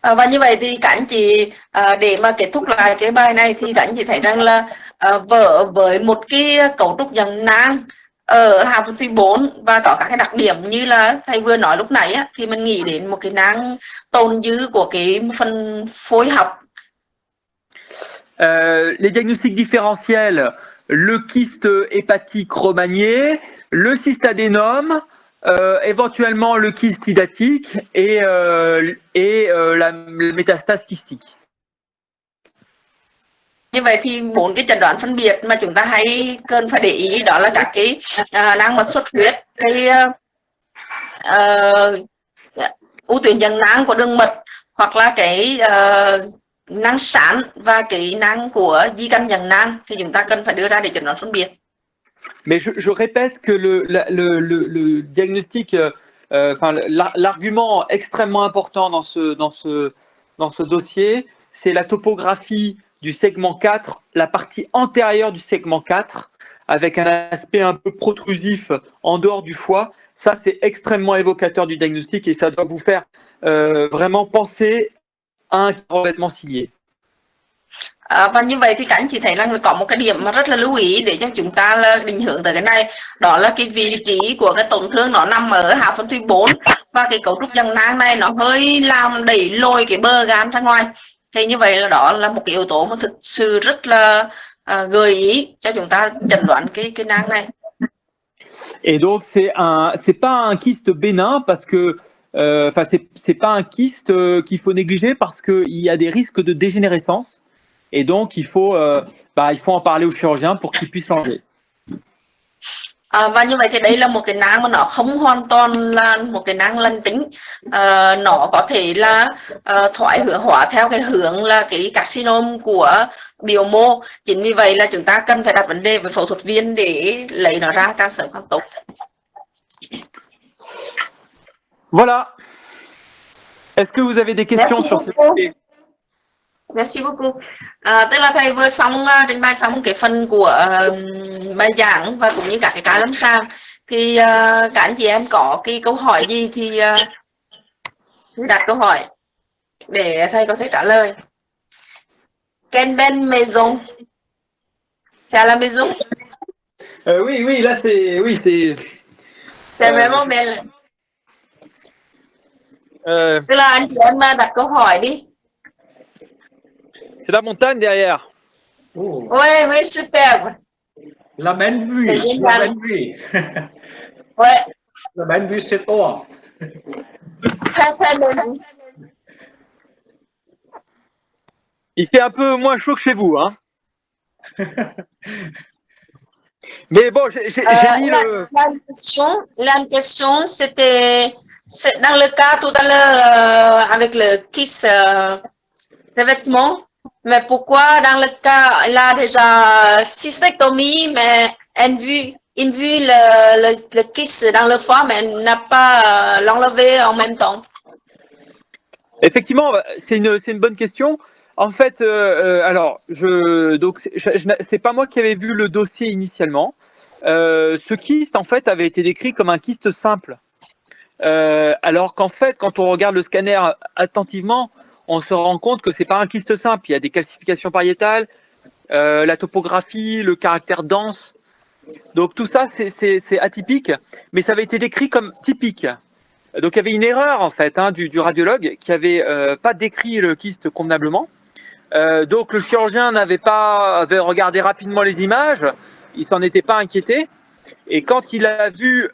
Và như vậy thì các anh chị để mà kết thúc lại cái bài này thì các anh chị thấy rằng là với một cái cấu trúc dạng nang ở hạt phân thủy 4 và có các cái đặc điểm như là thầy vừa nói lúc nãy á, thì mình nghĩ đến một cái nang tồn dư của cái phần phối học. Les diagnostics différentiels, le kyste hépatique remanié, le cystadénome, éventuellement le kyste hydatique et la métastase kystique. Như vậy thì 4 cái chẩn đoán phân biệt mà chúng ta hay cần phải để ý đó là các cái nang mật xuất huyết, cái u tuyến dạng nang của đường mật, hoặc là cái nang sán và cái nang của di căn dạng nang thì chúng ta cần phải đưa ra để chẩn đoán phân biệt. Mais je répète que le diagnostic, enfin l'argument extrêmement important dans ce dossier, c'est la topographie du segment 4, la partie antérieure du segment 4, avec un aspect un peu protrusif en dehors du foie. Ça, c'est extrêmement évocateur du diagnostic et ça doit vous faire vraiment penser à un revêtement cilié. Và như vậy thì các anh chị thấy rằng có một cái điểm mà rất là lưu ý để cho chúng ta là định hướng tới cái này, đó là cái vị trí của cái tổn thương nó nằm ở hạt phân thủy 4 và cái cấu trúc dạng nang này nó hơi làm đẩy lôi cái bờ gan ra ngoài. Thì như vậy là đó là một cái yếu tố mà thực sự rất là gợi ý cho chúng ta chẩn đoán cái nang này. Et donc c'est pas un kyste bénin parce que enfin c'est pas un kyste qu'il faut négliger parce que il y a des risques de dégénérescence et donc il faut en parler au chirurgien pour qu'il puisse l'enlever. Và như vậy thì đây là một cái nang mà nó không hoàn toàn là một cái nang lành tính, nó có thể là thoái hóa theo cái hướng là cái carcinoma của biểu mô. Chính vì vậy là chúng ta cần phải đặt vấn đề với phẫu thuật viên để lấy nó ra càng sớm càng tốt. Voilà. Est-ce que vous avez des questions sur ce sujet? Merci beaucoup. Tức là thầy vừa xong trình bày xong cái phần của bài giảng và cũng như các cái lâm sàng, thì các anh chị em có cái câu hỏi gì thì đặt câu hỏi để thầy có thể trả lời. Quelle belle maison. C'est à la maison? Oui, là c'est. C'est vraiment belle. Tức là anh chị em đặt câu hỏi đi. C'est la montagne derrière. Oh, Ouais, oui, super. la belle vue, C'est la génial. belle vue. Ouais, La belle vue, c'est toi. très, très bonne. Il fait un peu moins chaud que chez vous, hein. Mais bon, j'ai mis le. La question, c'était dans le cas tout à l'heure avec le kiss revêtement. Mais pourquoi dans le cas, elle a déjà cystectomie, mais elle vu le kiss dans le foie, mais elle n'a pas l'enlever en même temps. Effectivement, c'est une bonne question. En fait, alors, c'est pas moi qui avais vu le dossier initialement. Ce kyste, en fait, avait été décrit comme un kyste simple. Alors qu'en fait, quand on regarde le scanner attentivement, on se rend compte que c'est pas un kyste simple. Il y a des calcifications pariétales, la topographie, le caractère dense. Donc tout ça, c'est atypique, mais ça avait été décrit comme typique. Donc il y avait une erreur en fait du radiologue qui avait pas décrit le kyste convenablement. Donc le chirurgien avait regardé rapidement les images, il s'en était pas inquiété. Et quand il a vu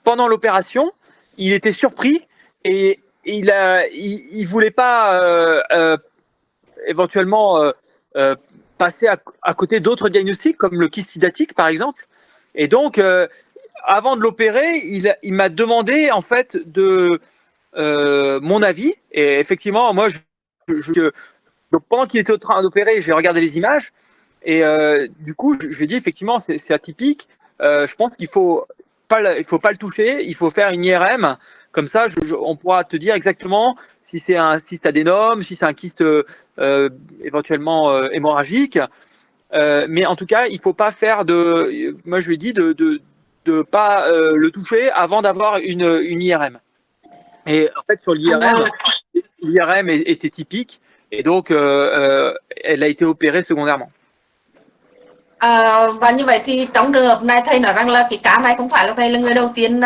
pendant l'opération, il était surpris et il voulait pas éventuellement passer à côté d'autres diagnostics comme le kyste hydatique par exemple. Et donc avant de l'opérer, il m'a demandé en fait de mon avis. Et effectivement, moi, donc pendant qu'il était en train d'opérer, j'ai regardé les images. Et du coup, je lui ai dit effectivement, c'est atypique. Je pense il faut pas le toucher. Il faut faire une IRM. Comme ça, on pourra te dire exactement si c'est un cyste adénome, si c'est un kyste éventuellement hémorragique. Mais en tout cas, il faut pas faire de. Moi, je lui ai dit de pas le toucher avant d'avoir une IRM. Et en fait, sur l'IRM était typique et donc elle a été opérée secondairement. Và như vậy thì trong trường hợp này thầy nói rằng là cái cá này không phải là thầy là người đầu tiên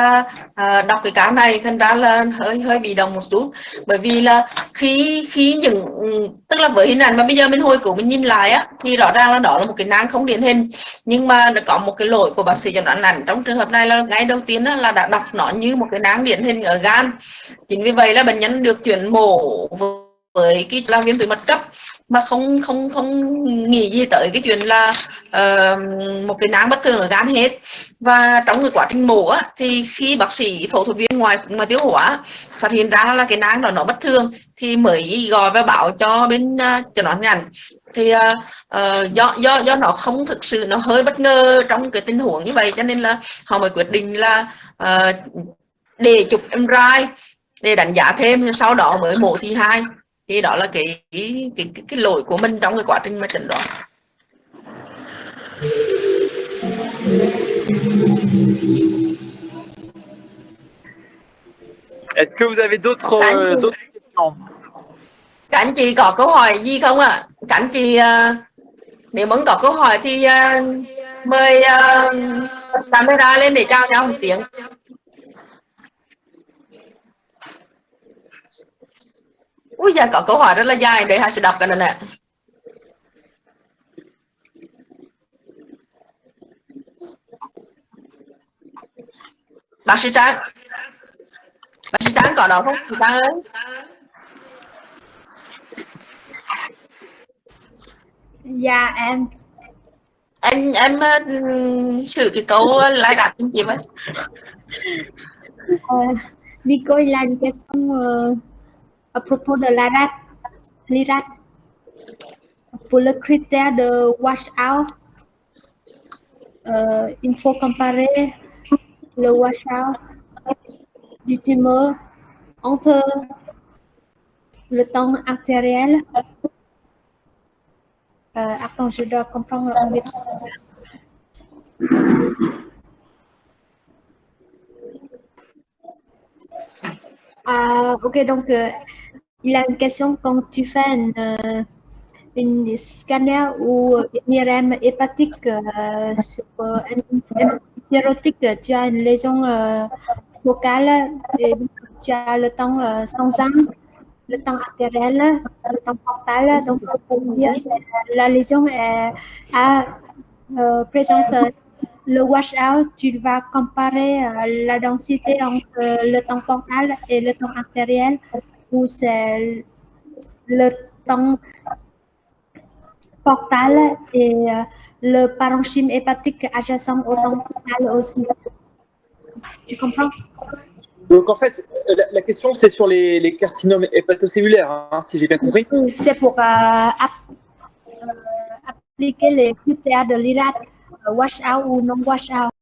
đọc cái cá này, thành ra là hơi bị động một chút, bởi vì là khi những tức là với hình ảnh mà bây giờ mình hồi cứu mình nhìn lại á thì rõ ràng là đó là một cái nang không điển hình, nhưng mà có một cái lỗi của bác sĩ chẩn đoán ảnh trong trường hợp này là ngay đầu tiên là đã đọc nó như một cái nang điển hình ở gan. Chính vì vậy là bệnh nhân được chuyển mổ với cái là viêm túi mật cấp mà không nghĩ gì tới cái chuyện là một cái nang bất thường ở gan hết. Và trong cái quá trình mổ á, thì khi bác sĩ phẫu thuật viên ngoài tiêu hóa phát hiện ra là cái nang đó nó bất thường thì mới gọi và báo cho bên chẩn đoán ngành. Thì do nó không thực sự, nó hơi bất ngờ trong cái tình huống như vậy, cho nên là họ mới quyết định là để chụp MRI để đánh giá thêm, sau đó mới mổ thứ hai. Thì đó là cái lỗi của mình trong cái quá trình mà chẩn đoán. Est-ce que vous avez d'autres questions? Các anh chị có câu hỏi gì không ạ? Các anh chị nếu muốn có câu hỏi thì mời camera lên để chào nhau một tiếng. Ui giời, có câu hỏi rất là dài, để Hà sẽ đọc cái này nè. Bác sĩ Trang có đó không? Chị Trang ơi. Dạ Em xử cái câu lại đặt cho chị với. Nico, il a une question à propos de l'IRAD. Pour le critère de washout, il faut comparer le washout du tumeur entre le temps artériel. Attends, je dois comprendre en détail. Ok, donc il a une question. Quand tu fais une scanner ou une IRM hépatique sur une sérotique, tu as une lésion focale et tu as le temps sanguin. le temps artériel, le temps portal. Donc, pour dire la lésion a présence le washout, tu vas comparer la densité entre le temps portal et le temps artériel, où c'est le temps portal et le parenchyme hépatique adjacent au temps portal aussi. Tu comprends? Donc en fait, la question c'est sur les carcinomes hépatocellulaires, hein, si j'ai bien compris. C'est pour appliquer les critères de l'IRAD, wash out ou non wash out.